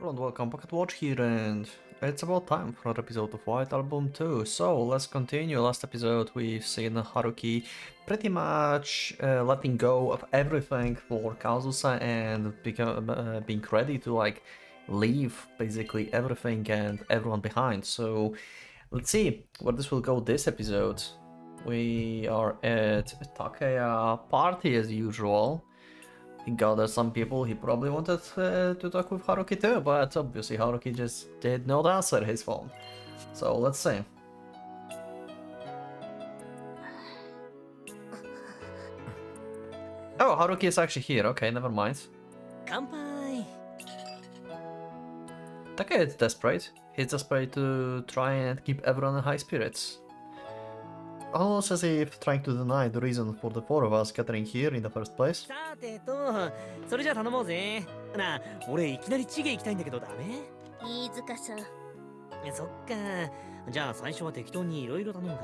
Hello and welcome, PocketWatch here, and it's about time for another episode of White Album 2. So let's continue. Last episode we've seen Haruki pretty much letting go of everything for Kazusa and being ready to like leave basically everything and everyone behind. So let's see where this will go this episode. We are at Takeya party as usual. He gathered some people. He probably wanted to talk with Haruki too, but obviously Haruki just did not answer his phone. So let's see. Oh, Haruki is actually here. Okay, never mind. Kanpai. Takeya is desperate. He's desperate to try and keep everyone in high spirits. Almost as if trying to deny the reason for the four of us gathering here in the first place. さてと、それじゃ頼もうぜ。なあ、俺いきなりチゲ行きたいんだけどダメ？飯塚さん。そっか。じゃあ最初は適当にいろいろ頼む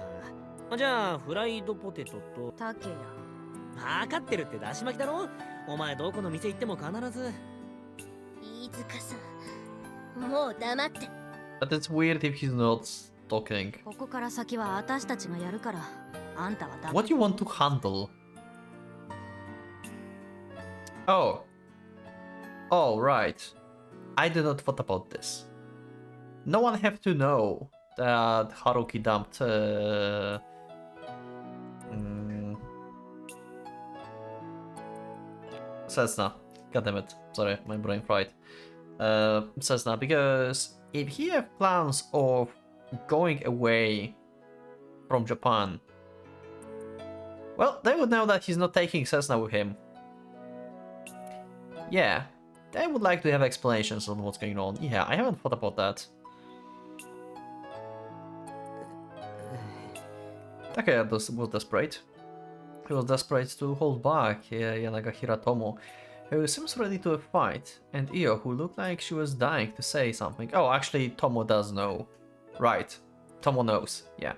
か。じゃあフライドポテトと。竹谷。分かってるってだし巻きだろ？お前どこの店行っても必ず。飯塚さん。もう黙って。But it's weird if he's not talking. ここから先は私たちがやるから、あんたは黙って。What do you want to handle? Oh. Oh, right. I did not thought about this. No one have to know that Haruki dumped Cessna. God damn it. Sorry, my brain fried. Cessna, because if he have plans of going away from Japan, well, they would know that he's not taking Cessna with him. Yeah, they would like to have explanations on what's going on. Yeah, I haven't thought about that. Takeya was desperate. He was desperate to hold back Yanagihira Tomo, who seems ready to fight, and Io, who looked like she was dying to say something. Oh, actually, Tomo does know. Right, Tomo knows, yeah.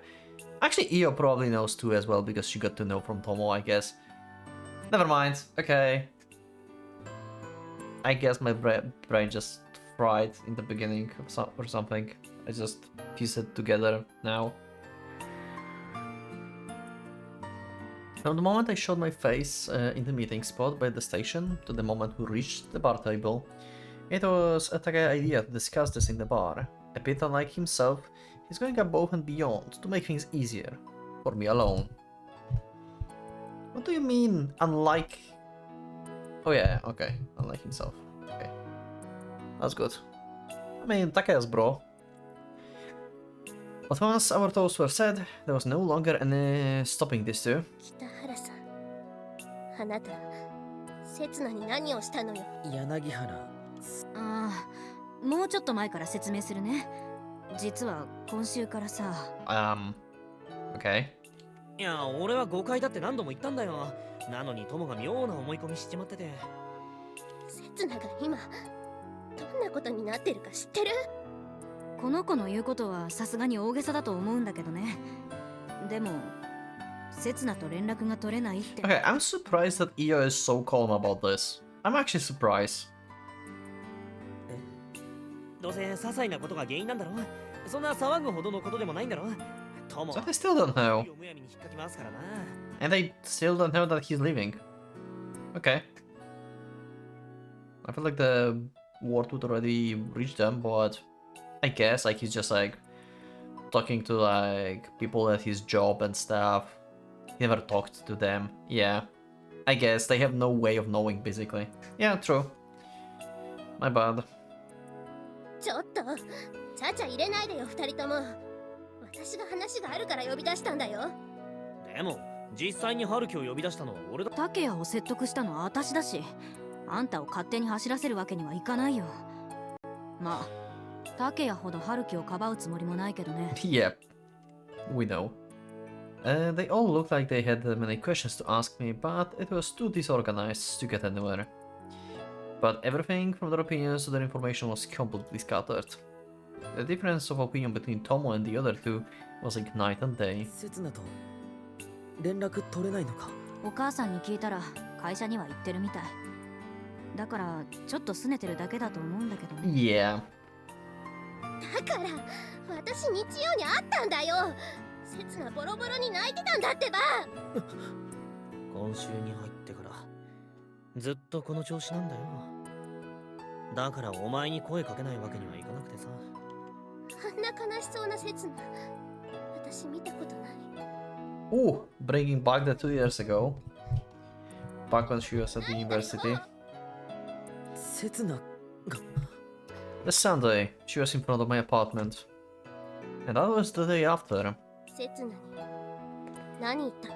Actually, Io probably knows too as well, because she got to know from Tomo, I guess. Never mind, okay. I guess my brain just fried in the beginning or something. I just pieced it together now. From the moment I showed my face in the meeting spot by the station to the moment we reached the bar table, it was a Takeya idea to discuss this in the bar. A bit unlike himself, he's going above and beyond to make things easier for me alone. What do you mean, unlike? Oh yeah, okay, unlike himself. Okay, that's good. I mean, Takeya's bro. But once our toasts were said, there was no longer any stopping this too. 北原さん。あなた、刹那に何をしたのよ。柳原。ああ、もうちょっと前から説明するね。実は今週からさ。Okay. いや、俺は誤解だって何度も言ったんだよ。なのに友が妙な思い込みしちまってて。刹那が今、どんなことになってるか知ってる？この子の言うことはさすがに大げさだと思うんだけどね。でも、刹那と連絡が取れないって。Okay, I'm surprised that Io is so calm about this. I'm actually surprised. どうせ些細なことが原因なんだろ。そんな騒ぐほどのことでもないんだろ。友。 So they still don't know. むやみに引っかきますからな。 And they still don't know that he's leaving. Okay. I feel like the word would already reach them, but I guess like he's just like talking to like people at his job and stuff. He never talked to them. Yeah. I guess they have no way of knowing basically. Yeah, true. My bad. ちょっと、ちゃちゃ入れないでよ、二人とも。私が話があるから呼び出したんだよ。でも、実際に春樹を呼び出したのは俺だ。竹谷を説得したのは私だし、あんたを勝手に走らせるわけにはいかないよ。まあ、竹谷ほど春樹をかばうつもりもないけどね。Yep. We know. They all looked like they had many questions to ask me, but it was too disorganized to get anywhere. But everything from their opinions to their information was completely scattered. The difference of opinion between Tomo and the other two was like night and day. 刹那と連絡取れないのか。お母さんに聞いたら会社には行ってるみたい。だからちょっと拗ねてるだけだと思うんだけどね。 Yeah. だから私日曜に会ったんだよ。刹那ボロボロに泣いてたんだってば。今週に入ってからずっとこの調子なんだよ。だからお前に声かけないわけにはいかなくてさ。あんな悲しそうな刹那私見たことない。 Ooh, bringing back the 2 years ago. Back when she was at the university. 刹那が This Sunday, she was in front of my apartment. And that was the day after. 刹那に何言ったの？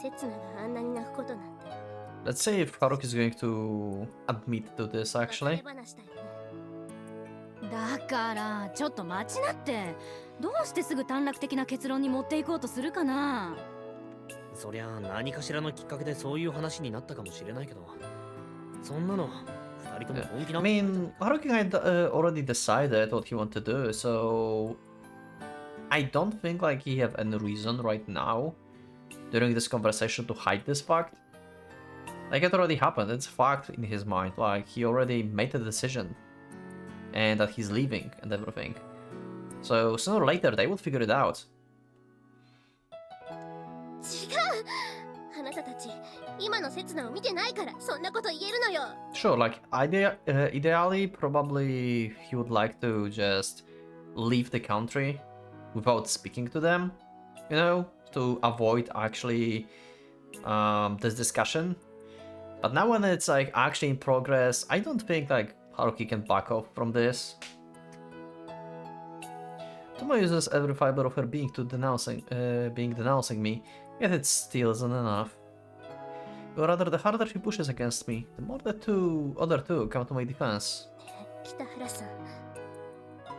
刹那があんなに泣くことなんて。 Let's see if Haruki is going to admit to this actually. 別れ話だよね。だからちょっと待ちなって。どうしてすぐ短絡的な結論に持っていこうとするかな。そりゃ何かしらのきっかけでそういう話になったかもしれないけど、そんなの二人とも本気 I な。 mean, Haruki had already decided what he wanted to do, so I don't think like he have any reason right now during this conversation to hide this fact. Like it already happened, it's a fact in his mind, like he already made a decision and that he's leaving and everything. So sooner or later they will figure it out. 違う。あなたたち今の刹那を見てないからそんなこと言えるのよ。 Sure, like ideally, probably he would like to just leave the country without speaking to them, you know, to avoid actually this discussion. But now when it's like actually in progress, I don't think like Haruki can back off from this. Tomo uses every fiber of her being to denouncing me, yet it still isn't enough. Or rather, the harder she pushes against me, the more the other two come to my defense. 北原さん、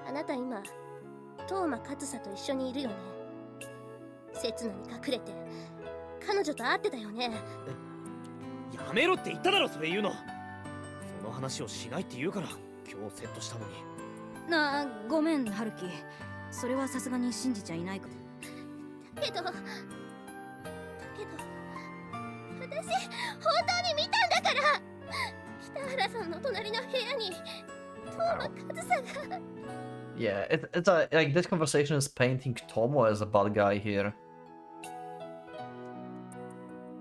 あなた今東間和沙と一緒にいるよね。刹那に隠れて彼女と会ってたよね。やめろって言っただろ、それ言うの。その話をしないって言うから今日セットしたのに。なあ、ごめん春樹。それはさすがに信じちゃいないか。だけど私本当に見たんだから。北原さんの隣の部屋に東間和沙が。 Yeah, it's like this conversation is painting Tomo as a bad guy here.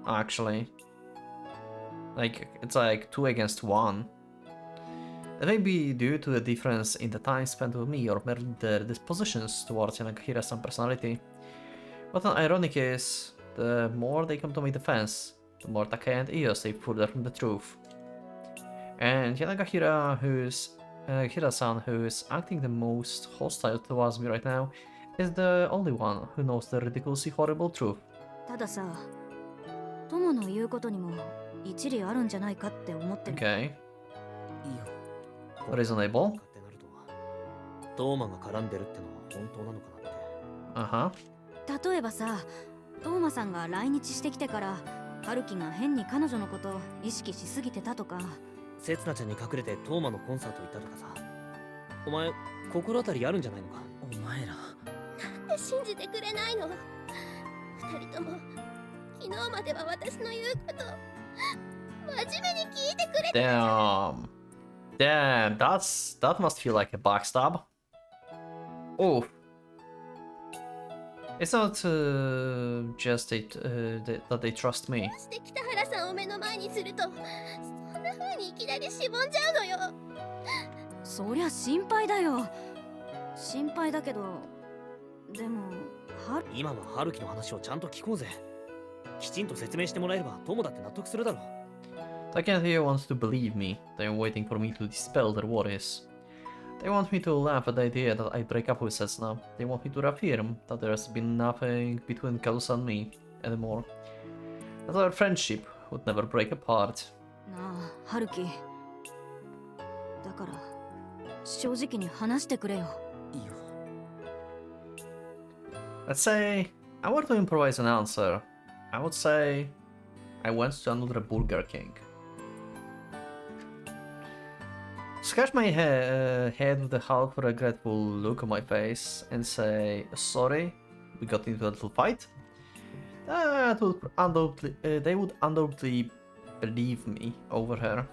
Actually. Like, it's like 2 against 1. That may be due to the difference in the time spent with me or merely their dispositions towards Yanagihira-san's personality. What an ironic is, the more they come to my defense, the more Takaya and Io stay further from the truth. And Yanagihira-san, who is acting the most hostile towards me right now, is the only one who knows the ridiculously horrible truth. たださ、友の言うことにも一理あるんじゃないかって思ってる。 Okay. いいよ。 Reasonable. ってなるとトーマが絡んでるってのは本当なのかなって。Uh-huh. 例えばさ、トーマさんが来日してきてから春樹が変に彼女のことを意識しすぎてたとか。せつなちゃんに隠れてトーマのコンサート行ったとかさ。お前心当たりあるんじゃないのか。お前らなんで信じてくれないの。二人とも昨日までは私の言うこと真面目に聞いてくれて。 Damn, that must feel like a backstab. Oh. It's not just that they trust me. どうして北原さんを目の前にするとそんな風にいきなりしぼんじゃうのよ。そりゃ心配だよ。心配だけど、でも今は春樹の話をちゃんと聞こうぜ。きちんと説明してもらえれば友だって納得するだろう。 Takaya and Io wants to believe me. They are waiting for me to dispel their worries. They want me to laugh at the idea that I break up with Setsuna. They want me to reaffirm that there's been nothing between Kazusa and me anymore. That our friendship would never break apart. なあ、春樹。だから正直に話してくれよ。いいよ。 Let's say I were to improvise an answer. I would say I went to another Burger King. Scratch my head with a half regretful look on my face and say, sorry, we got into a little fight. They would undoubtedly believe me over her.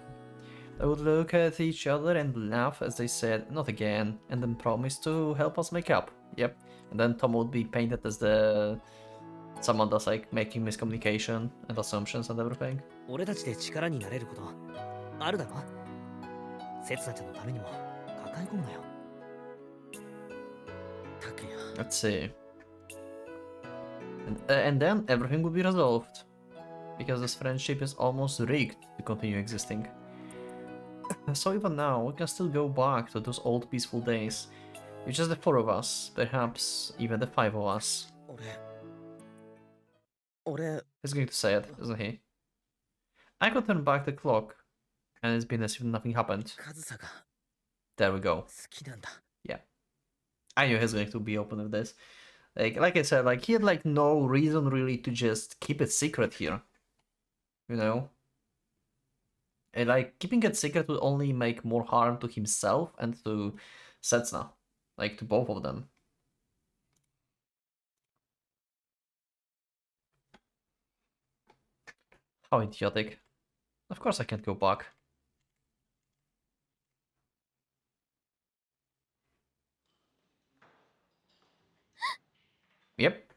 They would look at each other and laugh as they said, "Not again," and then promise to help us make up. Yep. And then Tom would be painted as the someone that's like making miscommunication and assumptions and everything. 俺たちで力になれることあるだろ？せつなちゃんのためにも抱え込むなよ。拓也。 Let's see. And then everything would be resolved. Because this friendship is almost rigged to continue existing. So even now, we can still go back to those old peaceful days. With just the four of us, perhaps even the five of us. 俺 He's going to say it, isn't he? I could turn back the clock, and it's been as if nothing happened. カズサが There we go. 好きなんだ。 Yeah. I knew he was going to be open with this. Like I said, like he had like no reason really to just keep it secret here. You know? And like keeping it secret would only make more harm to himself and to Setsuna. Like to both of them. How idiotic. Of course I can't go back. Yep.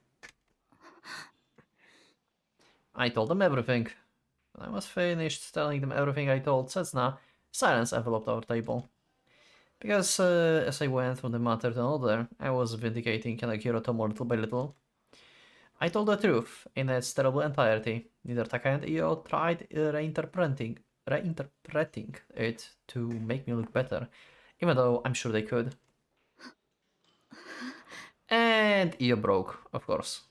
I told them everything. When I was finished telling them everything I told Setsuna, silence enveloped our table. Because as I went from the matter to another, I was vindicating Kanagiro Tomo little by little. I told the truth in its terrible entirety. Neither Taka and Io tried reinterpreting it to make me look better, even though I'm sure they could. And Io broke, of course.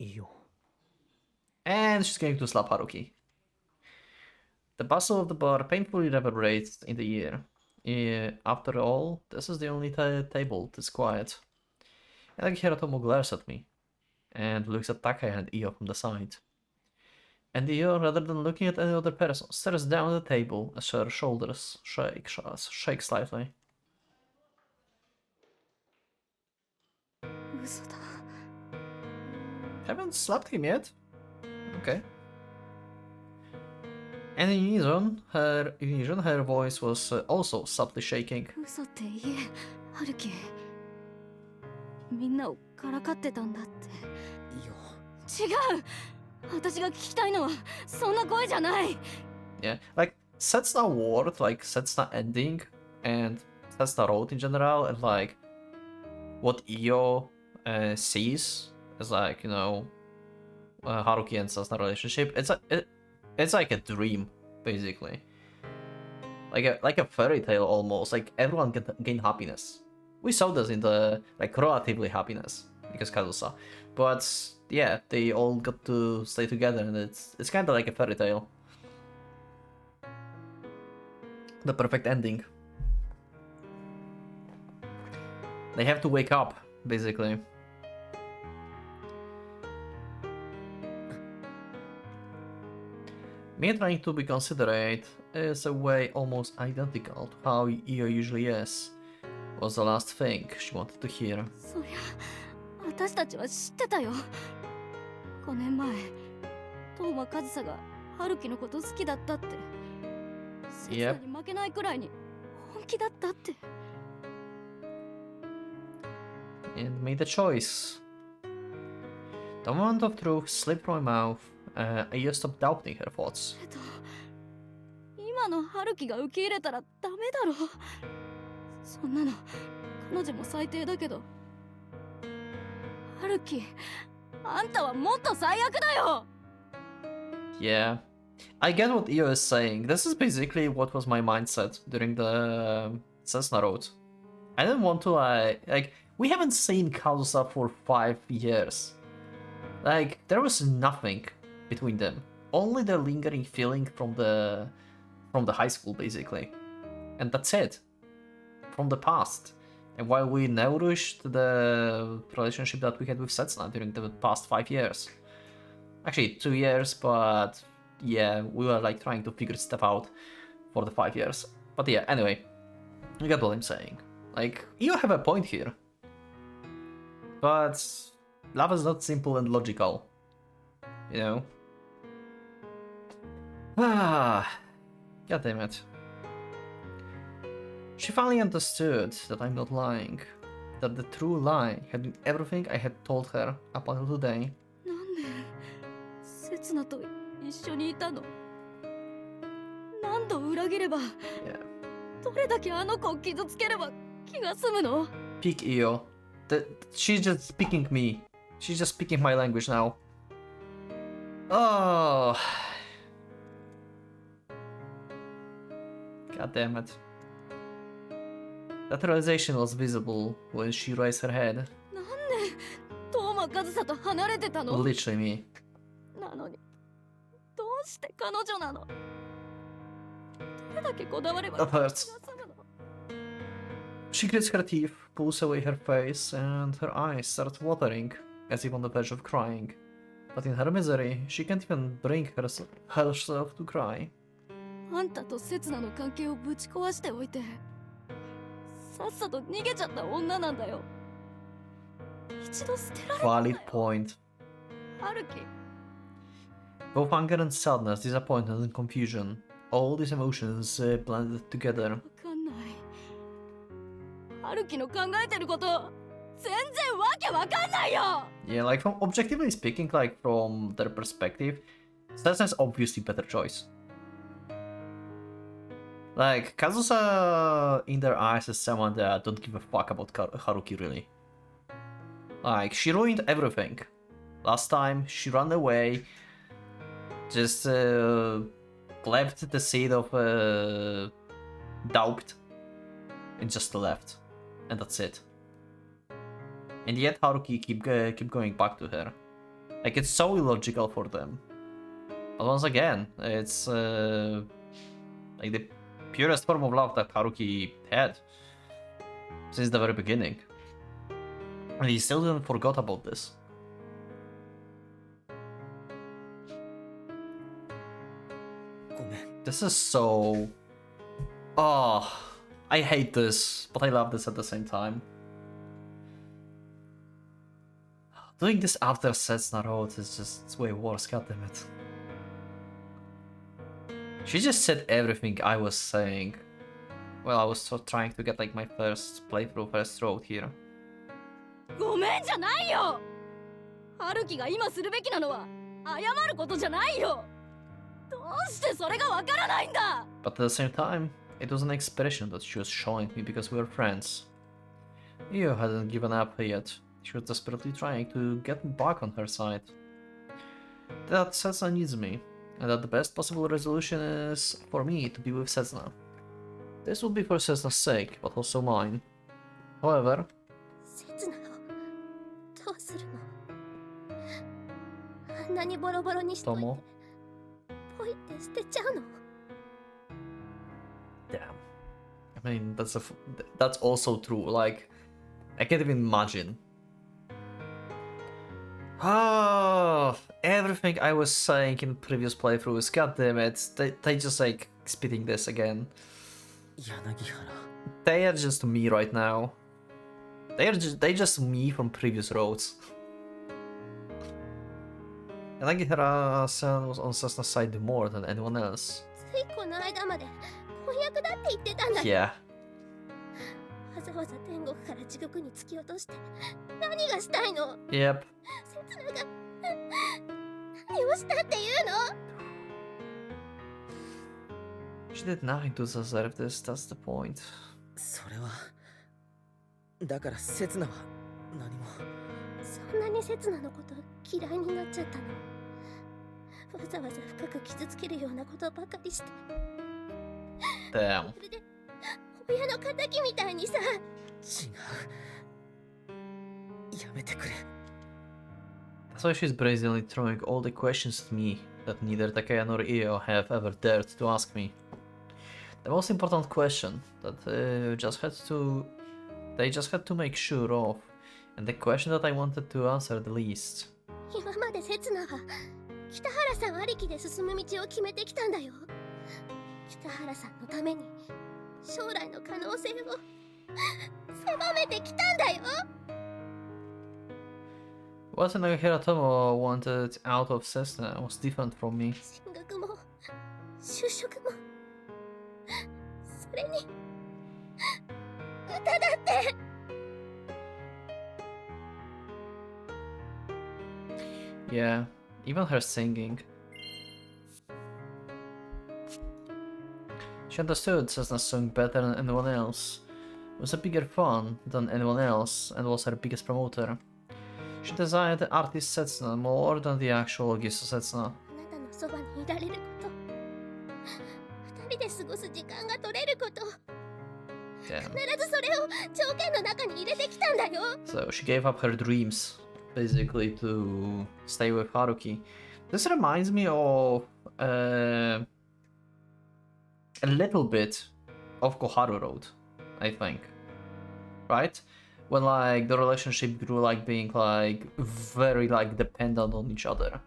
いいよ。 And she's going to slap Haruki. The bustle of the bar painfully reverberates in the ear. After all, this is the only table that's quiet. And Hiratomo glares at me, and looks at Taka and Io from the side. And Io, rather than looking at any other person, stares down at the table as her shoulders shake slightly. 嘘だ。 Haven't slapped him yet? Okay. And in unison, her voice was also subtly shaking. 嘘って言え、春樹。みんなをからかってたんだって。いいよ。違う。私が聞きたいのはそんな声じゃない。Yeah, like Setsuna word, like Setsuna ending, and Setsuna road in general, and like what Io sees as like, you know, Haruki and Setsuna relationship. It's like a dream, basically. Like a fairy tale almost. Like everyone can gain happiness. We saw this in the like relatively happiness because Kazusa, but yeah, they all got to stay together, and it's kind of like a fairy tale. The perfect ending. They have to wake up, basically. Me trying to be considerate is a way almost identical to how Io usually is. Was the last thing she wanted to hear. そりゃ私たちは知ってたよ。5年前東間和沙が春樹のこと好きだったって。切なに負けないくらいに本気だったって。And made a choice. The moment of truth slipped from my mouth. I stopped doubting her thoughts. 今の春樹が受け入れたらダメだろ。そんなの彼女も最低だけど。春樹、あんたはもっと最悪だよ。Yeah, I get what Io is saying. This is basically what was my mindset during the Setsuna road. I didn't want to like we haven't seen Kazusa for 5 years. Like there was nothing between them. Only the lingering feeling from the high school basically. And that's it. From the past. And while we nourished the relationship that we had with Setsuna during the past 5 years. Actually 2 years, but yeah, we were like trying to figure stuff out for the 5 years. But yeah, anyway, you get what I'm saying. Like, you have a point here. But love is not simple and logical. you know. Ah, god damn it. She finally understood that I'm not lying. That the true lie had been everything I had told her up until today. なんで刹那と一緒にいたの？何度裏切れば Yeah. どれだけあの子を傷つければ気が済むの？ Peak Io. She's just speaking me. She's just speaking my language now. Oh. God damn it. That realization was visible when she raised her head. なんで東間和沙と離れてたの？ Literally me. なのにどうして彼女なの？どれだけこだわれば That 気が hurts. 済むの？ She grits her teeth, pulls away her face, and her eyes start watering, as if on the verge of crying. But in her misery, she can't even bring herself to cry. あんたと刹那の関係をぶち壊しておいてさっさと逃げちゃった女なんだよ。一度捨てられたんだ Valid よ。 point. 春樹 Both anger and sadness, disappointment and confusion, all these emotions blended together. わかんない。春樹の考えてること全然わけわかんないよ。 Yeah, like from objectively speaking, like from their perspective, Sezna's obviously better choice. Like, Kazusa in their eyes is someone that don't give a fuck about Haruki really. Like, she ruined everything. Last time, she ran away, just left the seed of doubt, and just left. And that's it. And yet Haruki keep going back to her. Like, it's so illogical for them. But once again, it's like the purest form of love that Haruki had since the very beginning. And he still didn't forget about this. This is so... Oh, I hate this, but I love this at the same time. Doing this after Setsuna wrote is just it's way worse, goddammit. She just said everything I was saying. Well, I was trying to get like my first playthrough, first road here. ごめんじゃないよ。春樹が今するべきなのは謝ることじゃないよ。どうしてそれがわからないんだ。 But at the same time, it was an expression that she was showing me because we were friends. Io hadn't given up yet. She was desperately trying to get me back on her side. That Setsuna needs me, and that the best possible resolution is for me to be with Setsuna. This would be for Setsuna's sake, but also mine. However, 刹那をどうするの？あんなにボロボロにしといて Tomo, ポイって捨てちゃうの？ damn. I mean, that's also true. Like, I can't even imagine. Ah, everything I was saying in previous playthroughs, goddammit, they just like spitting this again. 柳原 They are just me right now. They just me from previous roads. Yanagihara-san was on Sesuna's side more than anyone else. ついこの間まで婚約だって言ってたんだよ。 Yeah. わざわざ天国から地獄に突き落として何がしたいの？ Yep. 刹那が何をしたっていうの？ She did nothing to deserve this, that's the point. それはだから刹那は何も。そんなに刹那のこと嫌いになっちゃったの？わざわざ深く傷つけるようなことばかりして。 Damn. まるで親の敵みたいにさ。違う。やめてくれ。 That's why she's brazenly throwing all the questions at me that neither Takaya nor Io have ever dared to ask me. The most important question that they just had to make sure of, and the question that I wanted to answer the least. 今まで刹那は北原さんありきで進む道を決めてきたんだよ。北原さんのために将来の可能性を狭めてきたんだよ。wasn't like Hiratomo wanted out of Cessna. It was different from me. 進学も就職もそれに歌だって Yeah, even her singing. She understood Cessna sung better than anyone else, was a bigger fan than anyone else, and was her biggest promoter. She desired the artist Cessna more than the actual Gisu Cessna. あなたのそばにいられること二人で過ごす時間が取れること Damn. 必ずそれを条件の中に入れてきたんだよ So she gave up her dreams, basically, to stay with Haruki. This reminds me of a little bit of Koharu Road, I think. Right? When like the relationship grew like being like very like dependent on each other.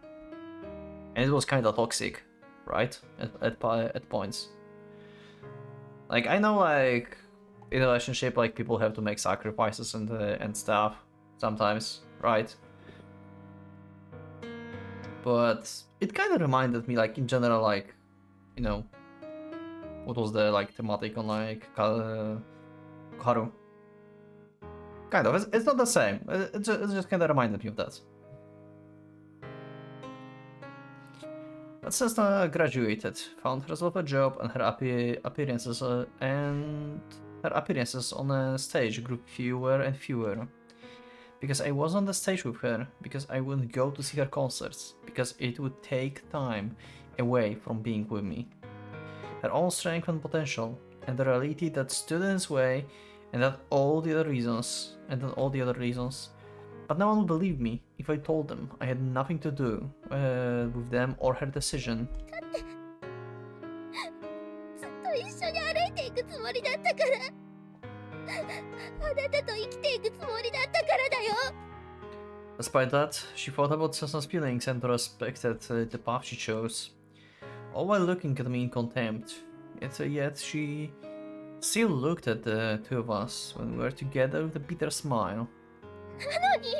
And it was kind of toxic, right? At points. Like I know like in a relationship like people have to make sacrifices and stuff sometimes, right? But it kind of reminded me like in general like, you know, what was the like thematic on like Koharu? Kind of. It's not the same. It just kind of reminded me of that. But Cessna graduated, found herself a job, and her appearances on the stage grew fewer and fewer. Because I was on the stage with her, because I wouldn't go to see her concerts, because it would take time away from being with me. Her own strength and potential, and the reality that stood in its way, and all the other reasons. But no one would believe me if I told them I had nothing to do with them or her decision. ずっと一緒に歩いていくつもりだったからあなたと生きていくつもりだったからだよ Despite that, she thought about Cessna's feelings and respected the path she chose, all while looking at me in contempt. Yet she still looked at the two of us when we were together with a bitter smile. なのに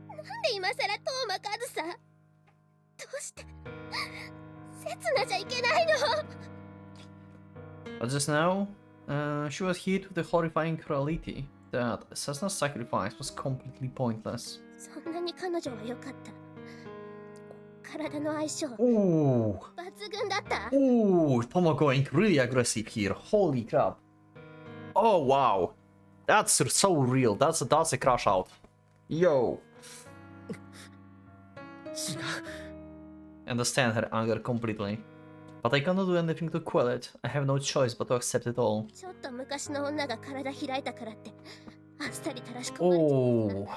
なんで今さらトーマカズサどうして刹那じゃいけないの But just now, she was hit with the horrifying reality that Cessna's sacrifice was completely pointless. そんなに彼女は良かった体の相性 Oh, 抜群だった oh, Tomo going really aggressive here. Holy crap. Oh wow. That's so real. That's a crash out. Yo. Understand her anger completely. But I cannot do anything to quell it. I have no choice but to accept it all. ちょっと昔の女が体開いたからってあっさりたらし込まれちゃう Oh.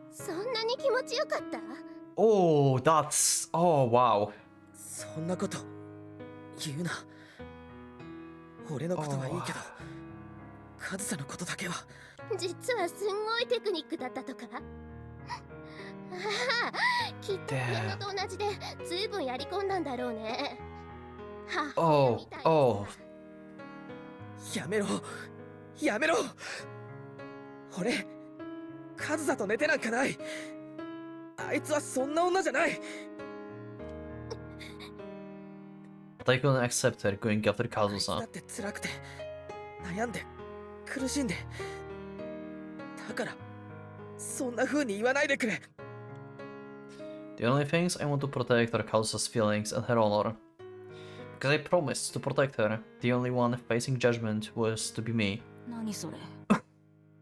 そんなに気持ちよかった Oh, that's... Oh, wow. そんなこと言うな。俺のことはいいけど、カズサのことだけは。実はすんごいテクニックだったとかああきっとメイドと同じでずいぶんやり込んだんだろうね母親みたいにさ Oh. やめろやめろ。俺カズサと寝てなんかない。あいつはそんな女じゃない。 But I couldn't accept her going after あいつ Kazusa. だって辛くて悩んで苦しんで、だからそんな風に言わないでくれ。 The only things I want to protect are Kazusa's feelings and her honor. Because I promised to protect her, the only one facing judgment was to be me. 何それ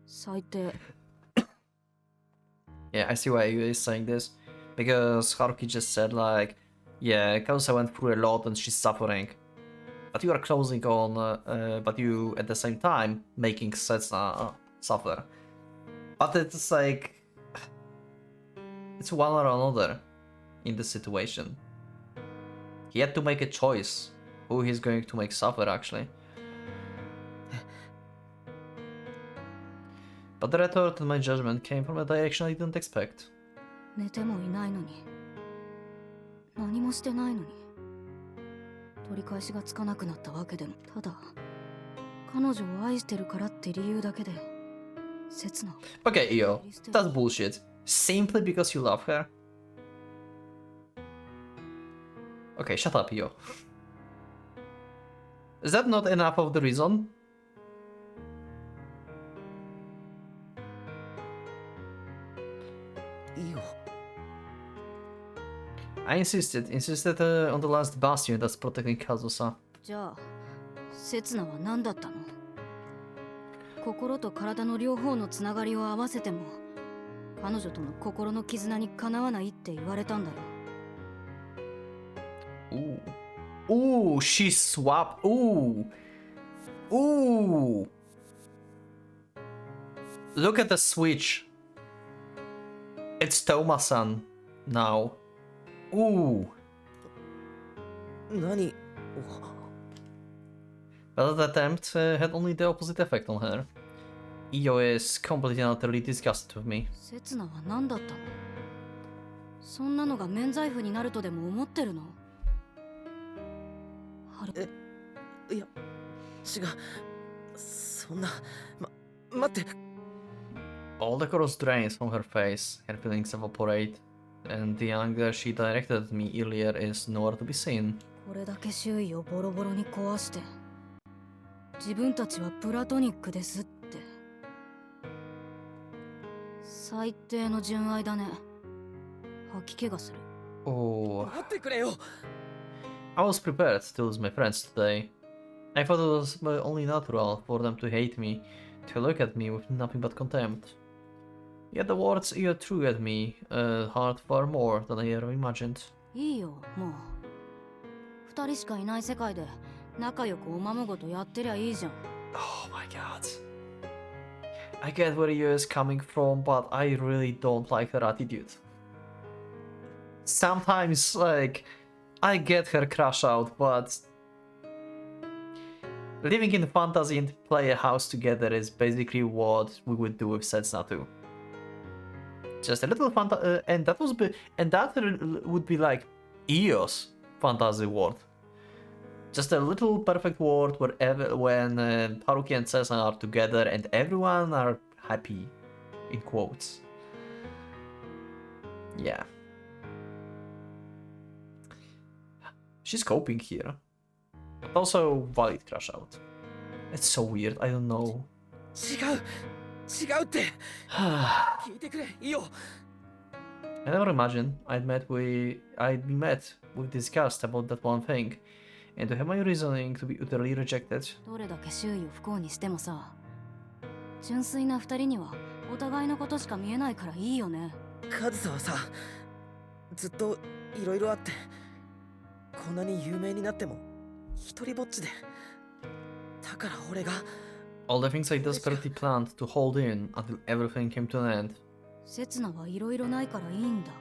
最低 Yeah, I see why you is saying this. Because Haruki just said like, yeah, Kazusa went through a lot and she's suffering. But you are closing on, but you at the same time making Setsuna suffer. But it's like, it's one or another in this situation. He had to make a choice who he's going to make suffer actually. But the retort and my judgment came from a direction I didn't expect. 寝てもいないのに何もしてないのに取り返しがつかなくなったわけでもただ彼女を愛してるからって理由だけで刹那 Okay, Io, that's bullshit. Simply because you love her? Okay, shut up, yo. Is that not enough of the reason? Io. I insisted on the last bastion that's protecting Kazusa. じゃあ刹那は何だったの？心と体の両方のつながりを合わせても彼女との心の絆にかなわないって言われたんだよ。 Ooh, she swapped. Ooh. Look at the switch. It's Toma-san now. Ooh. 何？ But that attempt had only the opposite effect on her. Io is completely and utterly disgusted with me. 刹那は何だったの？そんなのが免罪符になるとでも思ってるの？いや、違う。そんな、待って。 All the colors drains from her face, her feelings evaporate, and the anger she directed at me earlier is nowhere to be seen. これだけ周囲をボロボロに壊して自分たちはプラトニックですって最低の純愛だね。吐き気がする。 Oh. 待ってくれよ。 I was prepared to lose my friends today. I thought it was only natural for them to hate me, to look at me with nothing but contempt. Yet the words Io threw at me hurt far more than I ever imagined. いいよ、もう二人しかいない世界で仲良くおままごとやってりゃいいじゃん。 Oh my god. I get where Io is coming from, but I really don't like her attitude. Sometimes, like, I get her crush out, but living in fantasy and play a house together is basically what we would do with Setsuna too. Just a little and that would be like Io's fantasy world. Just a little perfect world when Haruki and Setsuna are together and everyone are happy, in quotes. Yeah. She's coping here. But also valid crash out. It's so weird, I don't know. 違うって。聞いてくれ、イオ。 I never imagined I'd be met with disgust about that one thing, and to have my reasoning to be utterly rejected. どれだけ周囲を不幸にしてもさ、純粋な二人にはお互いのことしか見えないからいいよね。カズサはさ、ずっといろいろあって、こんなに有名になっても一人ぼっちで。だから俺が。 All the things I desperately planned to hold in until everything came to an end. 刹那はいろいろないからいいんだ。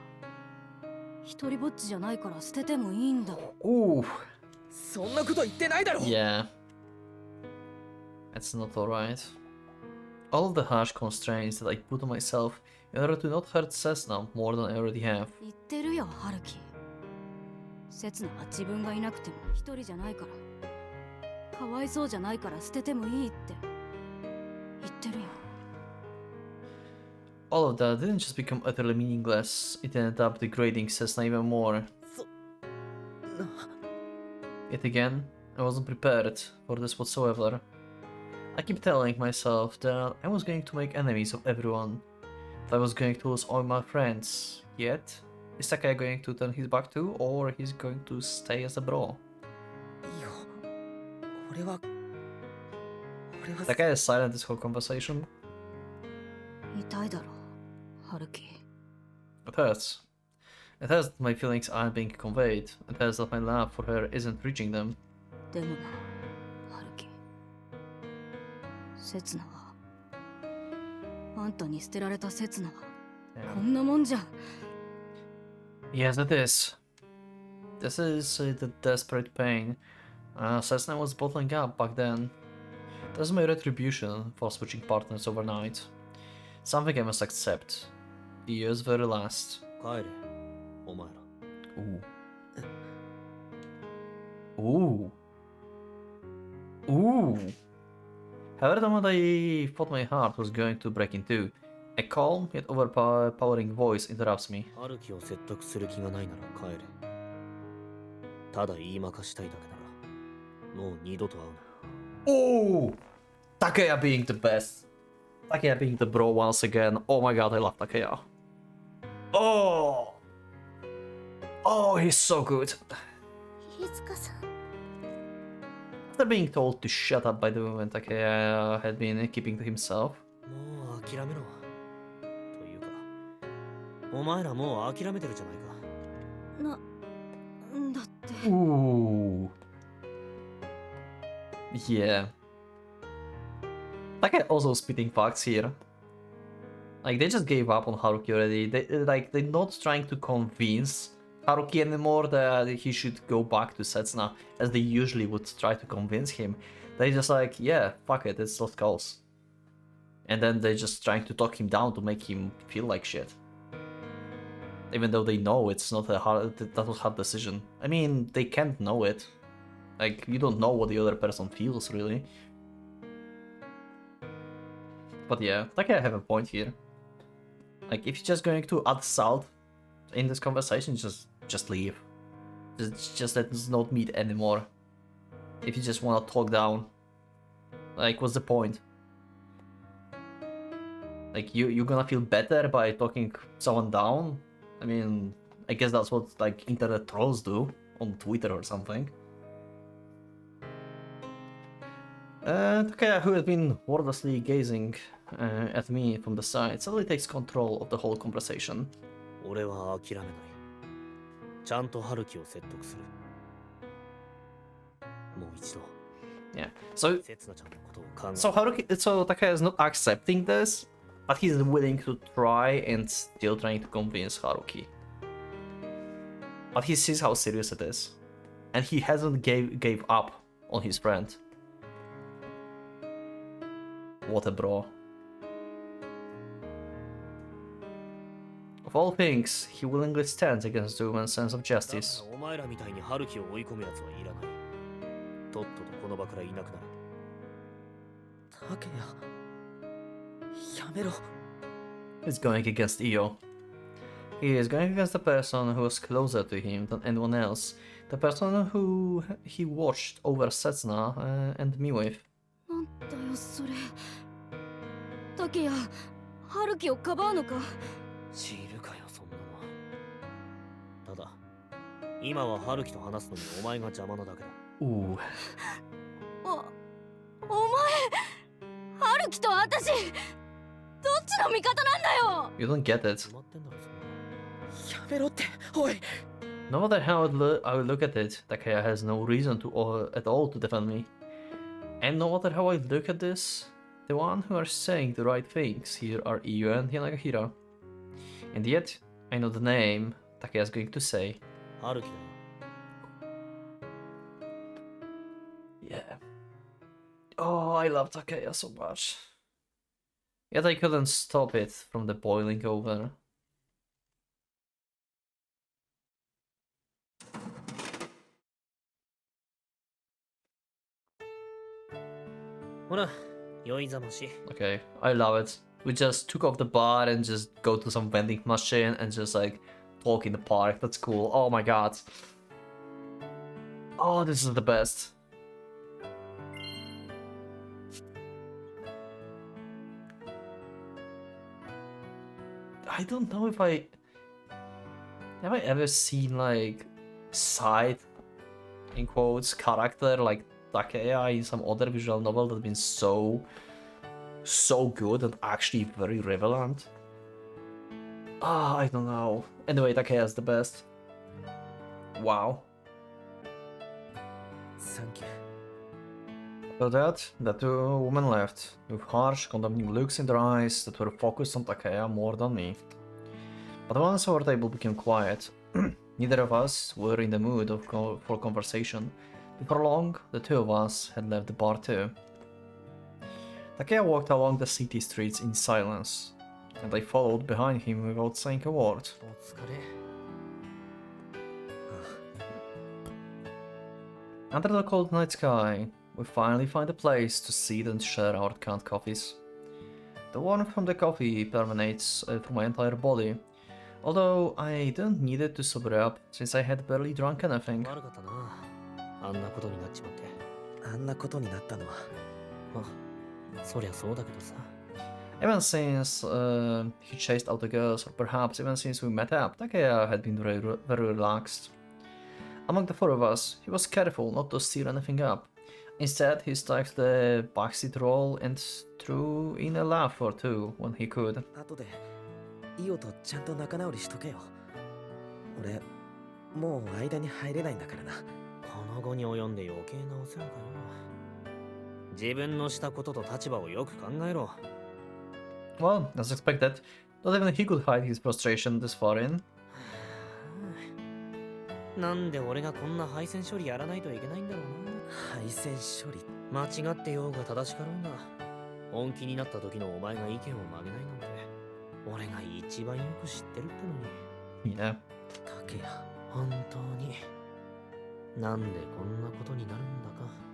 一人ぼっちじゃないから捨ててもいいんだ。 Ooh. そんなこと言ってないだろ。 Yeah. That's not alright. All of the harsh constraints that I put on myself in order to not hurt Setsuna more than I already have. 言ってるよ、ハルキ。刹那は自分がいなくても一人じゃないから。かわいそうじゃないから捨ててもいいって言ってるよ。 All of that didn't just become utterly meaningless, it ended up degrading Setsuna even more. Yet again, I wasn't prepared for this whatsoever. I keep telling myself that I was going to make enemies of everyone, that I was going to lose all my friends, yet is Takaya going to turn his back too, or he's going to stay as a bro? いいよ。俺は。 Takaya is silent this whole conversation. 痛いだろ、ハルキ。 It hurts. It hurts that my feelings aren't being conveyed. It hurts that my love for her isn't reaching them. でもな、ハルキ。刹那はあんたに捨てられた刹那はこんなもんじゃん。 Yes, it is. This is the desperate pain. Setsuna was bottling up back then. This is my retribution for switching partners overnight. Something I must accept. The year's very last. 帰れ、お前ら。 Ooh. Ooh. However, the moment I thought my heart was going to break in two, A calm yet overpowering voice interrupts me. 春樹を説得する気がないなら帰れ。ただ言いまかしたいだけならもう二度と会うな。 Oh! Takeya being the best. Takeya being the bro once again. Oh my god, I love Takeya. Oh! Oh, he's so good. 飯塚さん。 After being told to shut up by the woman Takeya had been keeping to himself. もう諦めろ。というか、お前らもう諦めてるじゃないか。だって。 Ooh. Yeah. Takeya also spitting facts here. Like, they just gave up on Haruki already. They're not trying to convince Haruki anymore that he should go back to Setsuna, as they usually would try to convince him. They just like, yeah, fuck it, it's lost cause. And then they're just trying to talk him down to make him feel like shit. Even though they know it's not that was a hard decision. I mean, they can't know it. Like, you don't know what the other person feels, really. But yeah, like I have a point here. Like, if you're just going to add salt in this conversation, just leave. Just let's not meet anymore. If you just want to talk down, like, what's the point? Like, you're gonna feel better by talking someone down? I mean, I guess that's what, like, internet trolls do on Twitter or something. Takaya, who has been wordlessly gazing at me from the side, suddenly takes control of the whole conversation. 俺は諦めない。ちゃんと春樹を説得する。もう一度。 Yeah. So 刹那ちゃんのことを考え。 so Takaya is not accepting this, but he's willing to try and still trying to convince Haruki. But he sees how serious it is, and he hasn't gave up on his friend. What a bro. Of all things, he willingly stands against the woman's sense of justice. お前らみたいに春樹を追い込むやつはいらない。とっととこの場からいなくなれ。竹谷、やめろ。 He's going against Io. He is going against the person who was closer to him than anyone else. The person who he watched over Setsuna and me with. なんだよそれ。竹谷、春樹をかばうのか。知るかよそんなの。ただ、今は春樹と話すのにお前が邪魔なだけだ。 Ooh. お前、春樹と私、どっちの味方なんだよ。 You don't get it. 決まってんだろそんなの。やめろって、おい。 No matter how I look at it, Takaya has no reason at all to defend me. And no matter how I look at this, the one who are saying the right things here are Io and Hinagahira. And yet, I know the name Takaya is going to say. 春樹だよ。 Yeah. Oh, I love Takaya so much. Yet I couldn't stop it from the boiling over. Okay, I love it. We just took off the bar and just go to some vending machine and just like talk in the park. That's cool. Oh my god. Oh, this is the best. I don't know if have I ever seen like side in quotes character like Takeya in some other visual novel that's been so good and actually very relevant. Ah, I don't know. Anyway, Takeya is the best. Wow. Thank you. After that, the two women left, with harsh, condemning looks in their eyes that were focused on Takeya more than me. But once our table became quiet, neither of us were in the mood for conversation. Before long, the two of us had left the bar too. Takeya walked along the city streets in silence, and I followed behind him without saying a word. お疲れ。 Under the cold night sky, we finally find a place to sit and share our canned coffees. The warmth from the coffee permeates through my entire body. Although I didn't need it to sober up, since I had barely drunk anything. 悪かったな。あんなことになっちまって。あんなことになったのはあ、そりゃそうだけどさ。Even since he chased out the girls, or perhaps even since we met up, Takaya had been very relaxed. Among the four of us, he was careful not to steal anything up. Instead, he stuck to the backseat roll and threw in a laugh or two when he could. 後でイオとちゃんと仲直りしとけよ。俺もう間に入れないんだからな。この後に及んで余計なお世話かよ。自分のしたことと立場をよく考えろ。Well, as expected, not even he could hide his frustration this far in. なんで俺がこんな配線処理やらないといけないんだろうな。配線処理。間違ってようが正しかろうが、本気になった時のお前が意見を曲げないなんて、俺が一番よく知ってるってのに。Yeah. 竹谷。本当に。なんでこんなことになるんだか。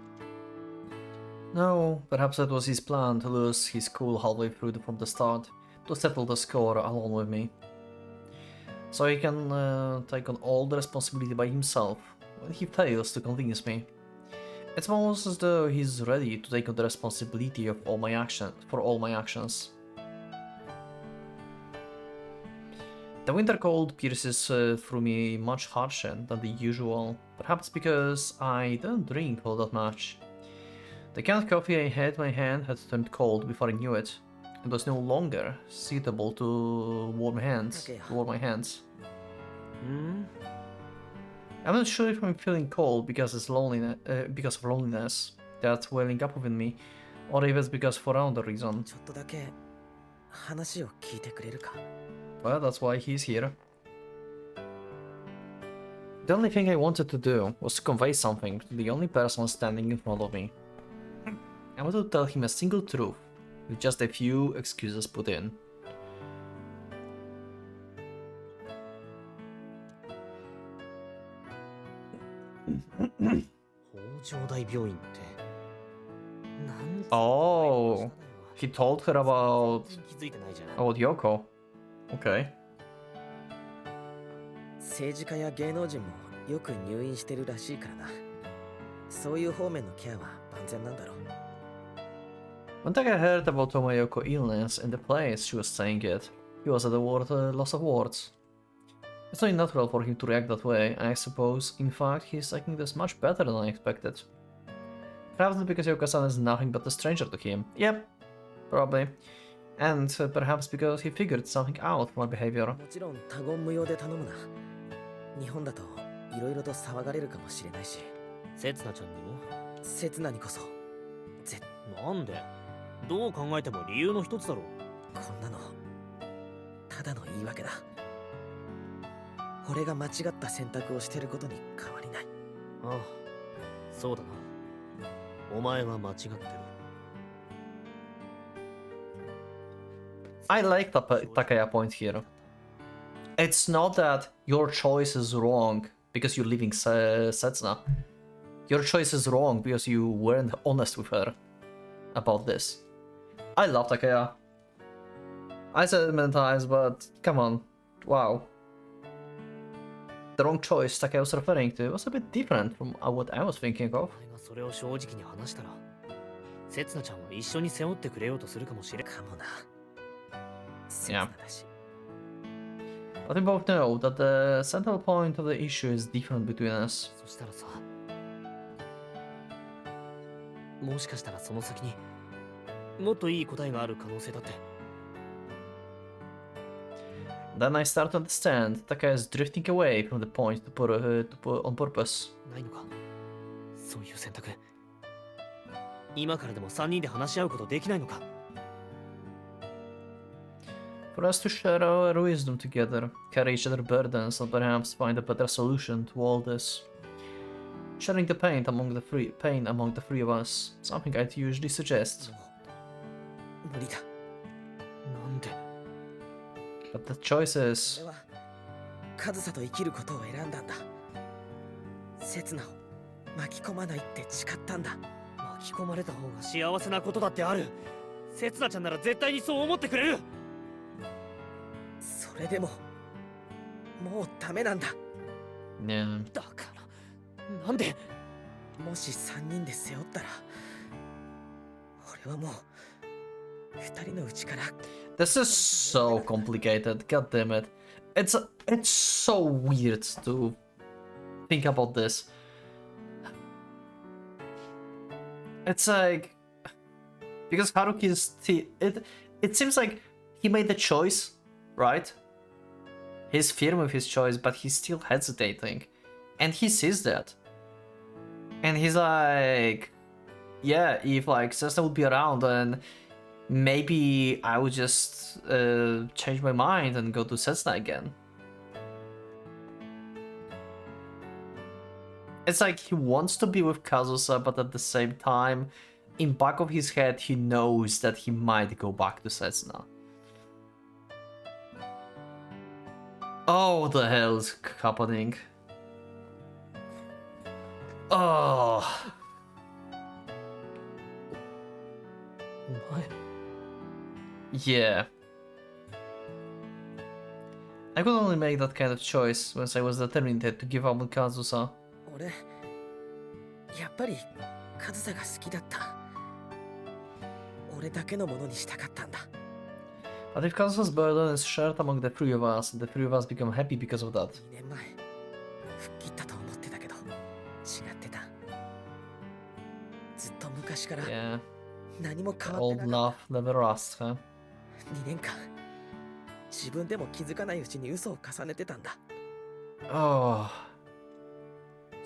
No, perhaps that was his plan to lose his cool halfway through from the start, to settle the score alone with me. So he can take on all the responsibility by himself when he fails to convince me. It's almost as though he's ready to take on the responsibility of all my actions. The winter cold pierces through me much harsher than the usual, perhaps because I didn't drink all that much. The canned coffee I had in my hand had turned cold before I knew it, and was no longer suitable to warm my hands. I'm not sure if I'm feeling cold because of loneliness that's welling up within me, or if it's because for another reason. ちょっとだけ話を聞いてくれるか。Well, that's why he's here. The only thing I wanted to do was to convey something to the only person standing in front of me. I wanted to tell him a single truth, with just a few excuses put in. 北条大病院ってなんつう Oh, he told her about 気づいてないじゃん。 Yoko. Okay. 政治家や芸能人もよく入院してるらしいからな。そういう方面のケアは万全なんだろう。When Taka heard about Tomoyoko's illness and the place she was staying at, he was at a loss of words. It's not natural for him to react that way, I suppose. In fact, he's taking this much better than I expected. Perhaps not because Yoko-san is nothing but a stranger to him. Yep, probably. And perhaps because he figured something out from my behavior. もちろん他言無用で頼むな。日本だといろいろと騒がれるかもしれないし。せつなちゃんにもせつなにこそなんでどう考えても理由の一つだろう。こんなのただの言い訳だ。俺が間違った選択をしてることに変わりない。ああ、そうだな。お前は間違ってる。I like Takaya's point here. It's not that your choice is wrong because you're leaving Setsuna. Your choice is wrong because you weren't honest with her about this. I love Takaya. I said it many times, but come on. Wow. The wrong choice Takaya was referring to was a bit different from what I was thinking of. お前がそれを正直に話したら、せつなちゃんは一緒に背負ってくれようとするかもしれん。かもな。せつなだし。But we both know that the central point of the issue is different between us. そしたらさ、もしかしたらその先にもっといい答えがある可能性だって。Then I start to understand Takaya is drifting away from the point to put on purpose. ないのか、そういう選択。今からでも3人で話し合うことできないのか。For us to share our wisdom together, carry each other's burdens, and perhaps find a better solution to all this. Sharing the pain among the three of us, something I'd usually suggest. 無理だ。なんで But the choice is... 俺はカズサと生きることを選んだんだ。せつなを巻き込まないって誓ったんだ。巻き込まれた方が幸せなことだってある。せつなちゃんなら絶対にそう思ってくれる。それでももうダメなんだ。 Yeah. だからなんで。もし3人で背負ったら俺はもう2人のうちから。 This is so complicated. God damn it. It's so weird to think about this. It's like because Haruki is it seems like he made the choice, right? He's firm with his choice, but he's still hesitating, and he sees that, and he's like, yeah, if like Cessna would be around, then maybe I would just change my mind and go to Cessna again. It's like he wants to be with Kazusa, but at the same time, in back of his head, he knows that he might go back to Cessna. Oh, what the hell is happening? Oh. お前 Yeah. I could only make that kind of choice once I was determined to give up on Kazusa. 俺やっぱりカズサが好きだった。俺だけのものにしたかったんだ。 But if Kazusa's burden is shared among the three of us, the three of us become happy because of that. 2年前吹っ切ったと思ってたけど違ってた。ずっと昔から Yeah. 何も変わって Old なかっ love never lasts, huh? た。2年間自分でも気づかないうちに嘘を重ねてたんだ。 Oh.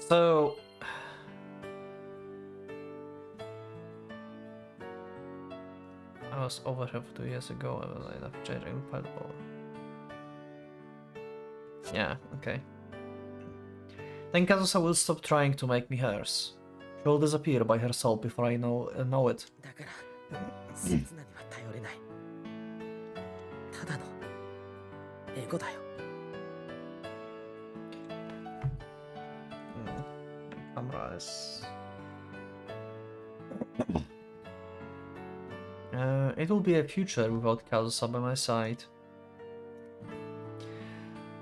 So. I was over here 2 years ago. I was enough changing compatible. Yeah, okay. Then Kazusa will stop trying to make me hers. She will disappear by herself before I know it. だから刹那には頼れない。ただのエゴだよ。 Camera is. It will be a future without Kazusa by my side.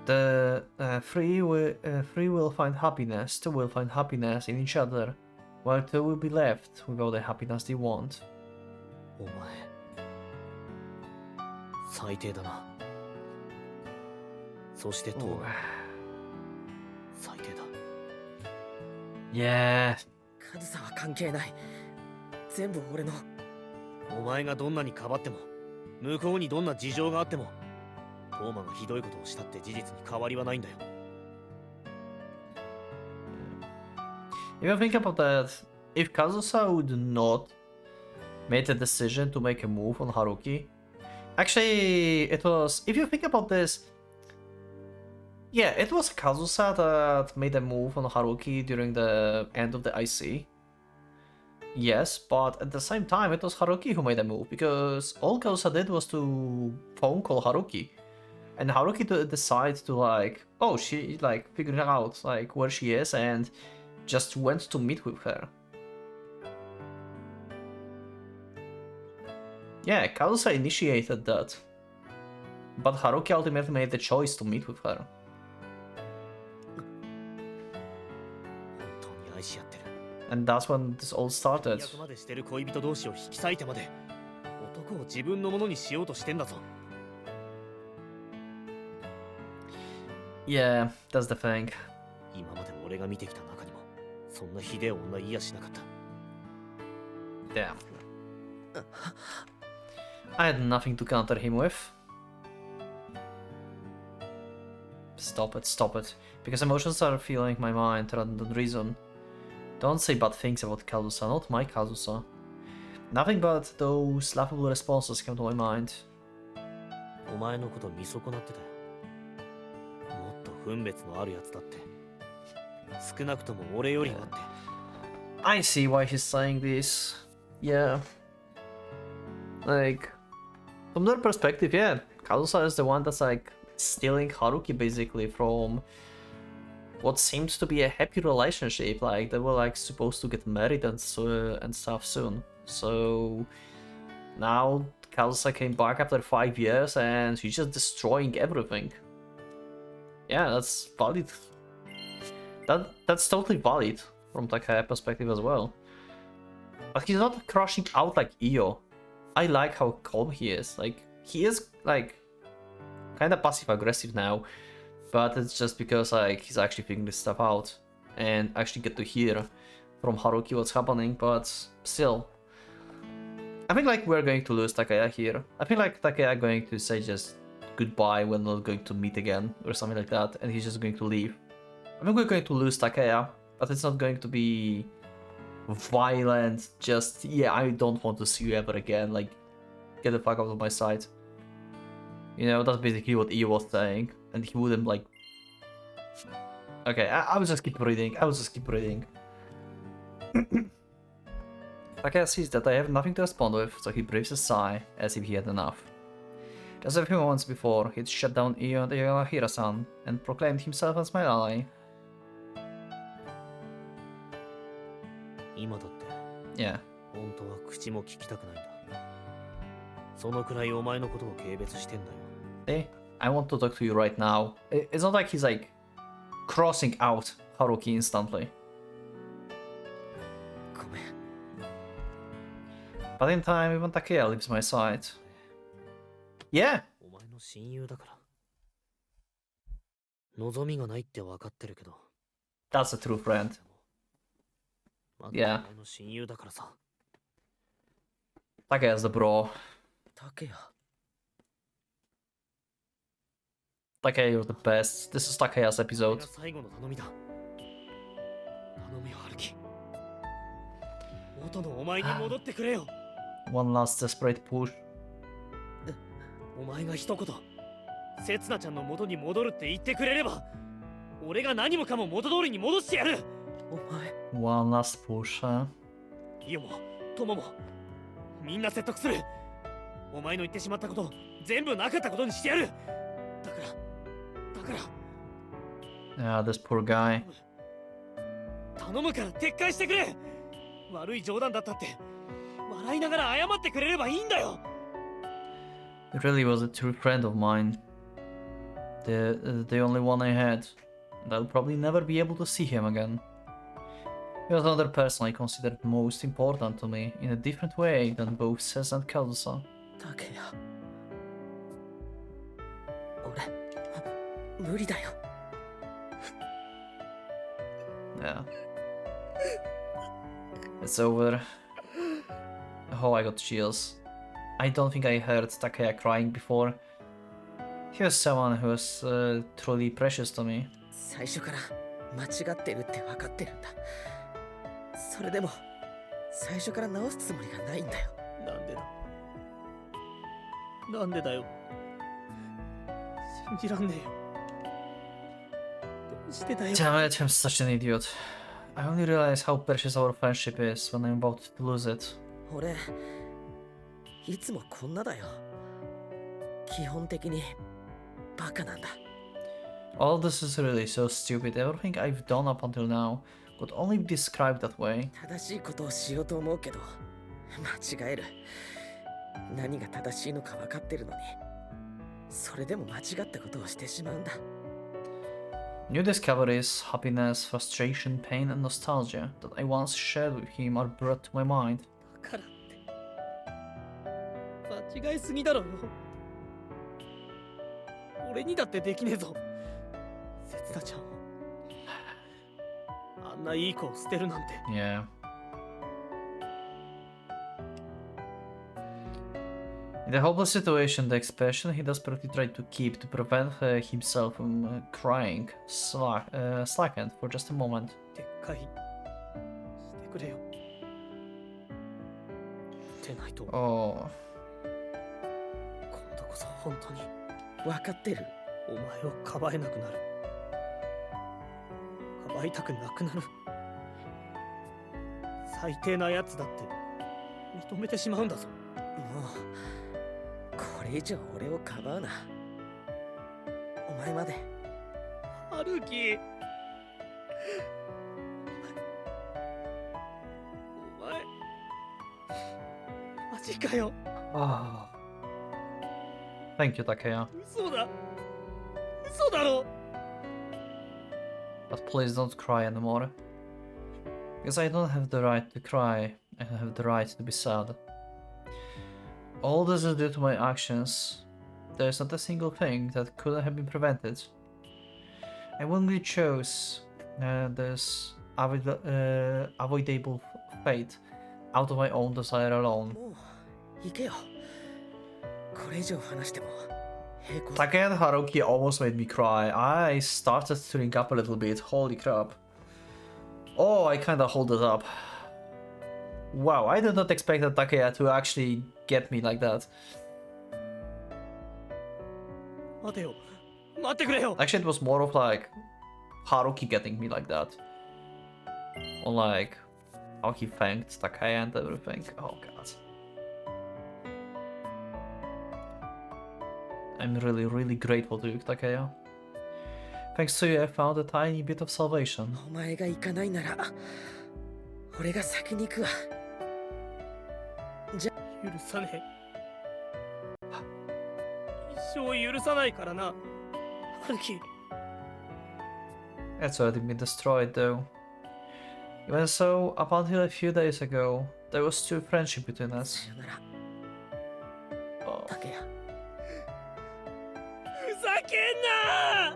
The three will find happiness, two will find happiness in each other, while two will be left without the happiness they want. お前最低だな。そしてと Ooh. 最低だ。 Yeah. カズサは関係ない。全部俺の。お前がどんなにかばっても、向こうにどんな事情があっても、トーマがひどいことをしたって事実に変わりはないんだよ。 If you think about that, if Kazusa would not make a decision to make a move on Haruki, actually, it was. If you think about this, yeah, it was Kazusa that made a move on Haruki during the end of the IC. Yes, but at the same time, it was Haruki who made a move because all Kazusa did was to phone call Haruki, and Haruki decided to like, oh, she like figured out like where she is and just went to meet with her. Yeah, Kazusa initiated that, but Haruki ultimately made the choice to meet with her. 本当に愛し合ってる。 And that's when this all started. 役までしてる恋人同士を引き裂いてまで、男を自分のものにしようとしてんだぞ。 Yeah, that's the thing. 今まで俺が見てきた中にも、そんなひでえ女いやしなかった。 Damn. I had nothing to counter him with. Stop it, stop it. Because emotions are filling my mind rather than reason. Don't say bad things about Kazusa, not my Kazusa. Nothing but those laughable responses come to my mind. お前のこと見損なってたよ。もっと分別のあるやつだって。少なくとも俺よりはって。 I see why he's saying this. Yeah. Like, from their perspective, yeah, Kazusa is the one that's like stealing Haruki basically from what seems to be a happy relationship. Like, they were like supposed to get married and stuff soon. So, Now Kazusa came back after 5 years and she's just destroying everything. Yeah, that's valid. That's totally valid from Takaya perspective as well. But he's not crashing out like Io. I like how calm he is. Like, he is like kind of passive aggressive now, but it's just because like he's actually figuring this stuff out and actually get to hear from Haruki what's happening. But still, I think like we're going to lose Takaya here. I think like Takaya going to say just goodbye, we're not going to meet again or something like that, and he's just going to leave. I think we're going to lose Takaya, but it's not going to be violent, just yeah, I don't want to see you ever again, like get the fuck out of my sight. You know, that's basically what Io was saying, and he wouldn't like... Okay, I will just keep reading, Takaya sees that I have nothing to respond with, so he breathes a sigh, as if he had enough. Just a few moments before, he'd shut down Io and Yahira-san, and proclaimed himself as my ally. 今だって Yeah. 本当は口も聞きたくないんだ。そのくらいお前のことを軽蔑してんだよ。 Hey, I want to talk to you right now. It's not like he's like crossing out Haruki instantly. ごめん。 But in time, even Takaya leaves my side. Yeah! お前の親友だから。望みがないって分かってるけど。 That's a true friend. まだお Yeah. 前の親友だからさ。 Takaya's the bro. 竹谷。 Takaya, you're the best. This is Takaya's これ episode. が最後の頼みだ。頼むよ、春樹。元のお前に戻ってくれよ。 One last desperate push. お前が一言、せつなちゃんの元に戻るって言ってくれれば、俺が何もかも元通りに戻してやる。お前。 One last push, huh? イオも、トモも、みんな説得する。お前の言ってしまったこと、全部なかったことにしてやる。だから、 Yeah, this poor guy. 頼むから撤回してくれ。悪い冗談だったって、笑いながら謝ってくれればいいんだよ。 He really was a true friend of mine. The only one I had. And I'll probably never be able to see him again. He was another person I considered most important to me in a different way than both Sess and Kazusa. 竹谷。俺、無理だよ。 Yeah. It's over. Oh, I got chills. I don't think I heard Takaya crying before. He was someone who was truly precious to me. 最初から間違ってるって分かってるんだ。それでも最初から直すつもりがないんだよ。なんでだ。なんでだよ。信じらんねえよ。どうしてだよ。 Damn it, I'm such an idiot. I only realize how precious our friendship is when I'm about to lose it. 俺、いつもこんなだよ。基本的にバカなんだ。 All this is really so stupid. Everything I've done up until now could only be described that way. 正しいことをしようと思うけど間違える。何が正しいのか分かってるのにそれでも間違ったことをしてしまうんだ。 New discoveries, happiness, frustration, pain, and nostalgia that I once shared with him are brought to my mind. だからって間違いすぎだろよ。俺にだってできねえぞ。せつなちゃんをあんないい子を捨てるなんて。 Yeah. In the hopeless situation, the expression he desperately tried to keep to prevent himself from crying slackened for just a moment. 撤回してくれよ。でないと Oh. 今度こそ本当に分かってる。お前をかばえなくなる。かばいたくなくなる。最低なやつだって認めてしまうんだぞ。もうこれ以上俺をかばうな。お前まで。春樹、お前マジかよ。Oh. Thank you, Takeya. 嘘だ嘘だろ But please don't cry anymore. Because I don't have the right to cry, I have the right to be sad. All this is due to my actions. There's not a single thing that could have been prevented. I willingly chose this avoidable fate out of my own desire alone. もう行けよこれ以上話しても平行 Takeya and Haruki almost made me cry. I started tearing up a little bit, holy crap. Oh, I kinda hold it up. Wow, I did not expect that Takeya to actually get me like that. 待てよ待ってくれよ Actually, it was more of like Haruki getting me like that. Or like how he thanked Takeya and everything. Oh god. I'm really grateful to you, Takeya. Thanks to you, I found a tiny bit of salvation. お前が行かないなら俺が先に行くわじゃ許さねえ一生許さないからな春樹 It's already been destroyed though. Even so, up until a few days ago, there was still friendship between us. さよなら Oh. 竹谷ふざけんな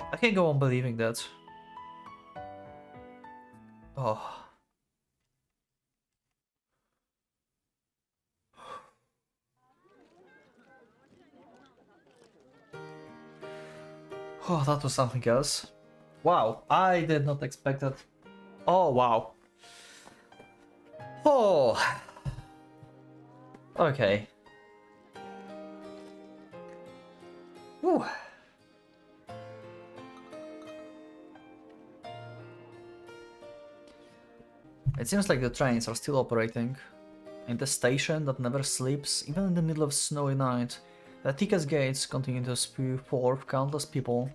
I can't go on believing that. Oh. Oh, that was something else. Wow, I did not expect that. Oh, wow. Oh. Okay. Whew. It seems like the trains are still operating. In the station that never sleeps, even in the middle of snowy night, the ticket's gates continue to spew forth countless people.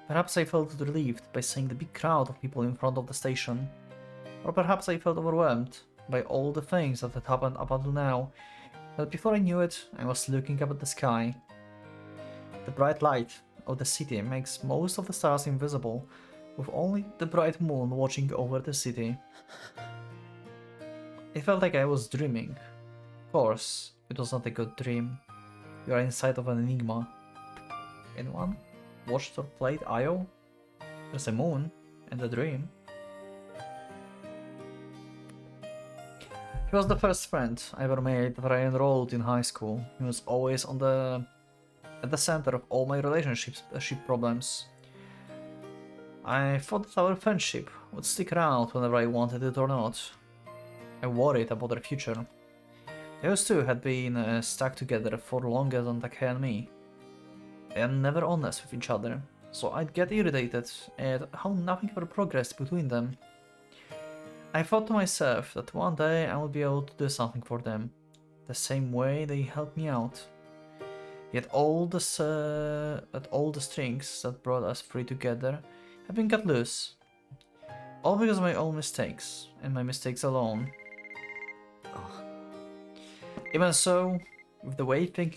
Perhaps I felt relieved by seeing the big crowd of people in front of the station. Or perhaps I felt overwhelmed by all the things that had happened up until now, that before I knew it, I was looking up at the sky. The bright light of the city makes most of the stars invisible, with only the bright moon watching over the city. It felt like I was dreaming. Of course, it was not a good dream. You are inside of an enigma. Anyone watched or played IO? There's a moon and a dream. He was the first friend I ever made that I enrolled in high school. He was always at the center of all my relationship problems. I thought that our friendship would stick around whenever I wanted it or not. I worried about their future. Those two had been stuck together for longer than Takeya and me. They are never honest with each other, so I'd get irritated at how nothing ever progressed between them. I thought to myself that one day I would be able to do something for them, the same way they helped me out. Yet all the strings that brought us three together have been cut loose. All because of my own mistakes, and my mistakes alone. Even so, with the way things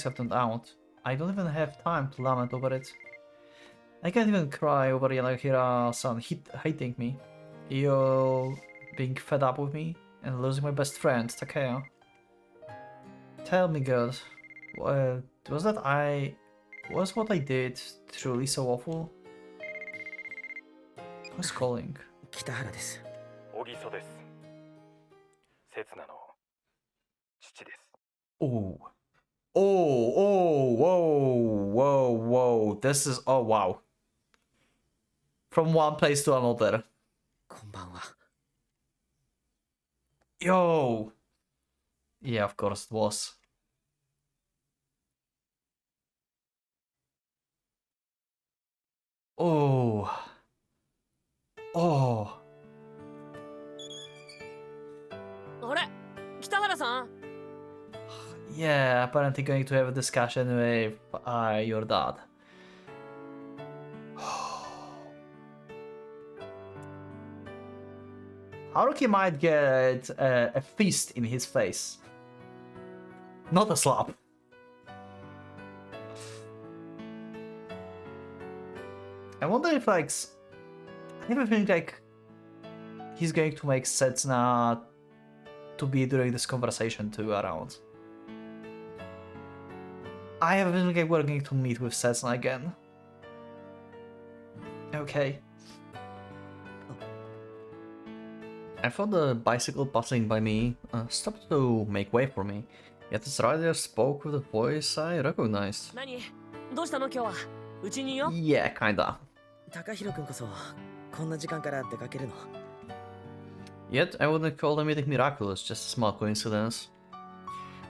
have turned out, I don't even have time to lament over it. I can't even cry over Yanagihira-san hating me, Io being fed up with me, and losing my best friend, Takeya. Tell me, God, was what I did truly so awful? Who's calling? 北原です小木曽です。刹那の父です。 Oh. Whoa. This is, oh wow. From one place to another. こんばんは Yo. Yeah, of course it was. Oh. Oh. あれ北原さん Yeah, apparently going to have a discussion with your dad. Haruki might get a fist in his face. Not a slap. I wonder if like... I even think like... he's going to make Setsuna to be during this conversation too around. I have a feeling like we're going to meet with Setsuna again. Okay. I thought the bicycle passing by me stopped to make way for me, yet its rider spoke with a voice I recognized. 何どうしたの今日はうちにいよ Yeah, kinda. 高弘君こそこんな時間から出かけるの？ Yet I wouldn't call the meeting miraculous, just a small coincidence.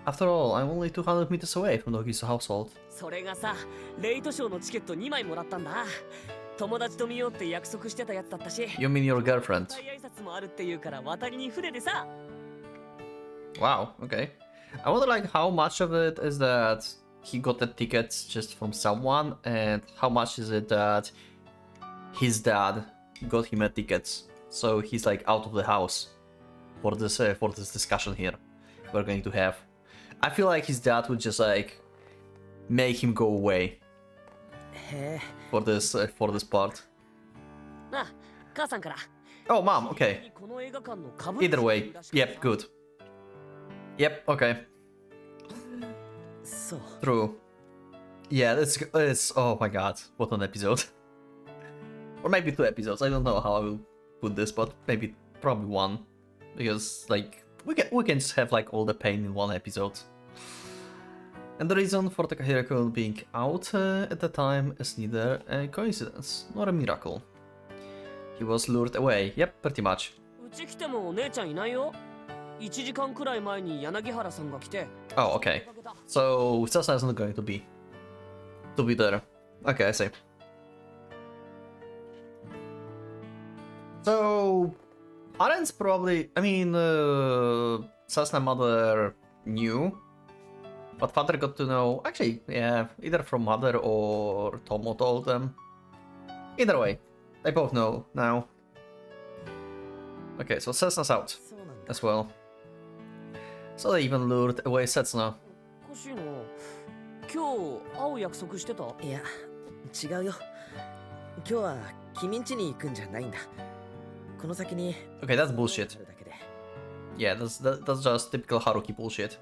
After all, I'm only 200 meters away from the Hokisu household. それがさレイトショーのチケット2枚もらったんだ友達と見ようって約束してたやつだったし You mean your girlfriend? 再挨拶もあるっていうから渡りに船でさ Wow, okay. I wonder like how much of it is that he got the tickets just from someone, and how much is it that his dad got him a tickets, so he's like out of the house for this discussion here we're going to have. I feel like his dad would just like make him go away へえ。 for this part. なあ母さんから Oh, mom, okay. この映画館の株 Either way, yep, good. Yep, okay. そう。 True. Yeah, it's oh my god, what an episode. Or maybe 2 episodes, I don't know how I will put this, but maybe probably 1. Because like we can just have like all the pain in 1 episode. And the reason for Takahiro being out at the time is neither a coincidence nor a miracle. He was lured away, yep, pretty much. うち来てもお姉ちゃんいないよ1時間くらい前に柳原さんが来て Oh, okay. So Sasa is not going to be there. Okay, I see. So parents probably, I mean, Sasa's mother knew, but father got to know. Actually, yeah, either from mother or Tomo told them. Either way, they both know now. Okay, so Sasuna's out そうなんだ。 as well. So they even lured away Setsuna. おかしいな今日会う約束してたいや、違うよ。今日は君ん家に行くんじゃないんだ。この先に Okay, that's bullshit. だけで。 Yeah, that's just typical Haruki bullshit.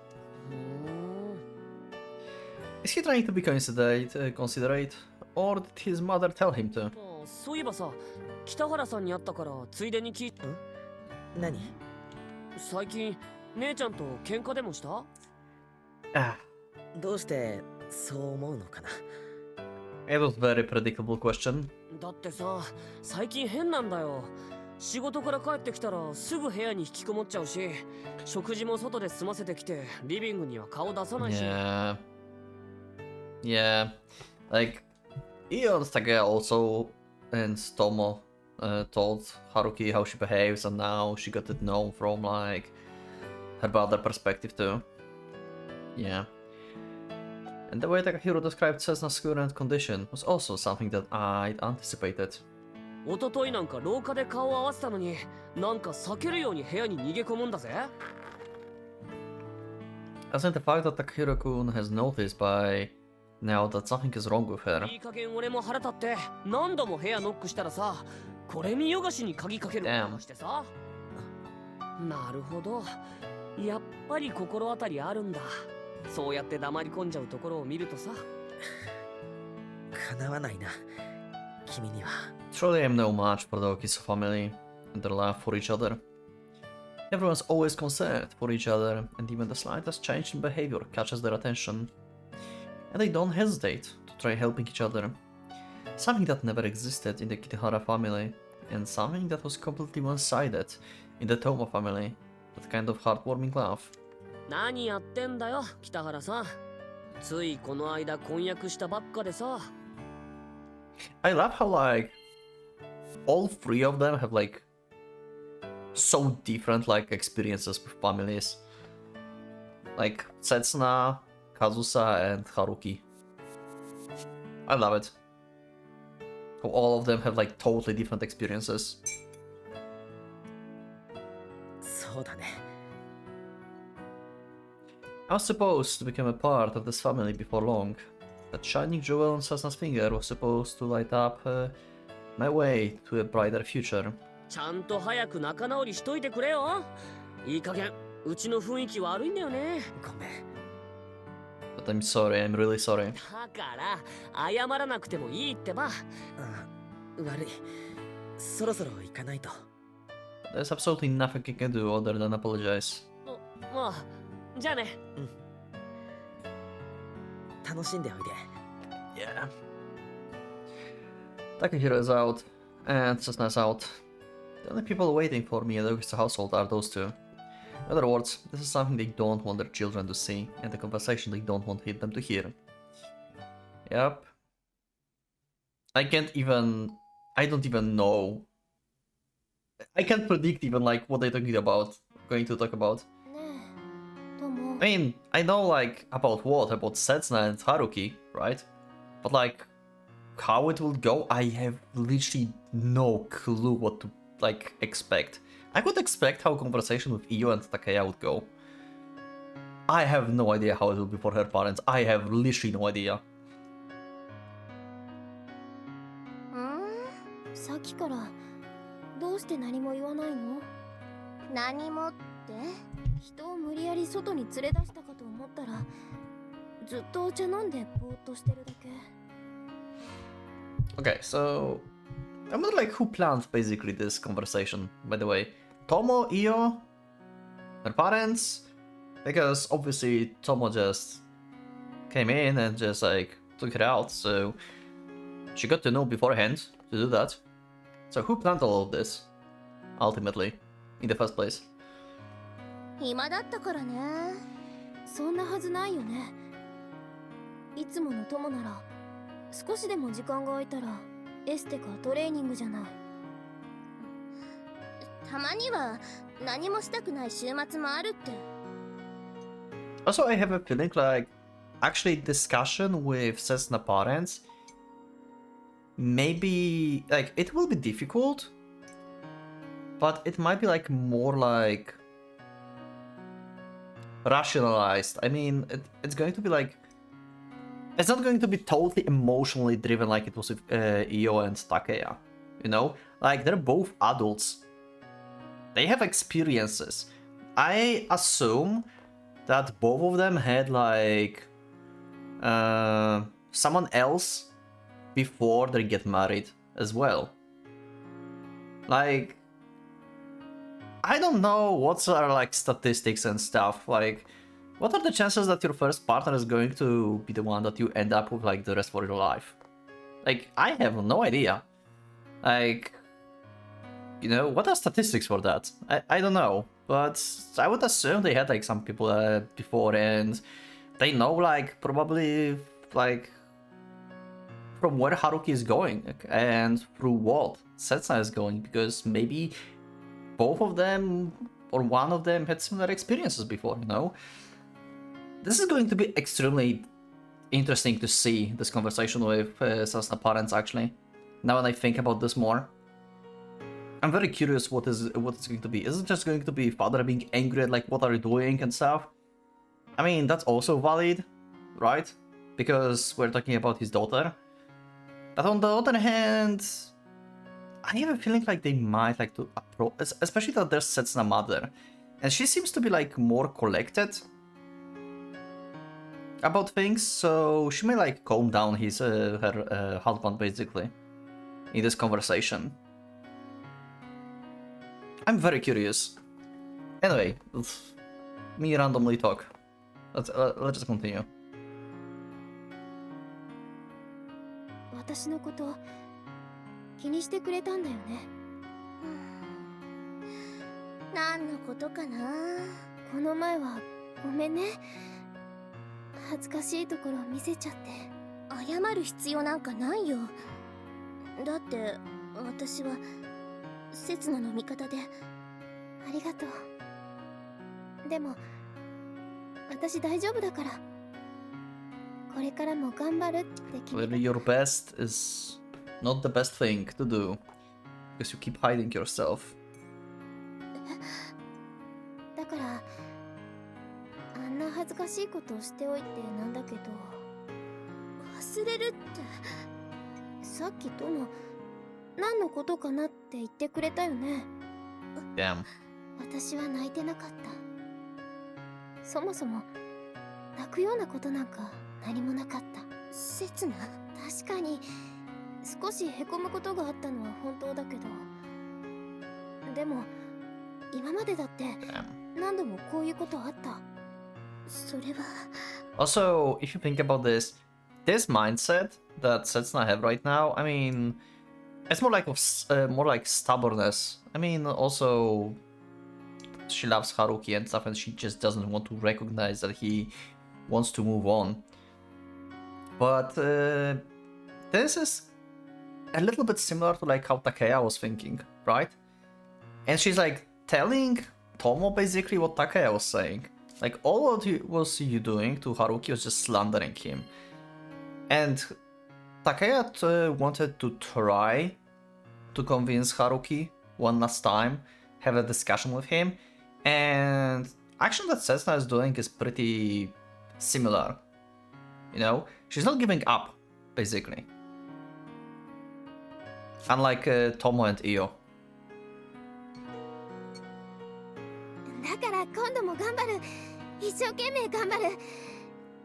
ふーん Is he trying to be considerate, or did his mother tell him to? あそういえばさ北原さんに会ったからついでに聞い何？最近姉ちゃんと喧嘩でもした Ah, どうしてそう思うのかな？ it was a very predictable question. だってさ最近変なんだよ仕事から帰ってきたらすぐ部屋に引きこもっちゃうし食事も外で済ませてきてリビングには顔出さないし Yeah. Yeah. Like, Ion's Takea also and Tomo told Haruki how she behaves, and now she got it known from, like, her brother perspective too. Yeah. And the way Takahiro described Sesuna's current condition was also something that I'd anticipated. 一昨日なんか廊下で顔を合わせたのになんか避けるように部屋に逃げ込むんだぜ As in the fact that Takahiro-kun has noticed by now that something is wrong with her. いい加減俺も腹立って何度も部屋ノックしたらさこれ見よがしに鍵かけることしてさなるほどやっぱり心当たりあるんだそうやって黙り込んじゃうところを見るとさ叶わないな。君には。 Surely I'm no match for the Okisu family and their love for each other. Everyone's always concerned for each other, and even the slightest change in behavior catches their attention. And they don't hesitate to try helping each other. Something that never existed in the Kitahara family, and something that was completely one-sided in the Tomo family. That kind of heartwarming love. 何やってんだよ北原さんついこの間婚約したばっかでさ I love how, like, all 3 of them have, like, so different, like, experiences with families. Like, Setsuna, Kazusa, and Haruki. I love it. How all of them have, like, totally different experiences. そうだね。 I was supposed to become a part of this family before long. That shining jewel on Cessna's finger was supposed to light up my way to a brighter future. ちゃんと早く仲直りしといてくれよ。いい加減うちの雰囲気悪いんだよね。ごめん。 But I'm sorry, I'm really sorry. だから謝らなくてもいいってば。悪い。そろそろ行かないと。 There's absolutely nothing I can do other than apologize. まあじゃあね。楽しんでおいで。 Yeah. Takahiro is out, and Cessna is out. The only people waiting for me in the Augusta household are those two. In other words, this is something they don't want their children to see, and a conversation they don't want them to hear. Yep. I don't even know. I can't predict even like what they're going to talk about. ねえ、友。 I mean, I know like about what? About Setsuna and Haruki, right? But like, how it will go, I have literally no clue what to like expect. I could expect how conversation with Iyo and Takeya would go. I have no idea how it will be for her parents. I have literally no idea. さっきからどうして何も言わないの？何もって？人を無理やり外に連れ出したかと思ったらずっとお茶飲んでぼーっとしてるだけ。 Okay, so I wonder like who planned basically this conversation, by the way. Tomo, Iyo, her parents? Because obviously Tomo just came in and just like took her out, so she got to know beforehand to do that. So who planned all of this, ultimately, in the first place? 暇だったからね。そんなはずないよね。いつもの友なら少しでも時間が空いたらエステかトレーニングじゃない。たまには何もしたくない週末もあるって。 Also, I have a feeling like actually discussion with Cessna parents, maybe like it will be difficult, but it might be like more like rationalized. I mean, it's going to be like, it's not going to be totally emotionally driven like it was with Iyo and Takeya, you know? Like, they're both adults. They have experiences. I assume that both of them had like someone else before they get married as well. Like, I don't know what are like statistics and stuff. Like, what are the chances that your first partner is going to be the one that you end up with like the rest for your life? Like, I have no idea. Like, you know, what are statistics for that? I don't know, but I would assume they had like some people before, and they know like probably like from where Haruki is going and through what Setsa is going, because maybe both of them or one of them had similar experiences before, you know? This is going to be extremely interesting to see this conversation with Sasna parents, actually. Now when I think about this more. I'm very curious what it's going to be. Is it just going to be father being angry at like what are you doing and stuff? I mean, that's also valid, right? Because we're talking about his daughter. But on the other hand, I have a feeling like they might like to approach, especially that there's Setsuna mother, and she seems to be like more collected about things, so she may like calm down his her husband basically in this conversation. I'm very curious. Anyway, me randomly talk. Let's just continue. 私のこと気にしてくれたんだよね。何のことかな。この前はごめんね。恥ずかしいところ見せちゃって。謝る必要なんかないよ。だって私は刹那の味方でありがとう。でも私大丈夫だから。これからも頑張るって決めた。 Clearly your best is not the best thing to do, because you keep hiding yourself. からあんな恥ずかしいことをしておいてなんだけど、忘れるってさっきとも何のことかなって言ってくれたよね。Damn. 私は泣いてなかった。そもそも泣くようなことなんか何もなかった。刹那、確かに少しへこむことがあったのは本当だけど、でも今までだって何度もこういうことあった。それは Also, if you think about this mindset that Setsuna have right now, I mean, it's more like stubbornness. I mean, also she loves Haruki and stuff, and she just doesn't want to recognize that he wants to move on. But this is a little bit similar to like how Takeya was thinking, right? And she's like telling Tomo basically what Takeya was saying. Like all what he was doing to Haruki was just slandering him. And Takeya wanted to try to convince Haruki one last time, have a discussion with him, and action that Setsuna is doing is pretty similar. You know, she's not giving up, basically. Unlike Tomo and Io. だから今度も頑張る。一生懸命頑張る。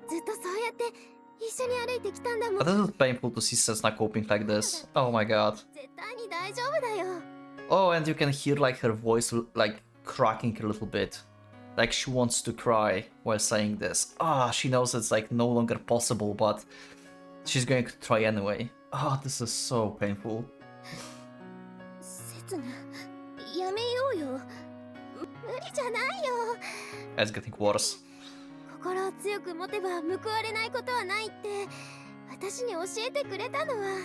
ずっとそうやって一緒に歩いてきたんだもん。 But this is painful to see Setsuna coping like this. Oh my god. 絶対に大丈夫だよ。 Oh, and you can hear like her voice like cracking a little bit. Like she wants to cry while saying this. Ah, she knows it's like no longer possible, but she's going to try anyway. Ah, this is so painful. 刹那、やめようよ。無理じゃないよ。 It's getting worse. 心を強く持てば報われないことはないって私に教えてくれたのは。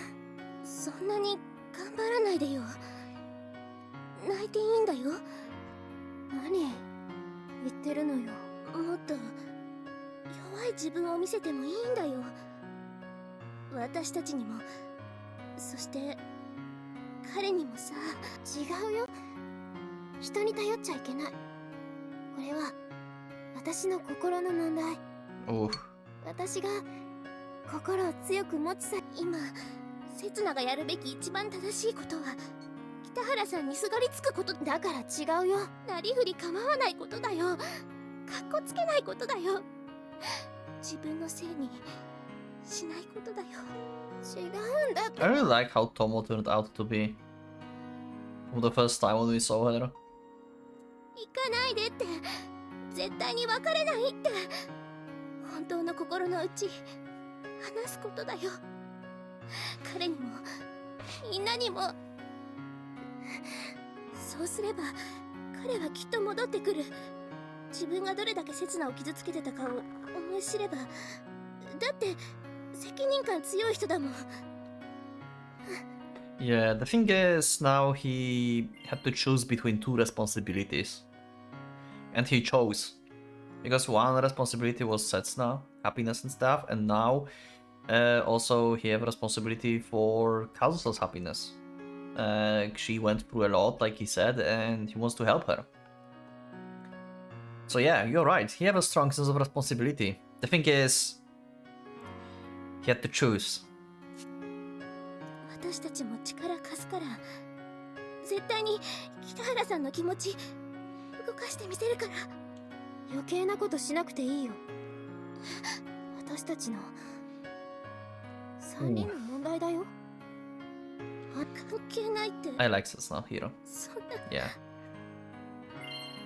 そんなに頑張らないでよ。泣いていいんだよ。何言ってるのよ。もっと弱い自分を見せてもいいんだよ。私たちにも、そして彼にもさ。違うよ。人に頼っちゃいけない。これは私の心の問題。 Oof. 私が心を強く持ちさ。今刹那がやるべき一番正しいことは北原さんにすがりつくことだから。違うよ。なりふり構わないことだよ。かっこつけないことだよ。自分のせいにしないことだよ。違うんだって。 I really like how Tomo turned out to be. For the first time when we saw her. 行かないでって。絶対に別れないって。本当の心の内話すことだよ。彼にもみんなにも。そうすれば彼はきっと戻ってくる。自分がどれだけ刹那を傷つけてたかを思い知れば。だって責任感強い人だもん。 Yeah, the thing is, now he had to choose between two responsibilities. And he chose. Because one responsibility was Setsuna, happiness and stuff, and now also he have a responsibility for Kazusa's happiness. She went through a lot, like he said, and he wants to help her. So yeah, you're right, he have a strong sense of responsibility. The thing is, he had to choose. 私たちも力貸すから。絶対に北原さんの気持ち動かしてみせるから。余計なことしなくていいよ。私たちの3人の問題だよ。関係ないって。 I like Setsuna Hero. そんな。 Yeah.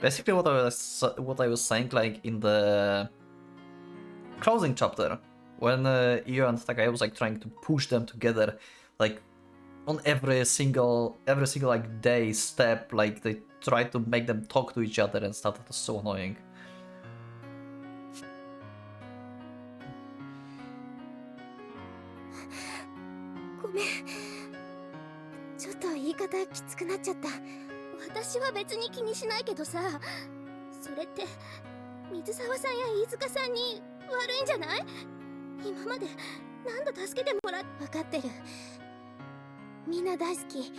Basically what I was saying like in the closing chapter, when Io and Takaya was like trying to push them together, like on every single like day step, like they tried to make them talk to each other and stuff. That was so annoying. ごめん。ちょっと言い方きつくなっちゃった。私は別に気にしないけどさ、それって水沢さんや飯塚さんに悪いんじゃない？今まで何度助けてもらっ。分かってる。みんな大好き。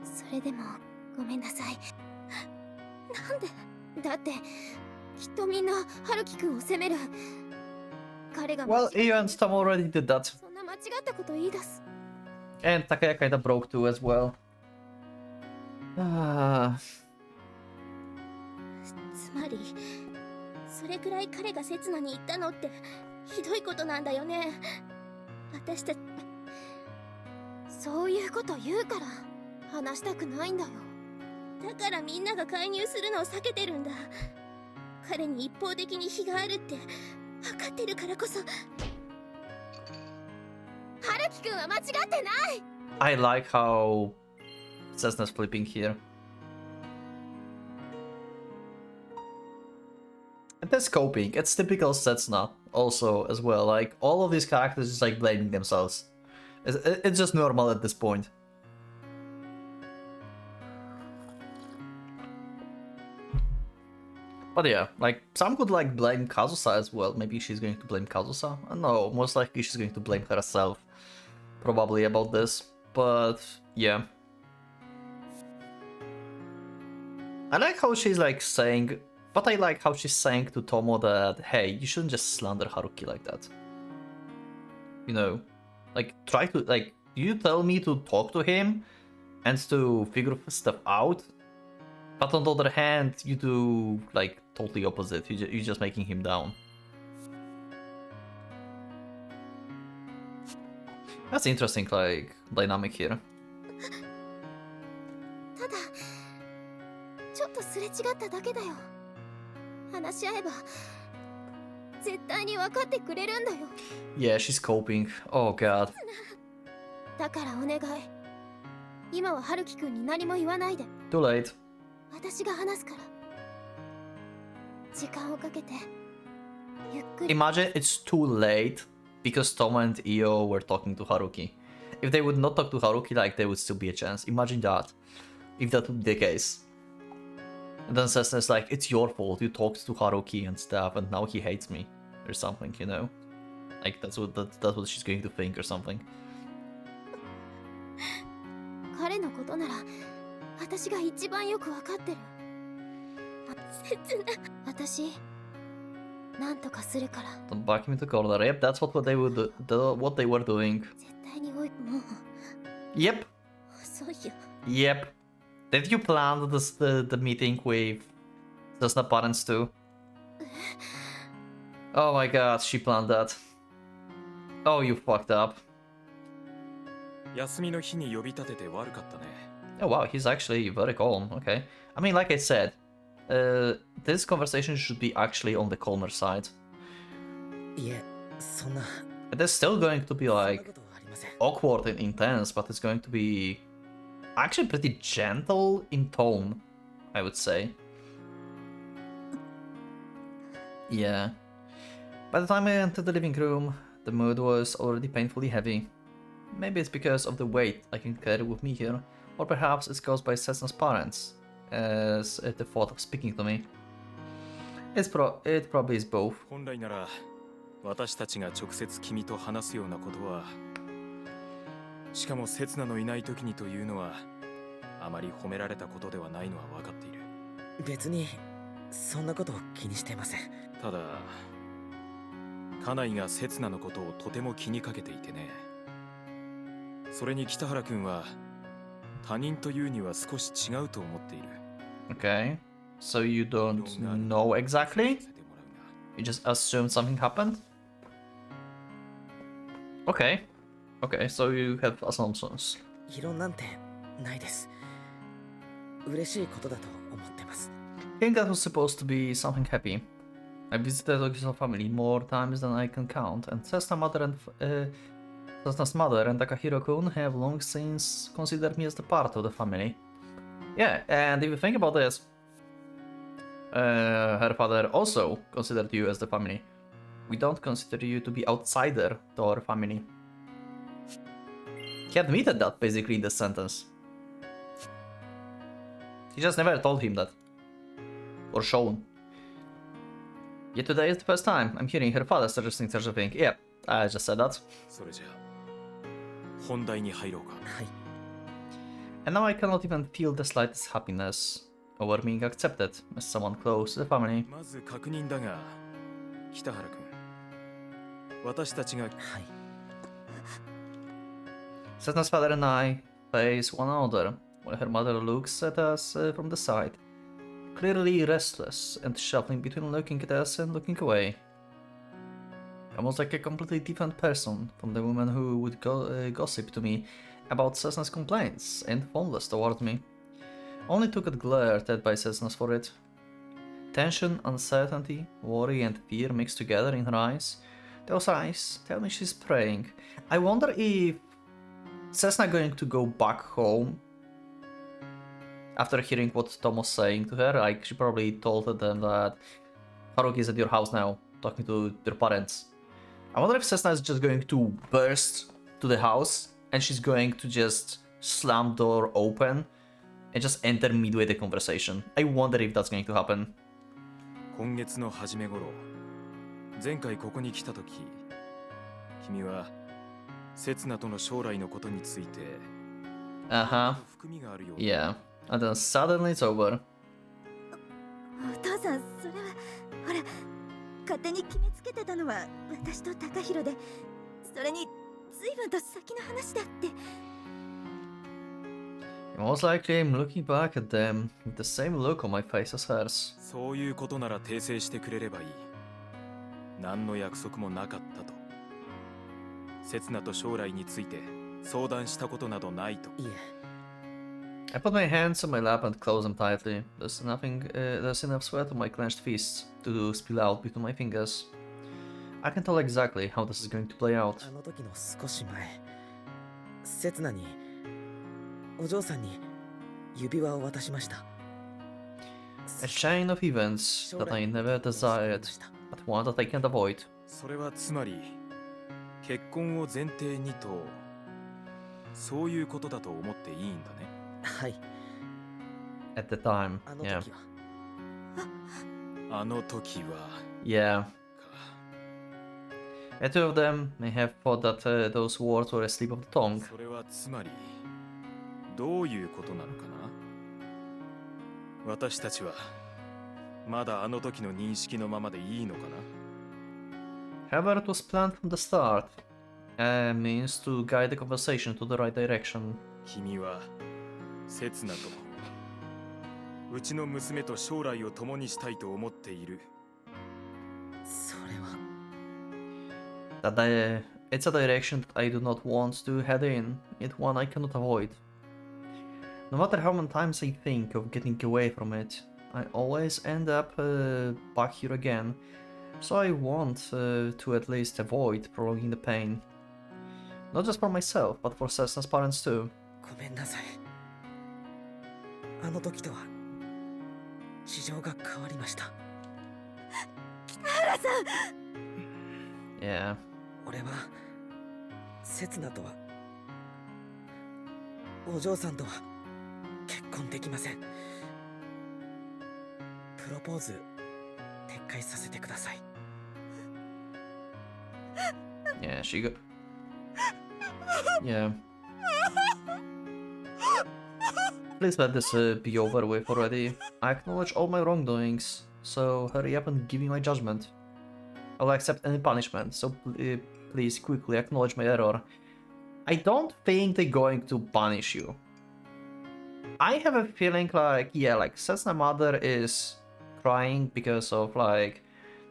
それでもごめんなさい。なんで？だってきっとみんな春樹くんを責める。彼が Well, Io and Tom already did that. そんな間違ったこと言い出す。 And Takaya kinda broke too as well. つまりそれくらい彼が刹那に言ったのってひどいことなんだよね。私たちそういうこと言うから話したくないんだよ。だからみんなが介入するのを避けてるんだ。彼に一方的に非があるって分かってるからこそ。春樹くんは間違ってない。 I like how Cessna's flipping here. And the scoping, it's typical Cessna also as well. Like, all of these characters just like blaming themselves. It's just normal at this point. But yeah, like, some could like blame Kazusa as well. Maybe she's going to blame Kazusa? No, most likely she's going to blame herself. Probably about this. But yeah. I like how she's like saying, but I like how she's saying to Tomo that, hey, you shouldn't just slander Haruki like that. You know, like, try to, like, you tell me to talk to him and to figure stuff out, but on the other hand, you do, like, totally opposite. You're just making him down. That's interesting, like, dynamic here. ただちょっとすれ違っただけだよ。話し合えば絶対に分かってくれるんだよ。 Yeah, she's coping. Oh god. だからお願い。今は春樹くんに何も言わないで。 Too late. 私が話すから。時間をかけてゆっくり。 Imagine it's too late because Tomo and Io were talking to Haruki. If they would not talk to Haruki, like, there would still be a chance. Imagine that. If that would be the case. And then Cessna's like, it's your fault, you talked to Haruki and stuff, and now he hates me. Or something, you know? Like, that's what she's going to think or something. 彼のことなら私が一番よく分かってる。切な。私なんとかするから。 Don't back him into CODA. Yep, that's what they would do, what they were doing. 絶対にもう Yep. 遅いよ。 Yep. Did you plan the meeting with Cessna parents too? Oh my god, she planned that. Oh, you fucked up. 休みの日に呼び立てて悪かったね。 Oh wow, he's actually very calm. Okay. I mean, like I said, this conversation should be actually on the calmer side. いえ、そんな。 It is still going to be そんな like ことはありません。 awkward and intense, but it's going to be actually pretty gentle in tone, I would say. Yeah. By the time I entered the living room, the mood was already painfully heavy. Maybe it's because of the weight I can carry with me here, or perhaps it's caused by Cessna's parents, as at the thought of speaking to me. It probably is both. 本来なら私たちが直接君と話すようなことは、しかも刹那のいない時にというのはあまり褒められたことではないのは分かっている。別にそんなこと気にしていません。ただ家内が刹那のことをとても気にかけていてね。それに北原君は他人というには少し違うと思っている。 Okay, so you don't know exactly? You just assume something happened? Okay. Okay, so you have assumptions. 異論なんてないです。嬉しいことだと思ってます。 I think that was supposed to be something happy. I visited Ogiso's family more times than I can count, and Cessna's mother and Takahiro-kun have long since considered me as the part of the family. Yeah, and if you think about this, her father also considered you as the family. We don't consider you to be outsider to our family. He admitted that basically in this sentence. He just never told him that. Or shown. Yet today is the first time I'm hearing her father suggesting such a thing. Yep, I just said that. それじゃあ本題に入ろうか。はい。 And now I cannot even feel the slightest happiness over being accepted as someone close to the family. まず確認だが、北原君。私たちが。はい。Setna's father and I face one another when her mother looks at us from the side, clearly restless and shuffling between looking at us and looking away. Almost like a completely different person from the woman who would gossip to me about Cessna's complaints and fondness toward me. Only to get glared at by Cessna's for it. Tension, uncertainty, worry and fear mixed together in her eyes. Those eyes tell me she's praying. I wonder if Cessna going to go back home after hearing what Tom was saying to her. Like, she probably told them that Haruki is at your house now, talking to your parents. I wonder if Cessna is just going to burst to the house and she's going to just slam door open and just enter midway the conversation. I wonder if that's going to happen. 今月の初め頃、前回ここに来た時、君は刹那との将来のことについて、含みがあるような。Yeah, and then suddenly it's over. お父さん、それはほら、勝手に決めつけてたのは私と高弘で、それに随分と先の話だって。Most likely I'm looking back at them with the same look on my face as hers. そういうことなら訂正してくれればいい。何の約束もなかったと。刹那と将来について相談したことなどないと。いえ。I put my hands on my lap and close them tightly. There's enough sweat on my clenched fists to spill out between my fingers. I can tell exactly how this is going to play out. あの時の少し前、刹那にお嬢さんに指輪を渡しました。A chain of events that I never desired, but one that I can't avoid. それはつまり結婚を前提にと、そういうことだと思っていいんだね。はい。At the time, yeah. あの時は。Yeah. The two of them may have thought that those words were a slip of the tongue. それはつまりどういうことなのかな。私たちはまだあの時の認識のままでいいのかな。However, it was planned from the start. A means to guide the conversation to the right direction. 君は刹那とうちの娘と将来を共にしたいと思っている。それは。It's a direction that I do not want to head in. It's one I cannot avoid. No matter how many times I think of getting away from it, I always end up back here again. So I want to at least avoid prolonging the pain. Not just for myself, but for Cessna's parents too. ごめんなさい。あの時とは事情が変わりました。北原さん。Yeah. 俺は刹那とはお嬢さんとは結婚できません。プロポーズ撤回させてください。Yeah, she got. Yeah. Please let this be over with already. I acknowledge all my wrongdoings, so hurry up and give me my judgment. I'll accept any punishment, so please quickly acknowledge my error. I don't think they're going to punish you. I have a feeling like, yeah, like Cessna's mother is crying because of like,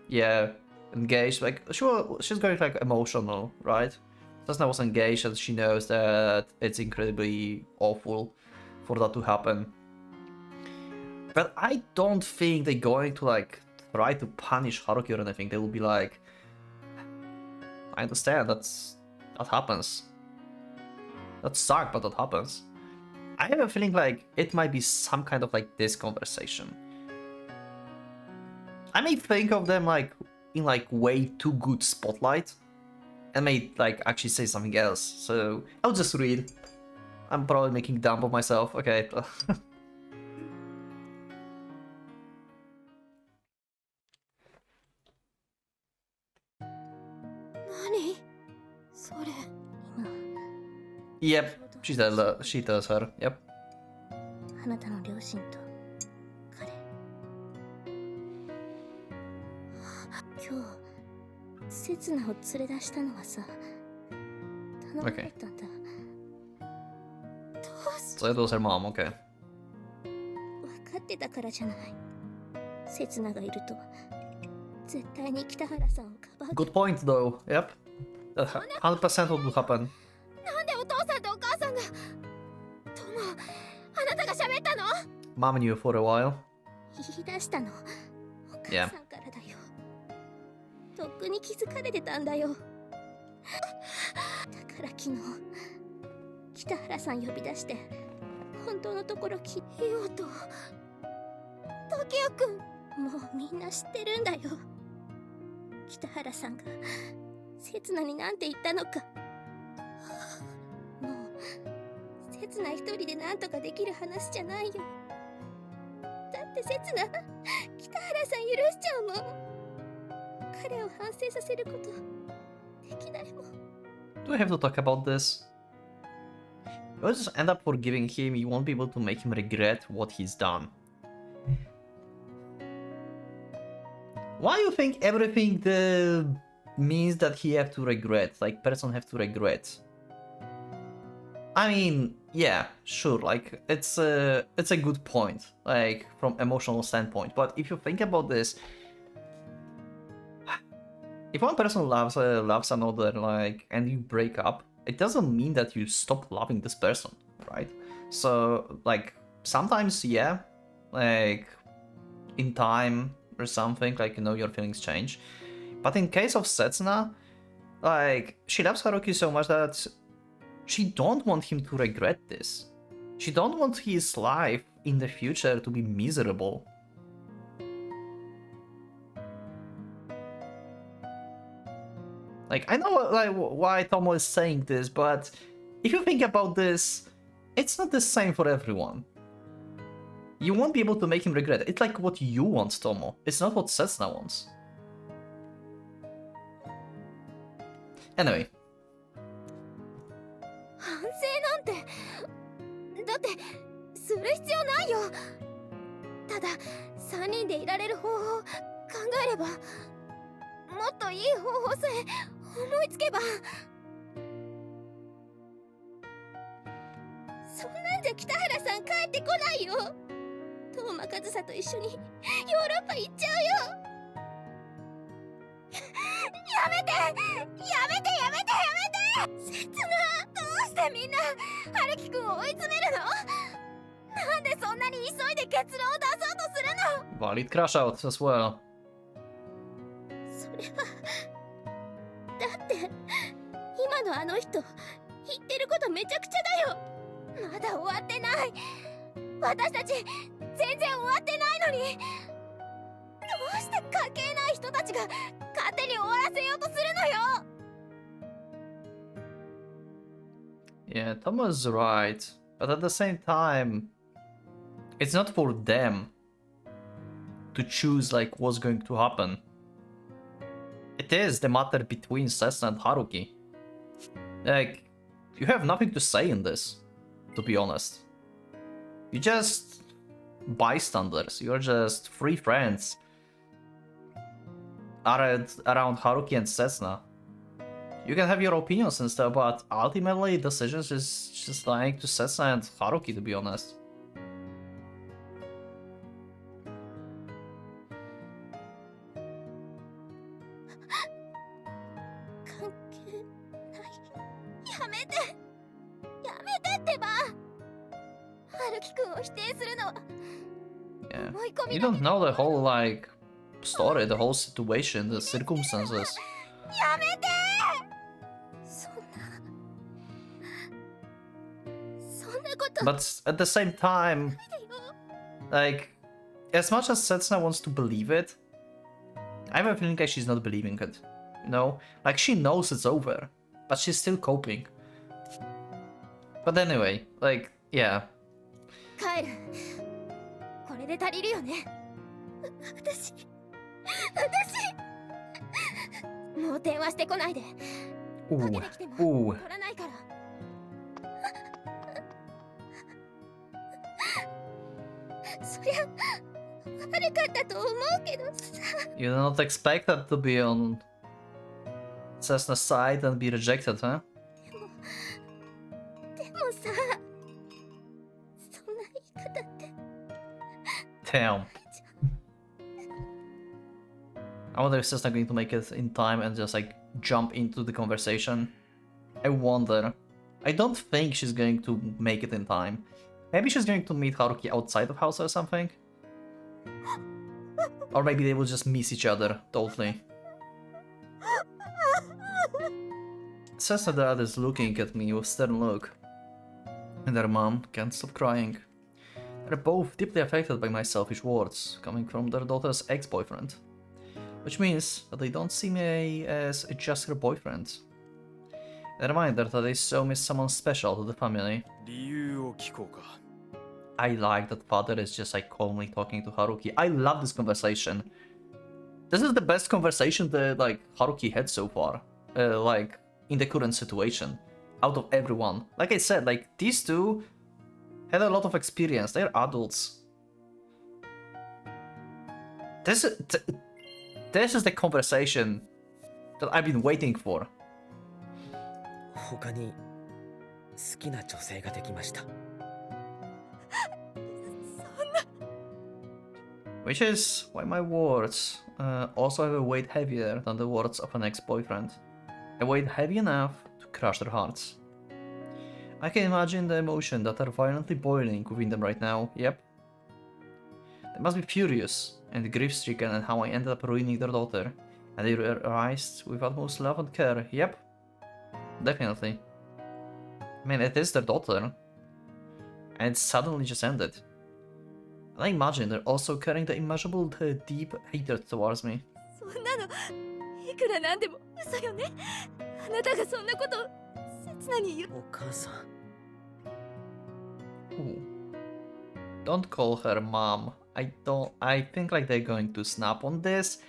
yeah, engaged, like she's going like emotional, right? Cessna was engaged and she knows that it's incredibly awful for that to happen. But I don't think they're going to like try to punish Haruki or anything. They will be like, I understand, that happens. That sucks, but that happens. I have a feeling like it might be some kind of like this conversation. I may think of them like in like way too good spotlight and may like actually say something else. So I'll just read. I'm probably making dump of myself. Okay. 何それ。 Yep, she does her. Yep. あなたの両親と今日セツナを連れ出したのはさ、頼まれたんだ。どうし So it was her mom, okay. 分かってたからじゃない。セツナがいると絶対に北原さんをかばう。 Good point though, yep. That 100% what will happen. なんでお父さんとお母さんが。トモ、あなたが喋ったの？ Mom knew for a while. 言い出したの。お母さんからだよ。とっくに気づかれてたんだよ。だから昨日北原さん呼び出して本当のところ聞いようと。時矢くん、もうみんな知ってるんだよ。北原さんがセツナになんて言ったのか。もうセツナ一人でなんとかできる話じゃないよ。だってセツナ、北原さん許しちゃうもん。彼を反省させることできないもん。 Do we have to talk about this? You'll just end up forgiving him, you won't be able to make him regret what he's done. Why do you think everything means that he have to regret, like person have to regret? I mean, yeah, sure, like it's a good point, like from emotional standpoint, but if you think about this, if one person loves another, like, and you break up, it doesn't mean that you stop loving this person, right? So, like, sometimes, yeah, like, in time or something, like, you know, your feelings change. But in case of Setsuna, like, she loves Haruki so much that she don't want him to regret this. She don't want his life in the future to be miserable. Like, I know like why Tomo is saying this, but if you think about this, it's not the same for everyone. You won't be able to make him regret it. It's like what you want, Tomo. It's not what Setsuna wants. Anyway. 反省なんて、だってする必要ないよ。ただ3人でいられる方法を考えれば、もっといい方法さえ思いつけば。そんなんじゃ北原さん帰ってこないよ。東間和沙と一緒にヨーロッパ行っちゃうよ。やめてやめてやめてやめて。切な。どうしてみんな春樹くんを追い詰めるの？なんでそんなに急いで結論を出そうとするの？ Valid crash out as well. それはだって今のあの人言ってることめちゃくちゃだよ。まだ終わってない。私たち全然終わってないのに、どうして関係ない人たちが勝手に終わらせようとするのよ。 Yeah, Tomo's right, but at the same time, it's not for them to choose like what's going to happen. It is the matter between Setsuna and Haruki. Like, you have nothing to say in this, to be honest. You're just bystanders, you're just three friends around Haruki and Setsuna. You can have your opinions and stuff, but ultimately decisions is just lying to Setsuna and Haruki, to be honest. Yeah. You don't know the whole, like, story, the whole situation, the circumstances. But at the same time, like, as much as Setsuna wants to believe it, I have a feeling like she's not believing it. You know? Like, she knows it's over, but she's still coping. But anyway, like, yeah. 帰る。これで足りるよね。私もう電話してこないで。かけてきても取らないから。そりゃ悪かったと思うけどさ。 You did not expect that to be on Cessna's side and be rejected, huh? でもさ、そんな言い方って。 Damn. I wonder if Cessna going to make it in time and just like jump into the conversation. I wonder. I don't think she's going to make it in time. Maybe she's going to meet Haruki outside of house or something. Or maybe they will just miss each other totally. Cessna dad is looking at me with stern look. And their mom can't stop crying. They're both deeply affected by my selfish words, coming from their daughter's ex-boyfriend. Which means that they don't see me as just her boyfriend. A reminder that they so miss someone special to the family. I like that father is just like calmly talking to Haruki. I love this conversation. This is the best conversation that like Haruki had so far. Like in the current situation. Out of everyone. Like I said, like these two had a lot of experience. They're adults. This is the conversation that I've been waiting for. 他に好きな女性ができました。 Which is why my words also have a weight heavier than the words of an ex-boyfriend. A weight heavy enough to crush their hearts. I can imagine the emotion that are violently boiling within them right now, yep. They must be furious and grief-stricken at how I ended up ruining their daughter, and they realized with utmost love and care, yep. Definitely. I mean, it is their daughter, and it suddenly just ended. And I imagine they're also carrying the immeasurable deep hatred towards me. そんなのいくらなんでも嘘よね。あなたがそんなこと刹那に言う。お母さん。 Ooh. Don't call her mom. I think like they're going to snap on this.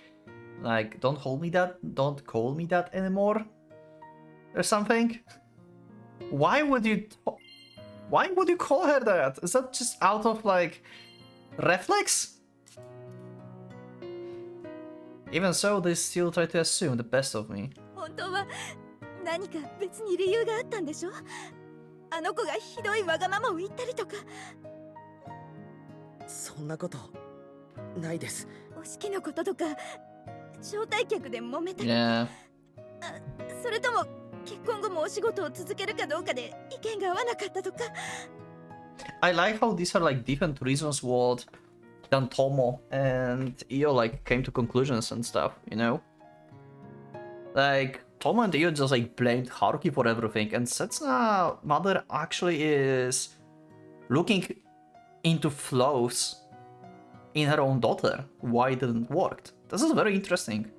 Like, don't call me that anymore. Or something. Why would you call her that? Is that just out of like reflex? Even so, they still try to assume the best of me. 本当は何か別に理由があったんでしょ。あの子がひどいわがままを言ったりとか。そんなことないです。お式のこととか招待客で揉めたり。Yeah. それとも結婚後もお仕事を続けるかどうかで意見が合わなかったとか。I like how these are like different reasons what than Tomo and Io like came to conclusions and stuff, you know? Like Tomo and Io just like blamed Haruki for everything, and Setsuna mother actually is looking into flaws in her own daughter. Why it didn't work? This is very interesting.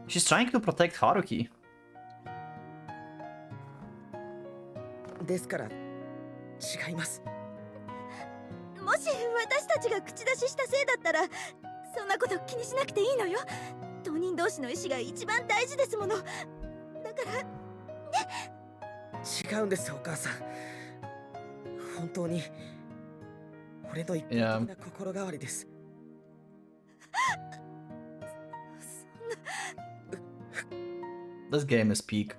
She's trying to protect Haruki. ですから違います。もし私たちが口出ししたせいだったらそんなこと気にしなくていいのよ。当人同士の意思が一番大事ですもの。だからね。違うんですお母さん。本当に俺の一方的な心変わりです。This game is peak.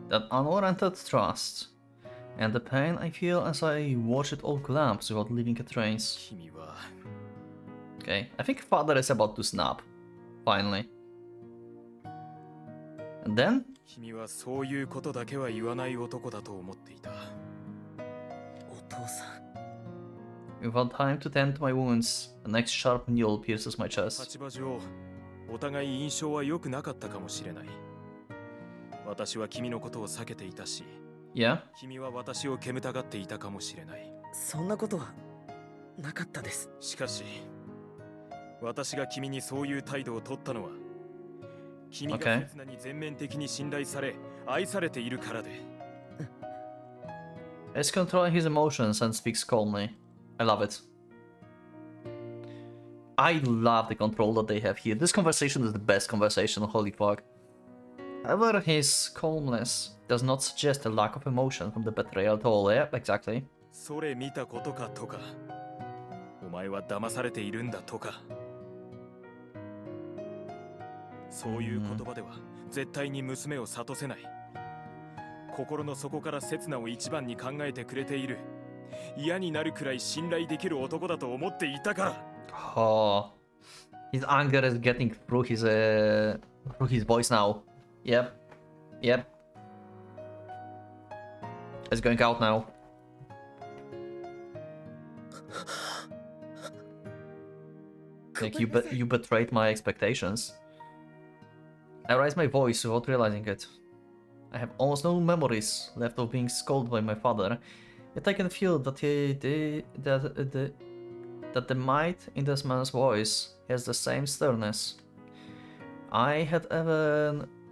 That unwarranted trust and the pain I feel as I watch it all collapse without leaving a trace. Okay, I think father is about to snap. Finally. And then? 君はそういうことだけは言わない男だと思っていた。お父さん。 Without time to tend to my wounds, the next sharp needle pierces my chest. 立場上、お互い印象は良くなかったかもしれない。私は君のことを避けていたし、Yeah? 君は私を煙たがっていたかもしれない。そんなことはなかったです。しかし、私が君にそういう態度を取ったのは、君が刹那に全面的に信頼され、愛されているからで。He's controlling his emotions and speaks calmly. I love it. I love the control that they have here. This conversation is the best conversation, holy fuck. However, his calmness does not suggest a lack of emotion from the betrayal at all. Yeah, exactly. それ見たことかとか、お前は騙されているんだとか、そういう言葉では絶対に娘を諭せない。心の底から刹那を一番に考えてくれている、嫌になるくらい信頼できる男だと思っていたから。Oh, his anger is getting through his voice now. Yep, yep. It's going out now. Like you betrayed my expectations. I raised my voice without realizing it. I have almost no memories left of being scolded by my father, yet I can feel that the might in this man's voice has the same sternness. I had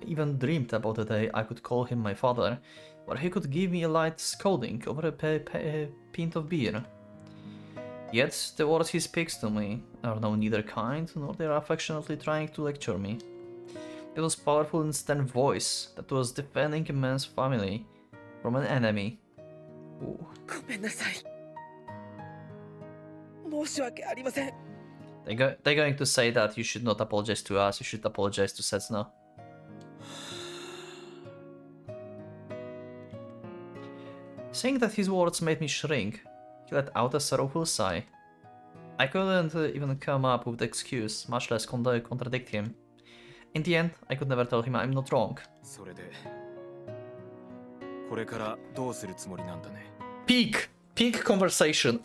even dreamed about the day I could call him my father, where he could give me a light scolding over a pint of beer. Yet the words he speaks to me are now neither kind nor they are affectionately trying to lecture me. It was powerful and stern voice that was defending a man's family from an enemy. Ooh. ごめんなさい。申し訳ありません。They're going to say that you should not apologize to us, you should apologize to Setsuna. Saying that his words made me shrink, he let out a sorrowful sigh. I couldn't even come up with the excuse, much less contradict him. In the end, I could never tell him I'm not wrong. それで、これからどうするつもりなんだね。Peak conversation.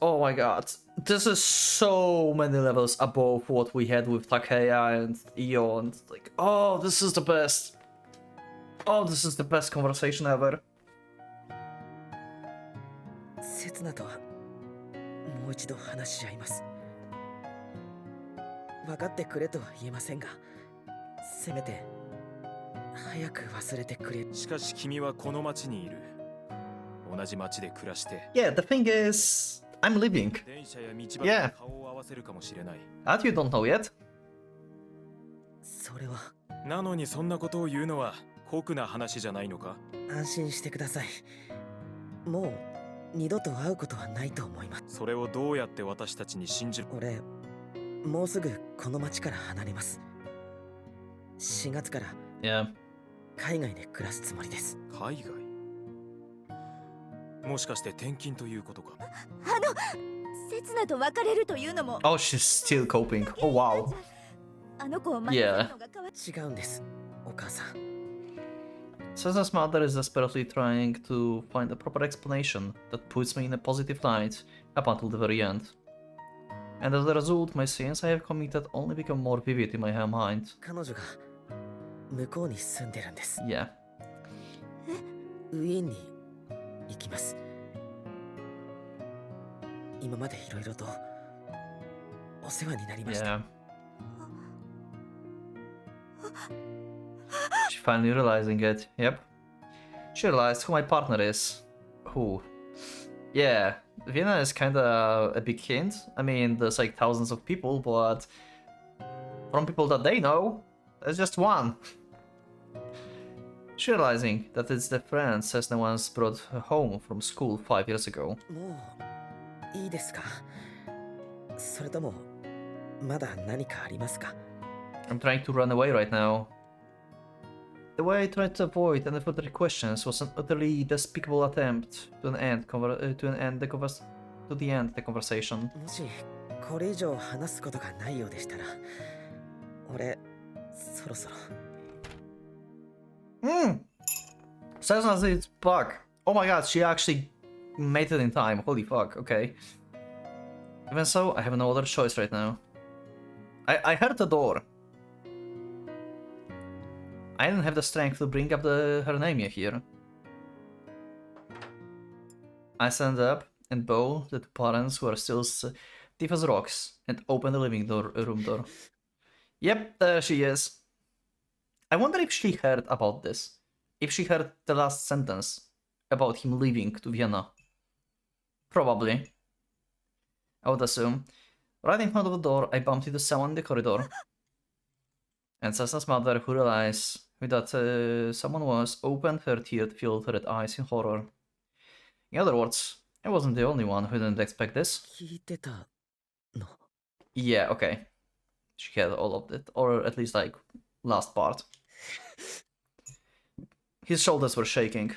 Oh my god. This is so many levels above what we had with Takeya and Io, and like, oh, this is the best. Oh, this is the best conversation ever. 刹那とはもう一度話し合います。分かってくれとは言えませんが、せめて早く忘れてくれ。しかし君はこの町にいる。同じ町で暮らして。Yeah, the thing is, I'm leaving. 電車や道端で顔を合わせるかもしれない。That you don't know yet. それは。なのにそんなことを言うのは酷な話じゃないのか？安心してください。もう二度と会うことはないと思います。それをどうやって私たちに信じる？俺、もうすぐこの町から離れます。4月から海外で暮らすつもりです。海外？もしかして転勤ということか？刹那と別れるというのも。Oh, she's still coping. Oh wow. あの子を待ってるのがかわい違うんです、お母さん。Sesa's mother is desperately trying to find a proper explanation that puts me in a positive light up until the very end. And as a result, my sins I have committed only become more vivid in my mind. 彼女が向こうに住んでるんです。Yeah. ウィーンに行きます。今までいろいろとお世話になりました。Yeah. She finally realizing it. Yep. She realized who my partner is. Who? Yeah, Vienna is kinda a big hint. I mean, there's like thousands of people, but from people that they know, there's just one. She realizing that it's the friend Cessna once brought home from school 5 years ago. もういいですか？それともまだ何かありますか？ I'm trying to run away right now. The way I tried to avoid any further questions was an utterly despicable attempt to end the conversation. もしこれ以上話すことがないようでしたら、俺そろそろ。Cessna's its bug. Oh my god, she actually made it in time. Holy fuck, okay. Even so, I have no other choice right now. I heard the door. I didn't have the strength to bring up her name here. I stand up and bow to the parents who are still stiff as rocks and open the room door. Yep, there she is. I wonder if she heard about this. If she heard the last sentence about him leaving to Vienna. Probably. I would assume. Right in front of the door, I bumped into someone in the corridor. And Cessna's mother, who realized who that someone was, opened her tear-filled red eyes in horror. In other words, I wasn't the only one who didn't expect this. 聞いてたの Yeah, okay. She had all of it, or at least like last part. His shoulders were shaking.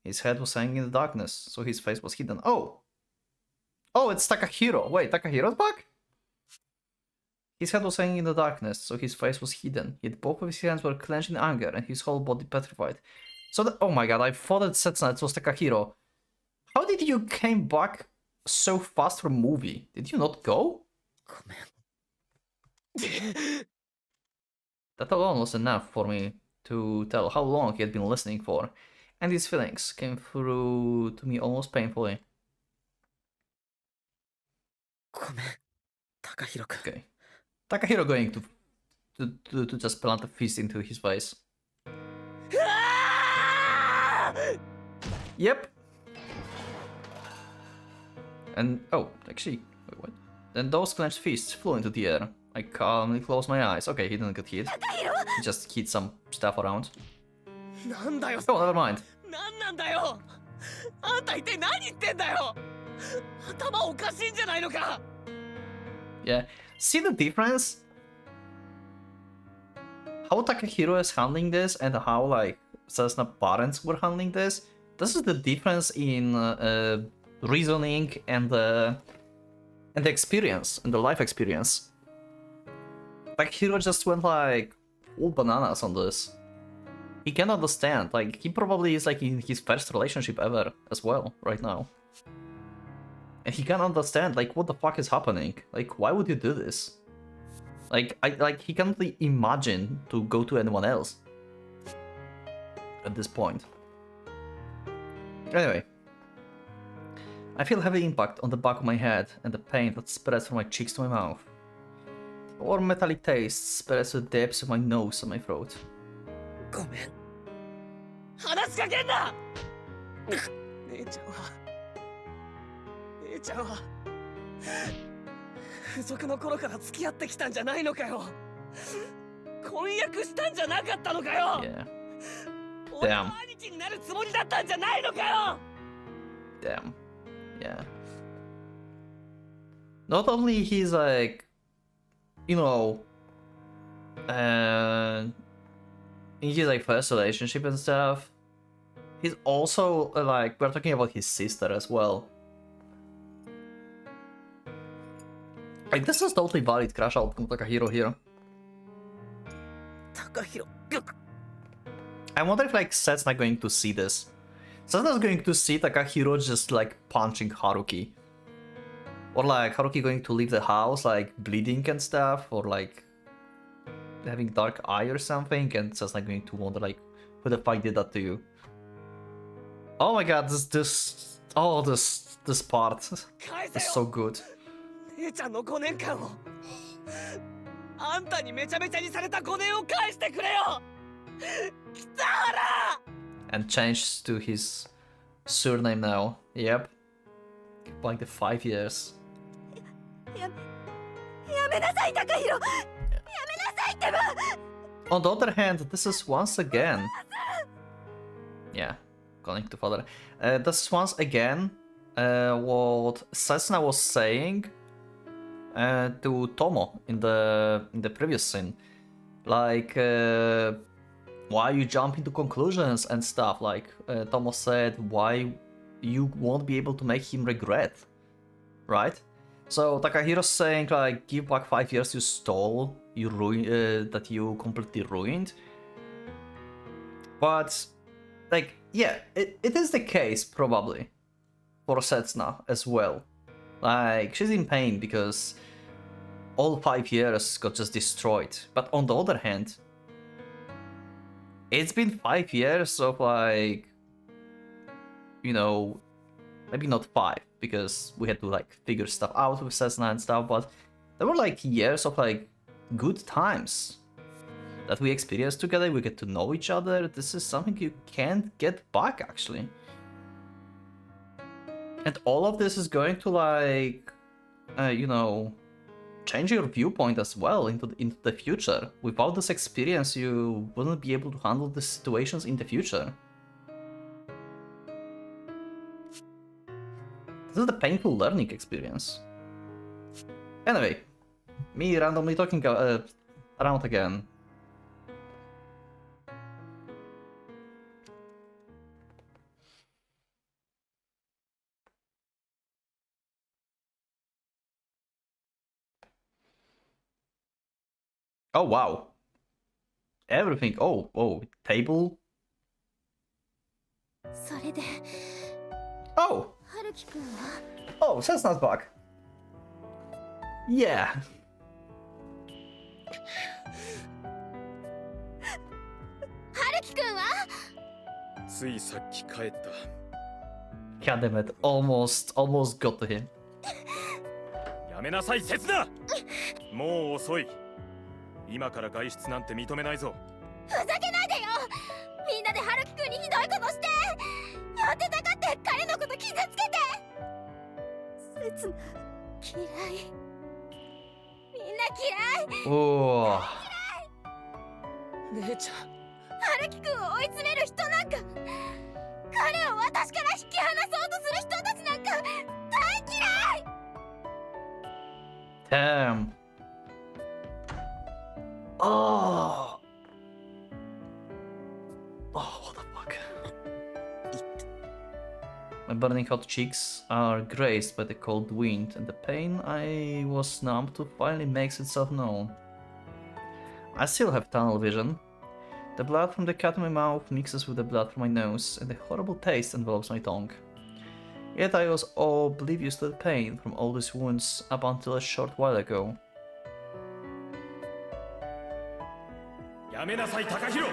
His head was hanging in the darkness, so his face was hidden. Oh! Oh, it's Takahiro! Wait, Takahiro's back? His head was hanging in the darkness, so his face was hidden. Yet both of his hands were clenched in anger, and his whole body petrified. So that— oh my god, I thought that Setsuna, it was Takahiro. How did you came back so fast from movie? Did you not go? ごめん That alone was enough for me to tell how long he had been listening for, and his feelings came through to me almost painfully. ごめん高弘くん Okay. Takahiro going to just plant a fist into his face. Yep. And oh, actually, wait, what? Then those clenched fists flew into the air. I calmly closed my eyes. Okay, he didn't get hit. He just hit some stuff around. なんだよ Oh, never mind. なんなんだよあんた一体何言ってんだよ頭おかしいんじゃないのか Yeah. See the difference? How Takahiro is handling this and how like Cessna parents were handling this. This is the difference in reasoning and the experience, and the life experience. Takahiro just went like full bananas on this. He can understand, like he probably is like in his first relationship ever as well right now. And he can understand like what the fuck is happening. Like why would you do this? Like he can't really imagine to go to anyone else at this point. Anyway, I feel heavy impact on the back of my head and the pain that spreads from my cheeks to my mouth. The warm metallic taste spreads to the depths of my nose and my throat. ごめん話しかけんな姉ちゃんは付属の頃から付き合ってきたんじゃないのかよ婚約したんじゃなかったのかよ Yeah. 俺の兄貴になるつもりだったんじゃないのかよ Damn. Yeah. Not only he's like, you know, in his like first relationship and stuff, he's also like, we're talking about his sister as well. Like this is totally valid crush out from Takahiro here. 高弘 I wonder if like Set's not going to see this. Set's not going to see Takahiro just like punching Haruki. Or like Haruki going to leave the house like bleeding and stuff, or like having dark eye or something, and Set's not going to wonder like who the fuck did that to you. Oh my god, this part is so good. 姉ちゃんの5年間をあんたにめちゃめちゃにされた5年を返してくれよ北原 And changed to his surname now. Yep. Like the 5 years. やめなさい高弘やめなさいってば On the other hand, this is once again... Yeah, calling to father. This is once again what Setsuna was saying to Tomo in the previous scene. Like, why you jump into conclusions and stuff. Like, Tomo said, why you won't be able to make him regret, right? So Takahiro's saying like, give back 5 years you stole, you ruined, that you completely ruined. But like, yeah, it is the case probably for Setsuna as well. Like, she's in pain because all 5 years got just destroyed. But on the other hand, it's been 5 years of like, you know, maybe not 5, because we had to like figure stuff out with Setsuna and stuff, but there were like years of like good times that we experienced together. We get to know each other. This is something you can't get back actually. And all of this is going to like, you know, change your viewpoint as well into the future. Without this experience, you wouldn't be able to handle the situations in the future. This is the painful learning experience. Anyway, me randomly talking around again. Oh wow. Everything. Oh, table. それで Oh! 春樹くんは Oh, Cessna's back. Yeah. 春樹くんはついさっき帰った。 God damn it. Almost got to him. やめなさい、刹那。もう遅い。今から外出なんて認めないぞ。ふざけないでよ。みんなで春樹くんにひどいことしてやってたかって彼のこと傷つけて。切な嫌い。みんな嫌い。 Oh. 姉ちゃん、春樹くんを追い詰める人なんか、彼を私から引き離そうとする人たちなんか大嫌い。 Damn. Oh. Oh, what the fuck. My burning hot cheeks are grazed by the cold wind, and the pain I was numb to finally makes itself known. I still have tunnel vision. The blood from the cut in my mouth mixes with the blood from my nose, and a horrible taste envelops my tongue. Yet I was oblivious to the pain from all these wounds up until a short while ago. やめなさい、高弘。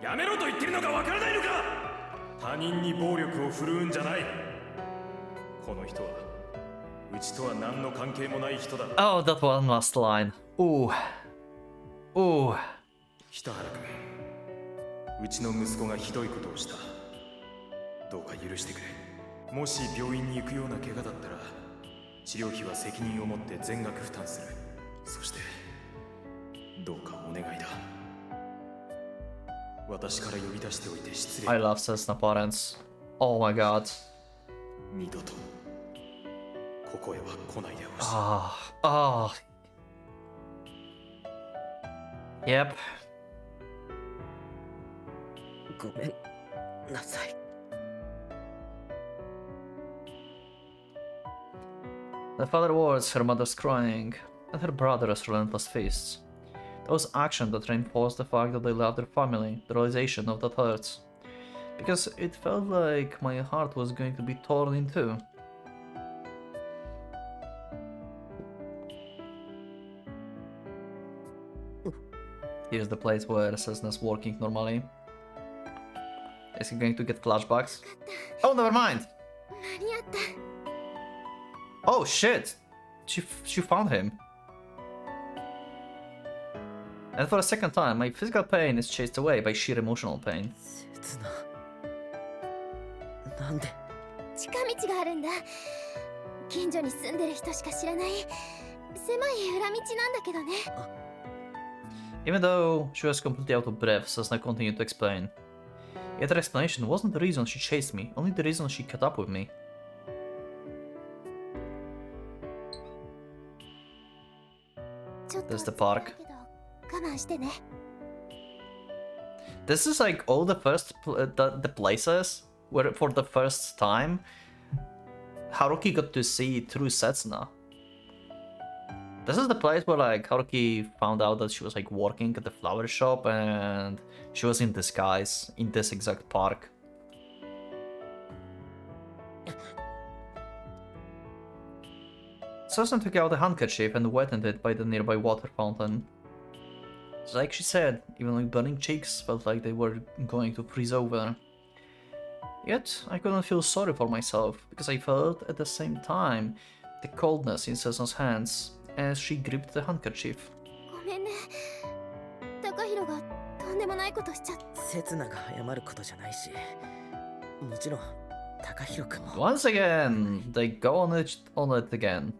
やめろと言ってるのがわからないのか。他人に暴力を振るうんじゃない。この人はうちとは何の関係もない人だ。 Oh, that one last line. Ooh. Ooh. 北原君、うちの息子がひどいことをした。どうか許してくれ。もし病院に行くような怪我だったら、治療費は責任を持って全額負担する。そしてどうかお願いだ。私から呼び出しておいて失礼。 I love Cessna parents. Oh my god. 二度とここへは来ないでほしい。Ah. Yep. ごめんなさい。 The father words, her mother's crying, and her brother's relentless fists. Those actions that reinforce the fact that they love their family, the realization of that hurts. Because it felt like my heart was going to be torn in two. Here's the place where Cessna's working normally. Is he going to get flashbacks? Oh, never mind! 間に合った。 Oh shit! She found him. And for a second time, my physical pain is chased away by sheer emotional pain. 刹那、なんで。近道があるんだ。近所に住んでる人しか知らない狭い裏道なんだけどね。 Even though she was completely out of breath, Cessna continued to explain. Yet her explanation wasn't the reason she chased me, only the reason she caught up with me. There's the park. 我慢してね。 This is like all the the places where for the first time Haruki got to see through Setsuna. This is the place where like Haruki found out that she was like working at the flower shop and she was in disguise in this exact park. Susan took out a handkerchief and wetted it by the nearby water fountain. It's like she said, even my burning cheeks felt like they were going to freeze over. Yet, I couldn't feel sorry for myself, because I felt at the same time the coldness in Susan's hands as she gripped the handkerchief. ごめんね。高弘がとんでもないことしちゃって。刹那が謝ることじゃないし、もちろん高弘君も。 Once again, they go on it again.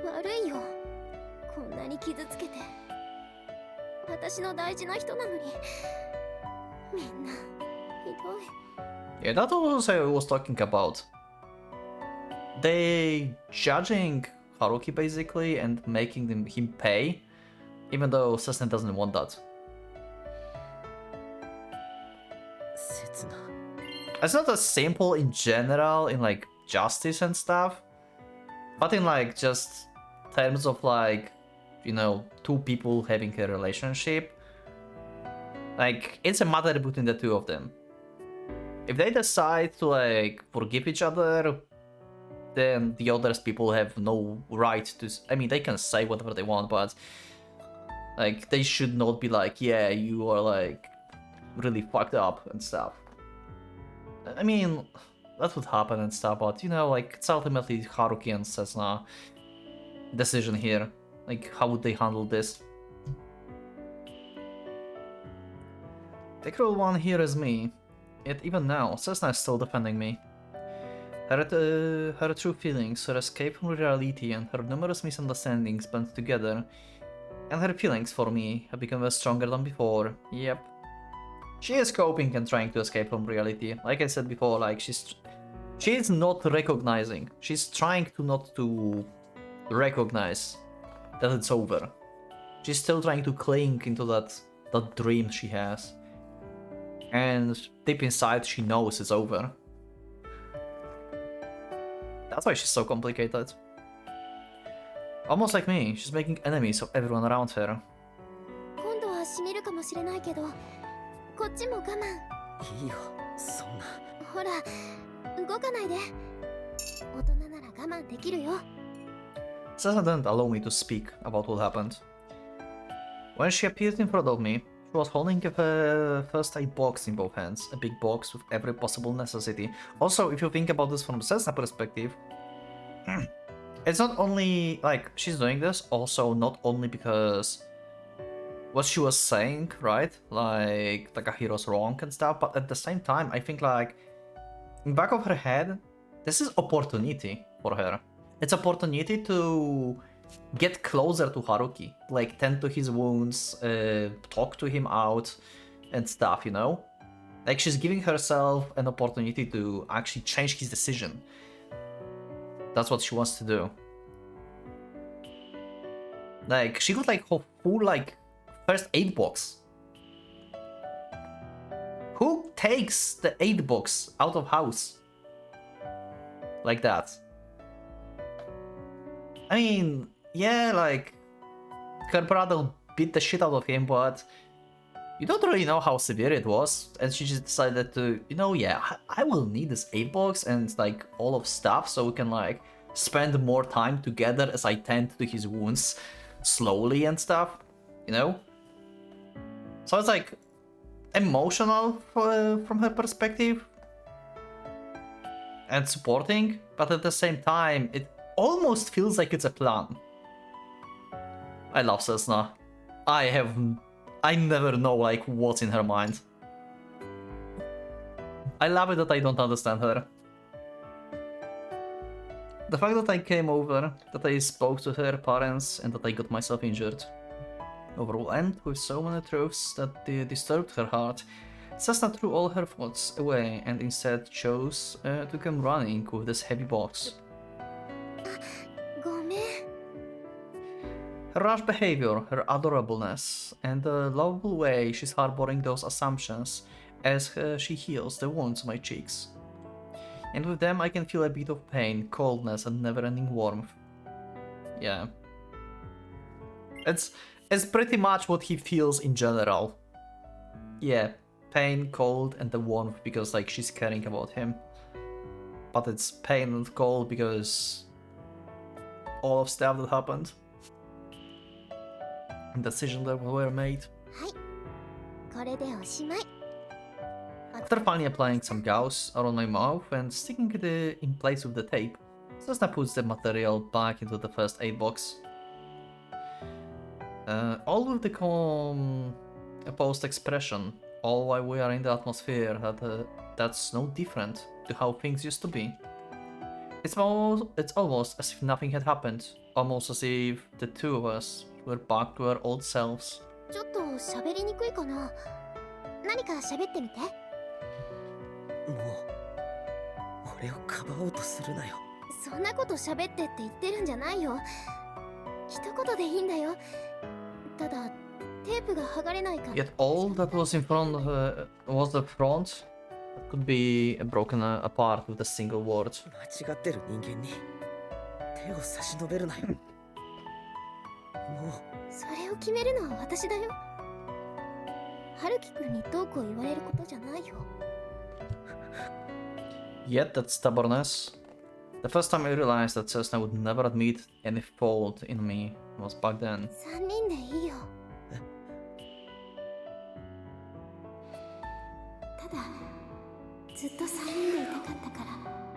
悪いよ。こんなに傷つけて。私の大事な人なのに。みんなひどい。 Yeah, that was what I was talking about. they judging Haruki basically and making him pay, even though Sesna doesn't want that. 刹那 It's not as simple in general in like justice and stuff, but in like just terms of like, you know, two people having a relationship. Like, it's a matter between the two of them. If they decide to like forgive each other, then the other people have no right to. I mean, they can say whatever they want, but like they should not be like, yeah, you are like really fucked up and stuff. I mean, that would happen and stuff, but you know, like it's ultimately Haruki and Sesna decision here. Like, how would they handle this? The cruel one here is me. Yet even now, Sesna is still defending me. Her true feelings, her escape from reality, and her numerous misunderstandings band together, and her feelings for me have become stronger than before. Yep. She is coping and trying to escape from reality. Like I said before, like she's not recognizing. She's trying to not to recognize that it's over. She's still trying to cling into that dream she has. And deep inside she knows it's over. That's why she's so complicated. Almost like me, she's making enemies of everyone around her. 今度は閉めるかもしれないけど、こっちも我慢。いいよ、そんな。ほら、動かないで。大人なら我慢できるよ。Sesna didn't allow me to speak about what happened. When she appeared in front of me, she was holding a first aid box in both hands, a big box with every possible necessity. Also, if you think about this from Sesna's perspective, it's not only like she's doing this, also not only because what she was saying, right? Like Takahiro's wrong and stuff, but at the same time, I think like in back of her head, this is opportunity for her. It's opportunity to get closer to Haruki, like tend to his wounds, talk to him out and stuff, you know? Like she's giving herself an opportunity to actually change his decision. That's what she wants to do. Like she got like her full like first aid box. Who takes the aid box out of house like that? I mean, yeah, like her brother beat the shit out of him, but you don't really know how severe it was, and she just decided to, you know, yeah, I will need this aid box and like all of stuff so we can like spend more time together as I tend to his wounds slowly and stuff, you know? So it's like emotional from her perspective and supporting, but at the same time, it almost feels like it's a plan. I love Sesna. I never know like what's in her mind. I love it that I don't understand her. The fact that I came over, that I spoke to her parents, and that I got myself injured. Overwhelmed with so many truths that disturbed her heart, Sesna threw all her thoughts away and instead chose to come running with this heavy box. ごめん。 Her rash behavior, her adorableness, and the lovable way she's harboring those assumptions as she heals the wounds on my cheeks. And with them I can feel a bit of pain, coldness, and never-ending warmth. Yeah. It's pretty much what he feels in general. Yeah, pain, cold, and the warmth because like she's caring about him. But it's pain and cold because all of stuff that happened. And decisions that were made. はい。これでおしまい。 After finally applying some gauze around my mouth and sticking it in place with the tape, Sesna puts the material back into the first aid box. All with the composed expression, all while we are in the atmosphere that's no different to how things used to be. It's almost as if nothing had happened, almost as if the two of us were back to our old selves. ちょっと喋りにくいかな。何か喋ってみて。もう俺をかばおうとするなよ。そんなこと喋ってって言ってるんじゃないよ。一言でいいんだよ。ただテープが剥がれないから。 Yet all that was in front was the front that could be broken apart with a single word. 間違ってる人間に手を差し伸べるなよ。もうそれを決めるのは私だよ。春樹くんにどうこう言われることじゃないよ。 Yet that stubbornness. The first time I realized that Cessna would never admit any fault in me was back then. 3人でいいよ。ただずっと3人でいたかったから。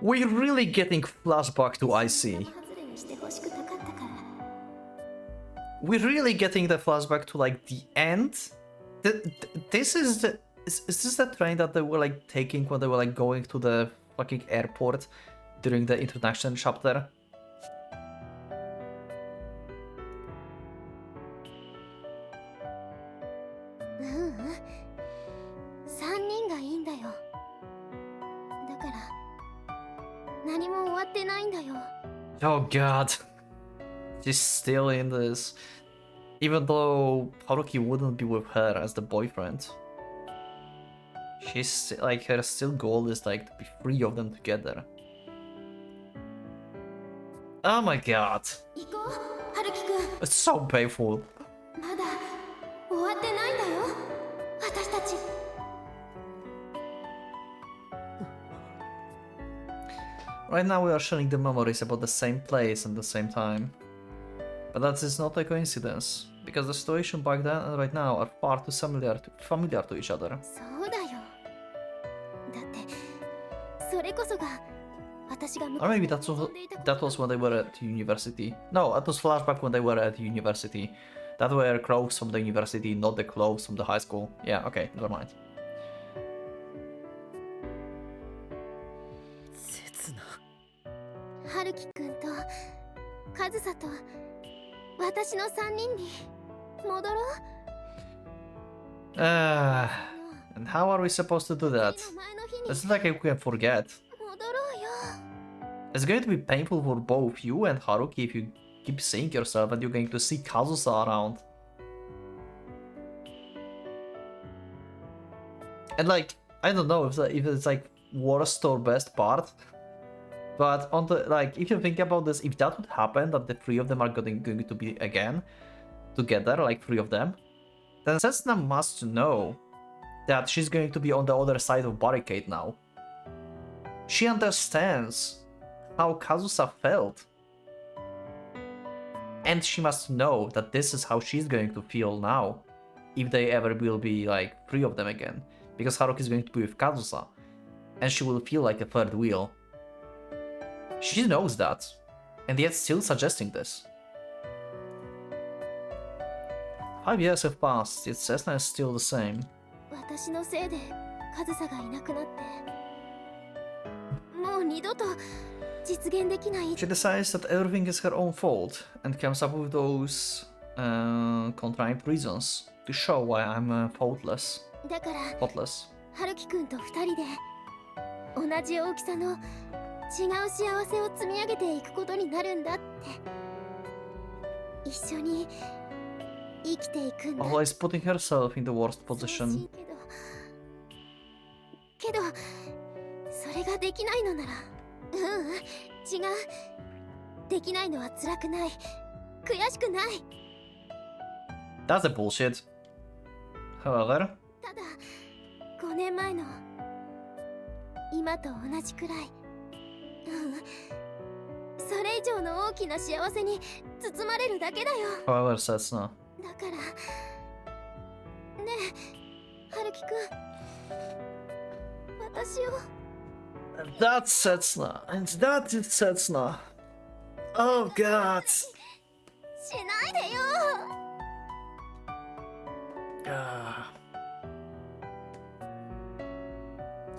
We're really getting flashback to IC. 外れにしてほしくなかったから。 We're really getting the flashback to like the end. This is the is this the train that they were like taking when they were like going to the fucking airport during the introduction chapter? ううん、3人がいいんだよ。だから何も終わってないんだよ。 Oh god. She's still in this. Even though Haruki wouldn't be with her as the boyfriend. She's like, her still goal is like to be free of them together. Oh my god. 行こう、春樹くん。 It's so painful. まだ終わってないんだよ、私たち。 Right now we are sharing the memories about the same place and the same time. But that is not a coincidence, because the situation back then and right now are far too familiar to each other. そうだよ。だってそれこそが私が Or maybe that was when they were at university. No, that was flashback when they were at university. That were clothes from the university, not the clothes from the high school. Yeah, okay, never mind. 刹那。春樹くんと和沙と私の3人に戻ろう。 And how are we supposed to do that? 次の前の日に It's not like we can forget. 戻ろうよ。 It's going to be painful for both you and Haruki if you keep seeing yourself and you're going to see Kazusa around. And like, I don't know if it's like worst or best part, but on the like, if you think about this, if that would happen, that the three of them are going to be again together, like three of them, then Setsuna must know that she's going to be on the other side of barricade now. She understands how Kazusa felt. And she must know that this is how she's going to feel now, if they ever will be like three of them again. Because Haruki is going to be with Kazusa, and she will feel like a third wheel. She knows that, and yet still suggesting this. 5 years have passed, yet Cessna is still the same. 私のせいで和沙がいなくなってもう二度と実現できない。 She decides that everything is her own fault, and comes up with those contrived reasons to show why I'm faultless. だから Faultless. 春樹くんと2人で同じ大きさの違う幸せを積み上げていくことになるんだって。一緒に生きていくんだ。 Always putting herself in the worst 寂し position. いけどそれができないのなら違う。できないのは辛くない、悔しくない。 That's a bullshit. However, ただ5年前の今と同じくらい、それ以上の大きな幸せに包まれるだけだよ。 however, Setsuna. だからねえ春樹くん、私を That's Setsuna, and that is Setsuna. Oh god. しないでよ。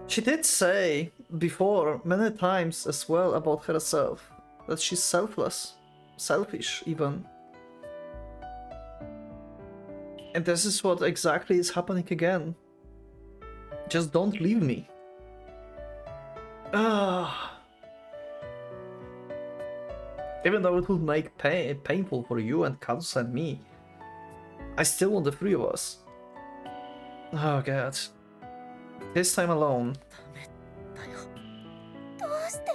She did say before many times as well about herself that she's selfish even. And this is what exactly is happening again. Just don't leave me. Even though it would make painful for you and Kazusa and me, I still want the three of us. Oh god. This time alone. どうして？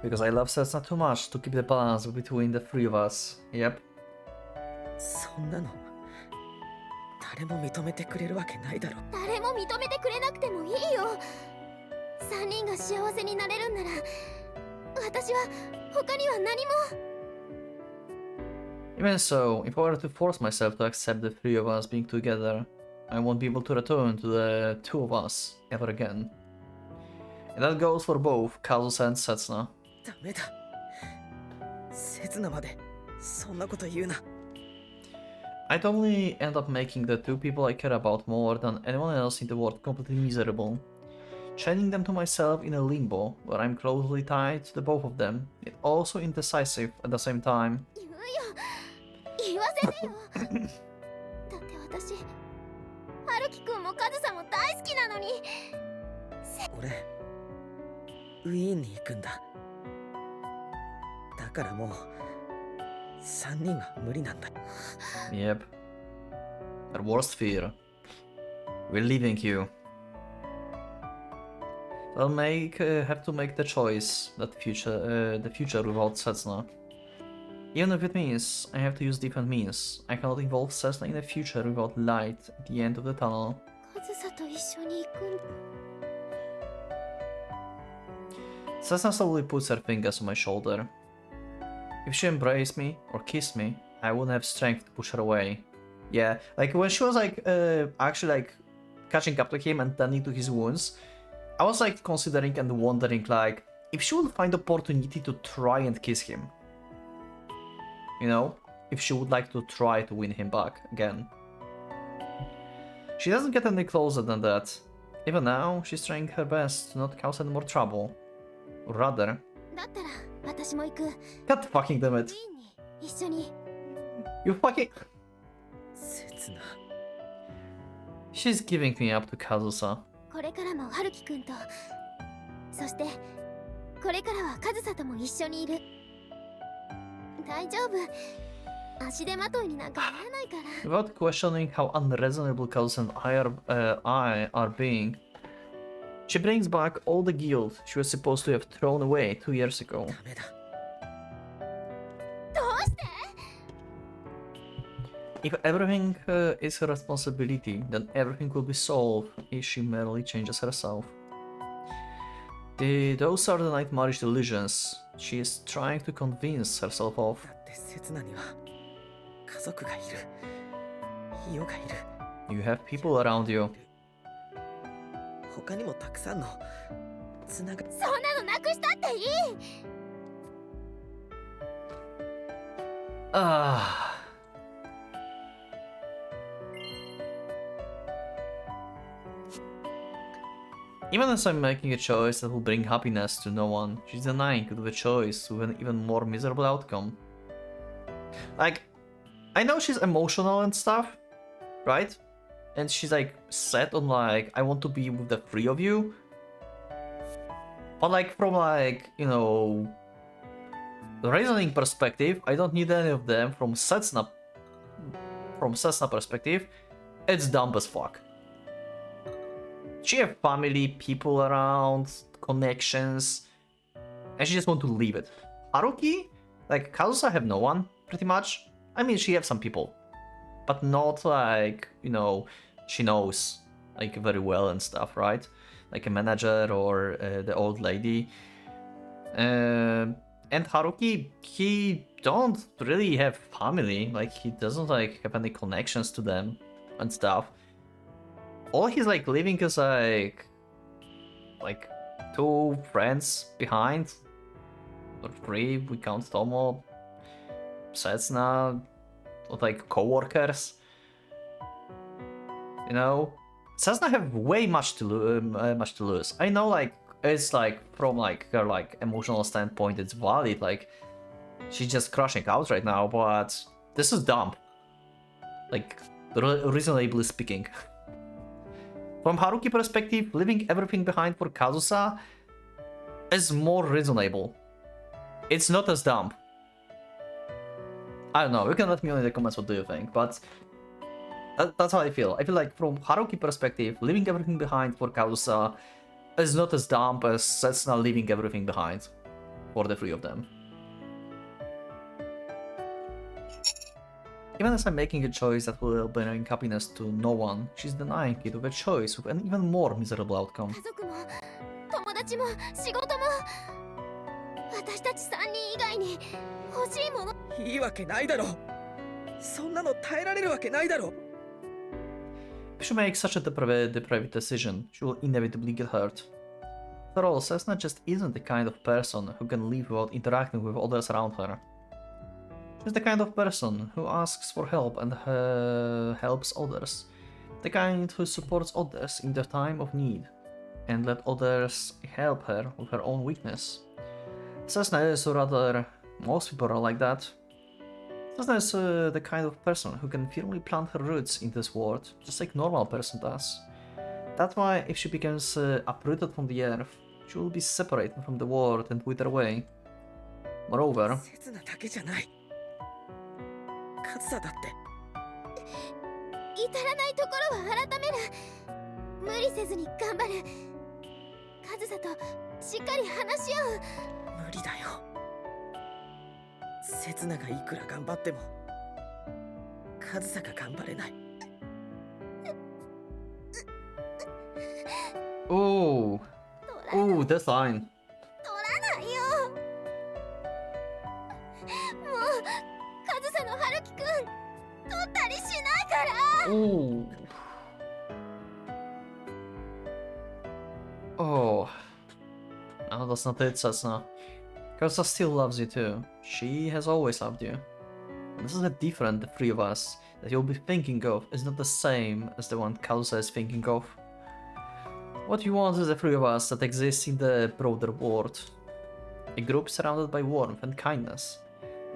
Because I love Setsuna too much to keep the balance between the three of us. Yep. そんなの誰も認めてくれるわけないだろ。誰も認めてくれなくてもいいよ。3人が幸せになれるんなら、私は他には何も。 Even so, if I were to force myself to accept the three of us being together, I won't be able to return to the two of us ever again. And that goes for both Kazusa and Setsuna. ダメだ。せつなまでそんなこと言うな。I'd only end up making the two people I care about more than anyone else in the world completely miserable. Chaining them to myself in a limbo where I'm closely tied to the both of them, yet also indecisive at the same time. 言うよ。言わせてよ。だって私、春樹くんもカズさんも大好きなのに。俺ウィーンに行くんだ。だからもう3人は無理なんだ。 Yep. Our worst fear. We're leaving you. I'll have to make the choice that the future without Setsuna. Even if it means I have to use different means, I cannot involve Setsuna in the future without light at the end of the tunnel. カズサと一緒に行くんだ。 Setsuna slowly puts her fingers on my shoulder. If she embraced me or kissed me, I wouldn't have strength to push her away. Yeah, like when she was like actually like catching up to him and tending to his wounds, I was like considering and wondering like if she would find opportunity to try and kiss him. You know, if she would like to try to win him back again. She doesn't get any closer than that. Even now, she's trying her best to not cause any more trouble. Or rather, だったら私も行く。 God fucking damn ウィ it. ーンに一緒に。 You fucking... せつな。 She's giving me up to Kazusa. これからも春樹くんと、そしてこれからはカズサとも一緒にいる。大丈夫。足手まといになんかならないから。 Without questioning how unreasonable Kazusa and I are being, she brings back all the guilt she was supposed to have thrown away 2 years ago. ダメだ。どうして？ If everything is her responsibility, then everything will be solved if she merely changes herself. Those are the nightmarish delusions she is trying to convince herself of. だってせつなには家族がいる。イオがいる。 You have people around you. 他にもたくさんのつなが。そんなのなくしたっていい。 Ah. Even as I'm making a choice that will bring happiness to no one, she's denying to do the choice with an even more miserable outcome. Like, I know she's emotional and stuff, right? And she's like set on like, I want to be with the three of you. But like from like, you know, the reasoning perspective, I don't need any of them. From Setsuna perspective, it's dumb as fuck. She have family, people around, connections, and she just want to leave it. Haruki, like Kazusa have no one, pretty much. I mean, she have some people, but not like, you know, she knows like very well and stuff, right? Like a manager or the old lady. And Haruki, he don't really have family, like he doesn't like have any connections to them and stuff. All he's like leaving is like 2 friends behind, or 3, we count Tomo, Setsuna, like co-workers. You know, Setsuna have way much to lose. I know, like it's like from like her like emotional standpoint, it's valid. Like she's just crashing out right now, but this is dumb. Like reasonably speaking. From Haruki perspective, leaving everything behind for Kazusa is more reasonable. It's not as dumb. I don't know, you can let me know in the comments what do you think, but that's how I feel. I feel like from Haruki perspective, leaving everything behind for Kazusa is not as dumb as Setsuna leaving everything behind for the three of them. Even as I'm making a choice that will bring happiness to no one, she's denying it with a choice with an even more miserable outcome. 家族も友達も仕事も私たち3人以外に欲しいものいいわけないだろ。そんなの耐えられるわけないだろ。 If she makes such a depraved decision, she will inevitably get hurt. After all, Setsuna just isn't the kind of person who can live without interacting with others around her. She's the kind of person who asks for help and helps others. The kind who supports others in their time of need, and let others help her with her own weakness. Setsuna is rather... most people are like that. Setsuna is the kind of person who can firmly plant her roots in this world, just like normal person does. That's why if she becomes uprooted from the earth, she will be separated from the world and wither away. Moreover, 刹那だけじゃない。カズサだって。至らないところは改める。無理せずに頑張る。カズサとしっかり話し合う。無理だよ。刹那がいくら頑張ってもカズサが頑張れない。 ooh, ooh, this line. 取らないよ。もうカズサのハルキくん取ったりしないから。 Ooh. Oh. No, that's not it, Setsuna. Kazusa still loves you too. She has always loved you. And this is a different, the three of us, that you'll be thinking of is not the same as the one Kazusa is thinking of. What you want is the three of us that exists in the broader world. A group surrounded by warmth and kindness,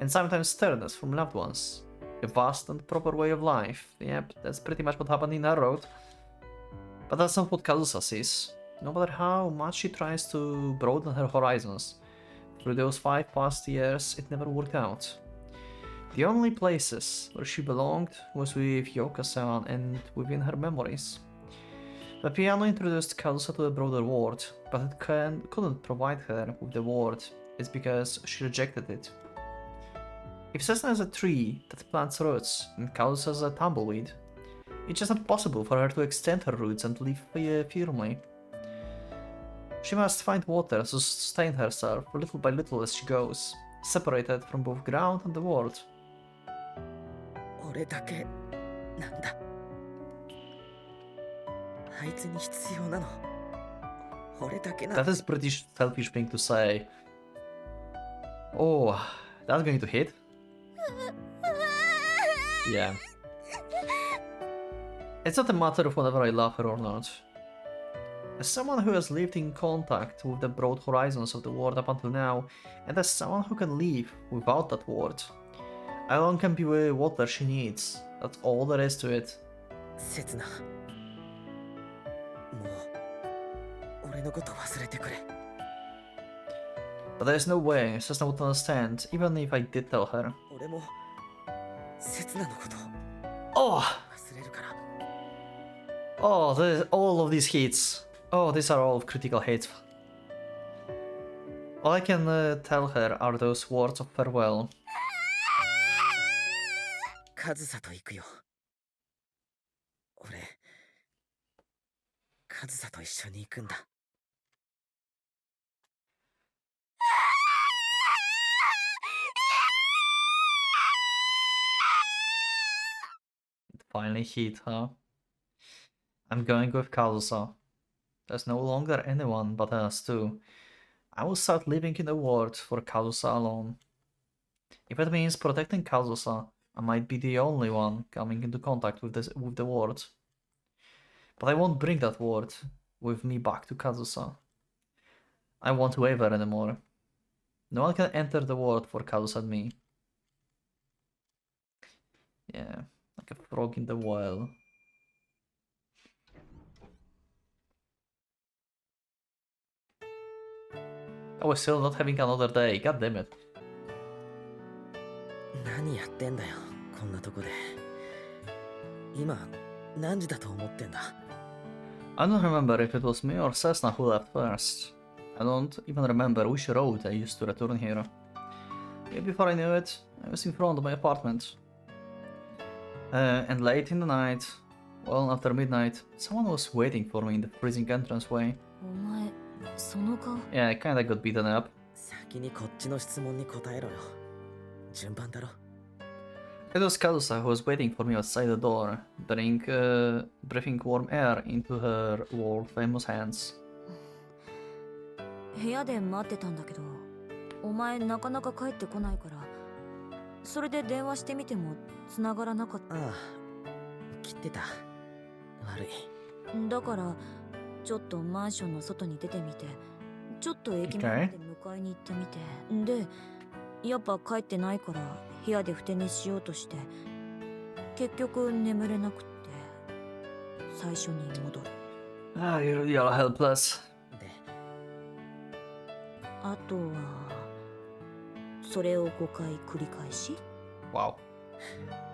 and sometimes sternness from loved ones. A vast and proper way of life. Yep, that's pretty much what happened in our road. But that's not what Kazusa sees. No matter how much she tries to broaden her horizons, through those 5 past years it never worked out. The only places where she belonged was with Yoka-san and within her memories. The piano introduced Kazusa to the broader world, but it couldn't provide her with the world. It's because she rejected it. If Setsuna is a tree that plants roots and Kazusa is a tumbleweed, it's just not possible for her to extend her roots and live firmly. She must find water to sustain herself little by little as she goes, separated from both ground and the world. 俺だけなんだ。あいつに必要なの。俺だけなんだ。 That is a pretty selfish thing to say. Oh, that's going to hit? Yeah. It's not a matter of whether I love her or not. As someone who has lived in contact with the broad horizons of the world up until now, and as someone who can live without that world, I alone can be the water she needs. That's all there is to it. 刹那。もう俺のこと忘れてくれ。 But there's no way Setsuna would understand, even if I did tell her. 俺も刹那のこと Oh! 忘れるから。 Oh, all of these hits. Oh, these are all critical hits. All I can tell her are those words of farewell. カズサと行くよ。俺、カズサと一緒に行くんだ。 It finally hit, huh? I'm going with Kazusa. There's no longer anyone but us two. I will start living in the world for Kazusa alone. If it means protecting Kazusa, I might be the only one coming into contact with the world. But I won't bring that world with me back to Kazusa. I won't waver anymore. No one can enter the world for Kazusa and me. Yeah, like a frog in the well. Oh, we're still not having another day, god damn it. 何やってんだよ、こんなとこで。今、何時だと思ってんだ。 I don't remember if it was me or Cessna who left first. I don't even remember which road I used to return here. Before I knew it, I was in front of my apartment. And late in the night, well after midnight, someone was waiting for me in the freezing entranceway. お前その顔 Yeah, I kinda got beaten up. 先にこっちの質問に答えろよ。順番だろ。 It was CODA who was waiting for me outside the door, breathing warm air into her world-famous hands. 部屋で待ってたんだけど、お前なかなか帰ってこないから、それで電話してみても繋がらなかった。ああ、切ってた。悪い。だからちょっとマンションの外に出てみて、ちょっと駅前まで迎えに行ってみて、でやっぱ帰ってないから部屋でふて寝しようとして、結局眠れなくって最初に戻る。Ah, you're helpless. で、あとはそれを5回繰り返し。 Wow.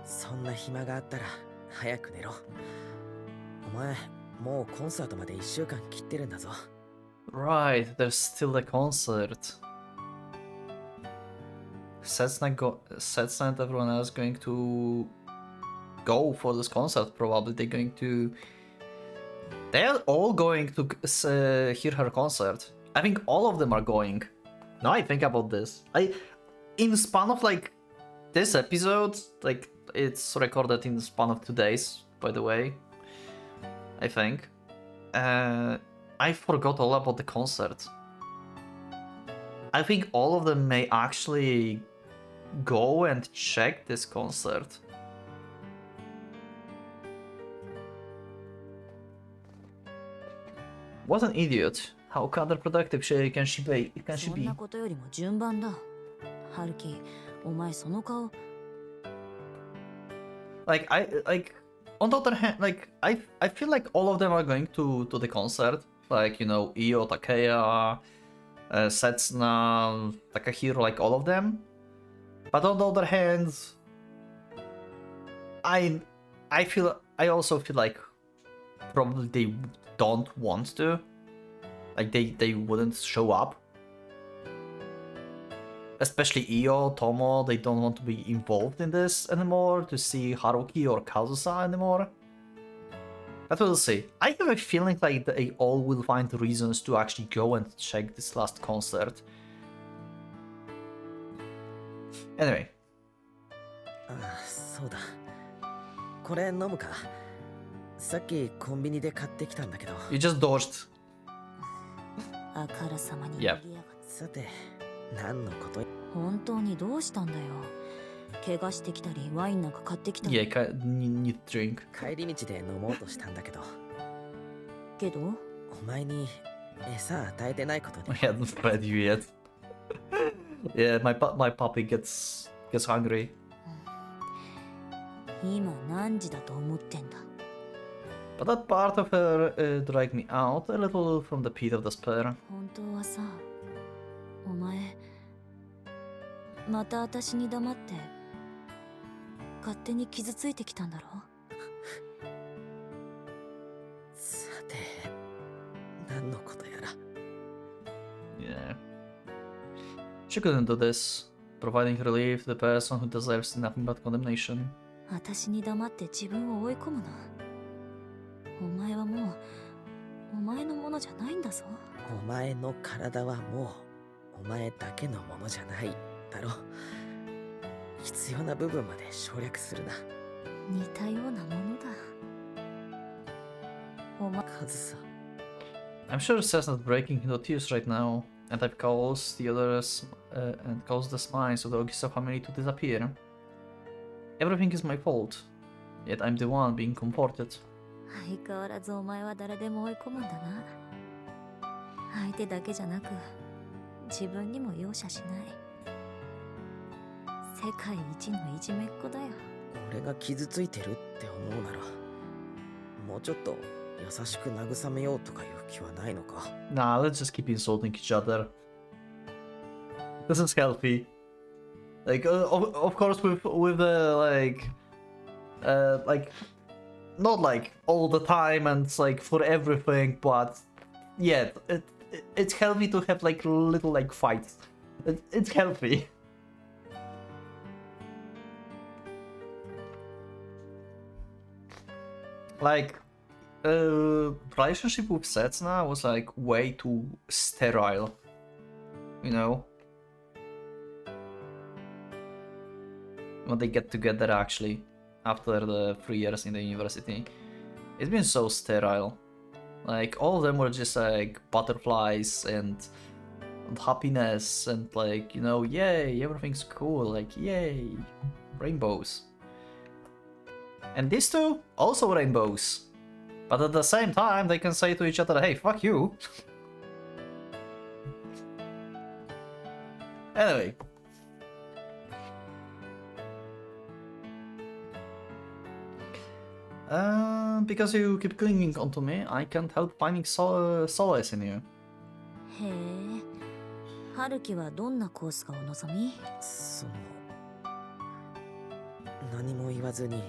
そんな暇があったら早く寝ろ。お前、もうコンサートまで1週間切ってるんだぞ。 Right, there's still the concert. Setsuna and everyone else going to go for this concert. Probably they're all going to hear her concert. I think all of them are going. Now I think about this, in the span of like this episode, like it's recorded in the span of 2 days, by the way, I think. I forgot all about the concert. I think all of them may actually go and check this concert. What an idiot. How counterproductive can she be? そんなことよりも順番だ。春樹、お前その顔。Like on the other hand, I feel like all of them are going to the concert. Like, you know, Io, Takeya, Setsuna, Takahiro, like all of them. But on the other hand, I also feel like probably they don't want to. Like they wouldn't show up. Especially Io, Tomo, they don't want to be involved in this anymore, to see Haruki or Kazusa anymore. But we'll see. I have a feeling like they all will find reasons to actually go and check this last concert. Anyway. ああ、そうだ。これ飲むか。さっきコンビニで買ってきたんだけど。 You just dodged. あからさまに逃げやがって。さて、何のこと？本当にどうしたんだよ。怪我してきたりワインなんか買ってきたり。Yeah, need drink. 帰り道で飲もうとしたんだけど。けど？お前に餌与えてないことに。I haven't fed you yet. Yeah, my puppy gets hungry. 今何時だと思ってんだ。But that part of her dragged me out a little from the pit of despair. 本当はさ、お前また私に黙って勝手に傷ついてきたんだろ。さて、何のことやら。Yeah. She couldn't do this, providing relief to the person who deserves nothing but condemnation. 私に黙って自分を追い込むな。お前はもうお前のものじゃないんだぞ。お前の体はもうお前だけのものじゃないだろ。必要な部分まで省略するな。似たようなものだ。お前、カズさ。I'm sure Cessna's breaking into tears right now, and I've caused the others and caused the smiles of the Ogisa family to disappear. Everything is my fault, yet I'm the one being comforted. 相変わらずお前は誰でも追い込むんだな。相手だけじゃなく自分にも容赦しない。世界一のいじめっ子だよ。俺が傷ついてるって思うなら、もうちょっと優しく慰めようとかいう気はないのか。 Nah, let's just keep insulting each other. This is healthy. Like, of course, with the like, not like all the time and like for everything, but yeah, it's healthy to have like little like fights. It's healthy. Like, relationship with Setsuna was like way too sterile, you know? When they get together actually, after the 3 years in the university. It's been so sterile. Like, all of them were just like butterflies and happiness and like, you know, yay, everything's cool, like, yay, rainbows. And these two, also rainbows. But at the same time, they can say to each other, hey, fuck you. Anyway. Because you keep clinging onto me, I can't help finding solace in you. へえ春樹はどんなコースがお望み？何も言わずに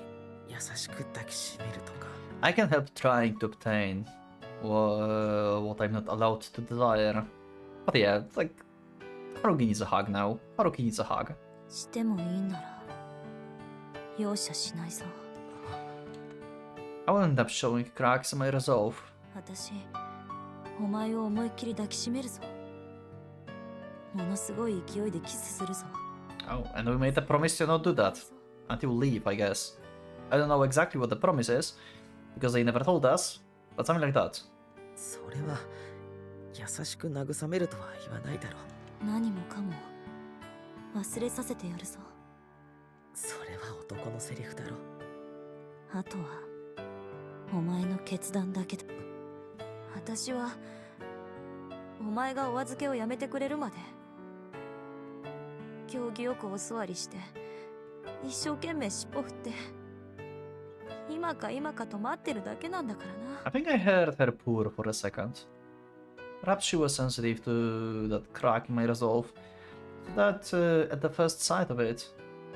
優しく抱きしめるとか。 I can't help trying to obtain what I'm not allowed to desire. But yeah, it's like, Haruki needs a hug now. Haruki needs a hug. してもいいなら容赦しないぞ。 I will end up showing cracks in my resolve. 私お前を思いっきり抱きしめるぞ。ものすごい勢いでキスするぞ。 Oh, and we made a promise to not do that. Until we leave, I guess. I don't know exactly what the promise is, because they never told us, but something like that. それは優しく慰めるとは言わないだろう。何もかも忘れさせてやるぞ。それは男のセリフだろ。あとはお前の決断だけだ。私はお前がお預けをやめてくれるまで行儀よくお座りして一生懸命尻尾振って今か今かと待ってるだけなんだからな。 I think I heard her purr for a second. Perhaps she was sensitive to that crack in my resolve, so that at the first sight of it,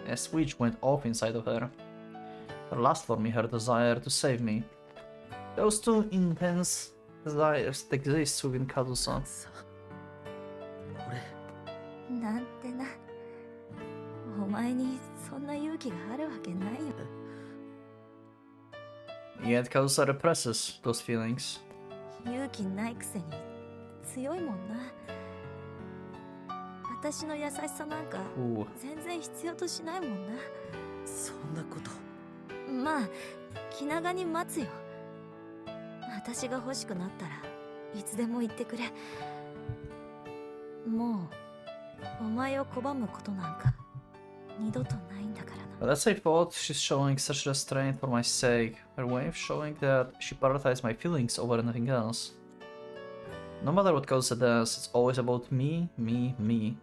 a switch went off inside of her. Her lust for me, her desire to save me. Those two intense desires exist within Kazusa. さ俺なんてな。お前にそんな勇気があるわけないよ。 Yet Kazusa represses those feelings. 勇気ないくせに強いもんな。私の優しさなんか Ooh. 全然必要としないもんな。そんなこと。まあ気長に待つよ。私が欲しくなったらいつでも言ってくれ。もうお前を拒むことなんか二度とないんだからな。 But as I thought, she's showing such restraint for my sake, her way of showing that she prioritizes my feelings over anything else. No matter what Kazusa does, it's always about me, me, me.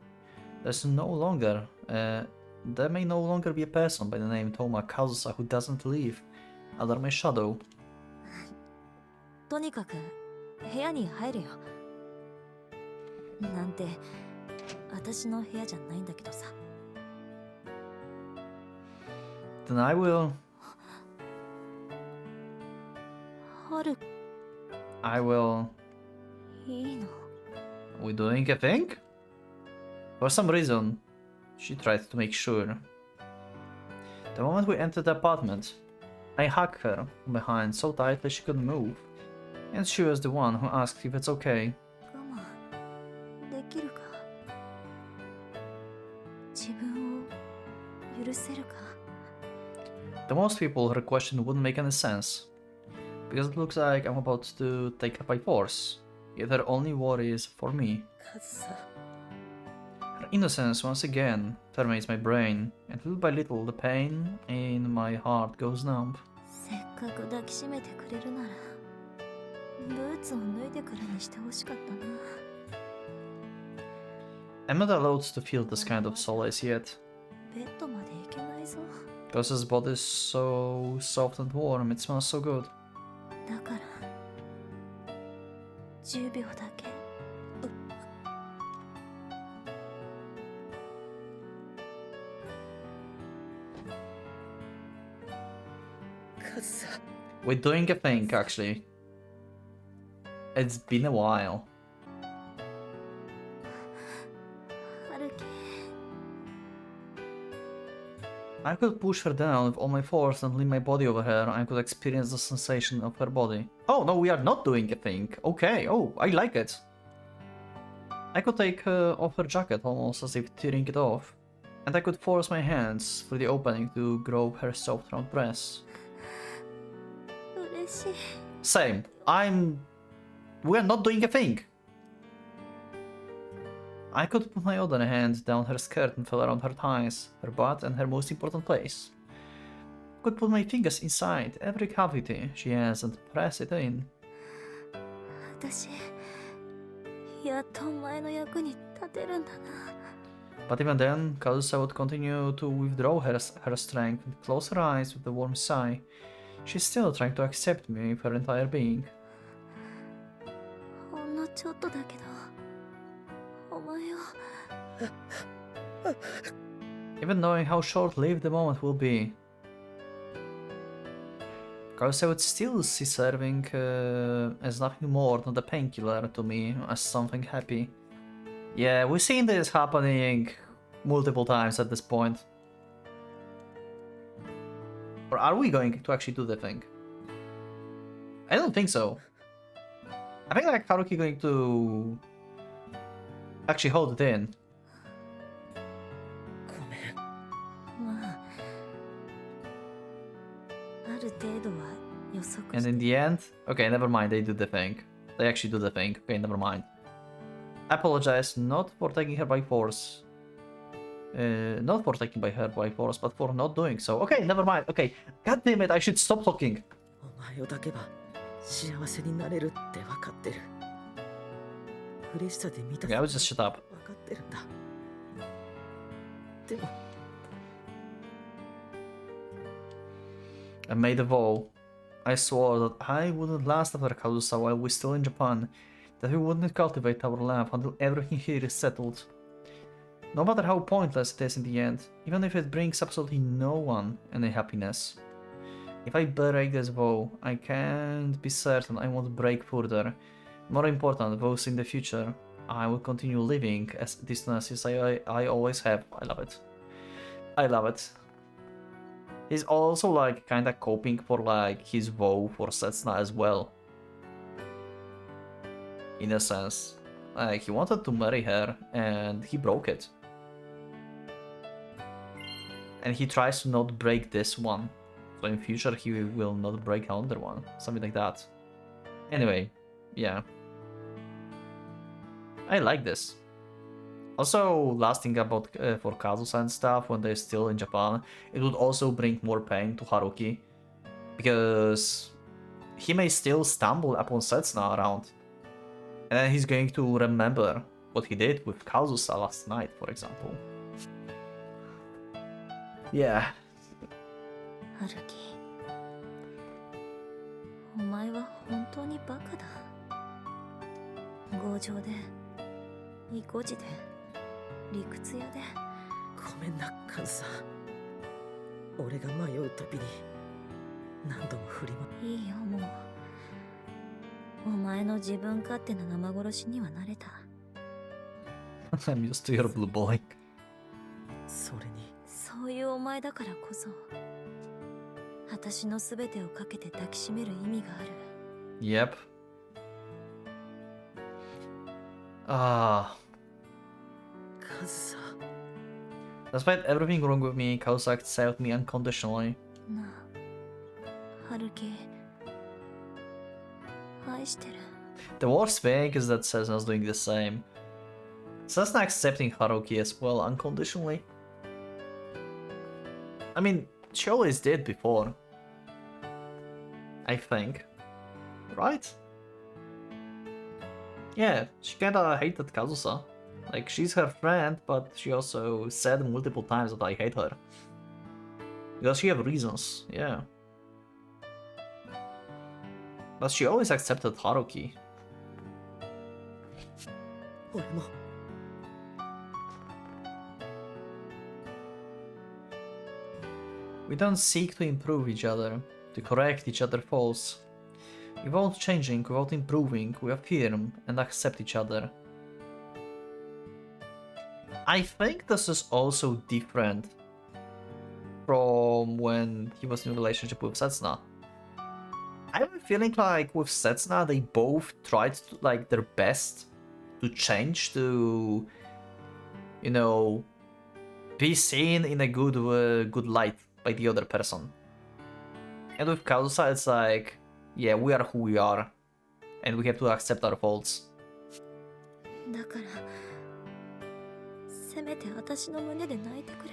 There's no longer, there may no longer be a person by the name Toma Kazusa who doesn't live under my shadow. とにかく部屋に入るよ。なんて私の部屋じゃないんだけどさ。 Then I will... 春 I will... いいの？ We doing a thing? For some reason, she tried to make sure. The moment we entered the apartment, I hugged her from behind so tightly she couldn't move, and she was the one who asked if it's okay. 我慢できるか？自分を許せるか？ To most people, her question wouldn't make any sense, because it looks like I'm about to take her by force, yet her only worry is for me. カズさ。 Her innocence once again permeates my brain, and little by little the pain in my heart goes numb. せっかく抱きしめてくれるならブーツを脱いでからにしてほしかったな。 I'm not allowed to feel this kind of solace yet. ベッドまで行けないぞ。 Because his body is so soft and warm, it smells so good. だから10秒だけ。カズさ。 We're doing a thing, actually. It's been a while. 春樹 I could push her down with all my force and lean my body over her. I could experience the sensation of her body. Oh, no, we are not doing a thing. Okay, oh, I like it. I could take off her jacket almost as if tearing it off. And I could force my hands through the opening to grope her soft round breasts. 嬉しい Same. We're not doing a thing. I could put my other hand down her skirt and feel around her thighs, her butt, and her most important place. Could put my fingers inside every cavity she has and press it in. 私やっとお前の役に立てるんだな But even then, Kazusa would continue to withdraw her strength and close her eyes with a warm sigh. She's still trying to accept me with her entire being. ほんのちょっとだけどお前を Even knowing how short-lived the moment will be. Kazusa would still see serving as nothing more than a painkiller to me, as something happy. Yeah, we've seen this happening multiple times at this point. Or are we going to actually do the thing? I don't think so. I think like Haruki going to actually hold it in. ごめん。まあある程度は予測 And し in て the end, okay, never mind, they do the thing. They actually do the thing. Okay, never mind. I apologize not for taking her by force. Not for taking her by force, but for not doing so. Okay, never mind. Okay, god damn it, I should stop talking. お前を抱けば幸せになれるって分かってる。嬉しさで満た Okay, I would just shut up. 分かってるんだ。でも I made a vow. I swore that I wouldn't last after Kazusa while we're still in Japan, that we wouldn't cultivate our love until everything here is settled. No matter how pointless it is in the end, even if it brings absolutely no one any happiness. If I break this vow, I can't be certain I won't break further. More important, vows in the future. I will continue living as distant as I always have. I love it. I love it. He's also like kinda coping for like his vow for Setsuna as well. In a sense. Like he wanted to marry her and he broke it. And he tries to not break this one. So in future he will not break another one. Something like that. Anyway, yeah. I like this. Also, last thing about for Kazusa and stuff, when they're still in Japan, it would also bring more pain to Haruki. Because he may still stumble upon Setsuna around. And then he's going to remember what he did with Kazusa last night, for example. Yeah. 春樹お前は本当にバカだ強情で意固地で理屈屋でごめんなカズさ。俺が迷うたびに何度も振りま。いいよもうお前の自分勝手な生殺しには慣れた I'm used to your blue boy. それにそういうお前だからこそ私の全てをかけて抱きしめる意味がある Yep. Ah. カズさ。 Despite everything wrong with me, Kazusa accepted me unconditionally. なあ春樹愛してる The worst thing is that Sesuna's doing the same. Sesuna accepting Haruki as well unconditionally. I mean, she always did before. I think. Right? Yeah, she kinda hated Kazusa. Like, she's her friend, but she also said multiple times that I hate her. Because she have reasons, yeah. But she always accepted Haruki. 俺も We don't seek to improve each other. to correct each other's faults. Without changing, without improving, we affirm and accept each other. I think this is also different from when he was in a relationship with Setsuna. I have a feeling like with Setsuna, they both tried to, like, their best to change, to, you know, be seen in a good light by the other person. And with Kazusa, it's like, yeah, we are who we are, and we have to accept our faults. だからせめて私の胸で泣いてくれ。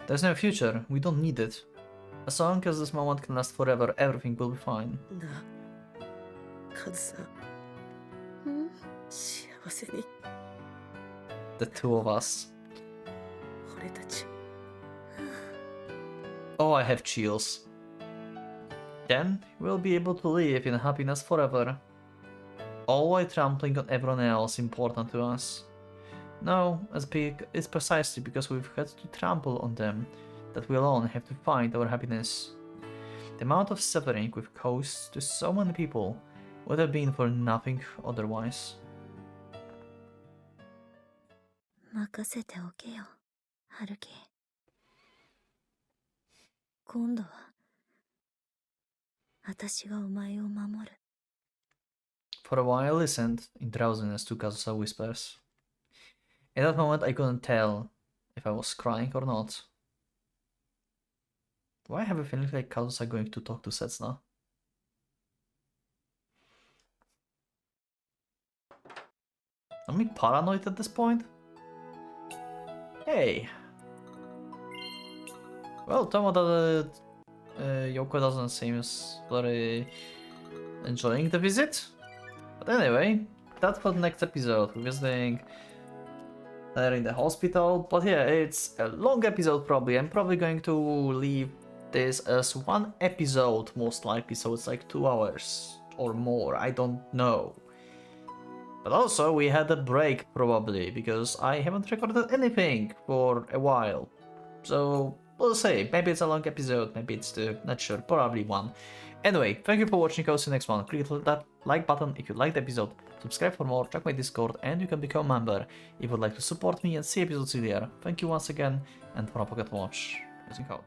There's no future, we don't need it. As long as this moment can last forever, everything will be fine. なあ、カズさん。ん？幸せに The two of us. 俺たち。 Oh, I have chills. Then we'll be able to live in happiness forever. All while trampling on everyone else important to us. No, it's precisely because we've had to trample on them that we alone have to find our happiness. The amount of suffering we've caused to so many people would have been for nothing otherwise. 任せておけよ、春樹。今度は私がお前を守る。For a while I listened in drowsiness to Kazusa whispers. In that moment I couldn't tell if I was crying or not. Do I have a feeling like Kazusa going to talk to Setsuna? Am I paranoid at this point? Hey! Well, Tomoda Yoko doesn't seem very enjoying the visit. But anyway, that's for the next episode. We're visiting her in the hospital. But yeah, it's a long episode probably. I'm probably going to leave this as one episode most likely, so it's like 2 hours or more, I don't know. But also we had a break probably, because I haven't recorded anything for a while. So we'll see, maybe it's a long episode, maybe it's 2, not sure, probably 1. Anyway, thank you for watching, I'll see you next one. Click that like button if you liked the episode, subscribe for more, check my Discord, and you can become a member if you'd like to support me and see episodes earlier. Thank you once again, and for a Pocket Watch, using out.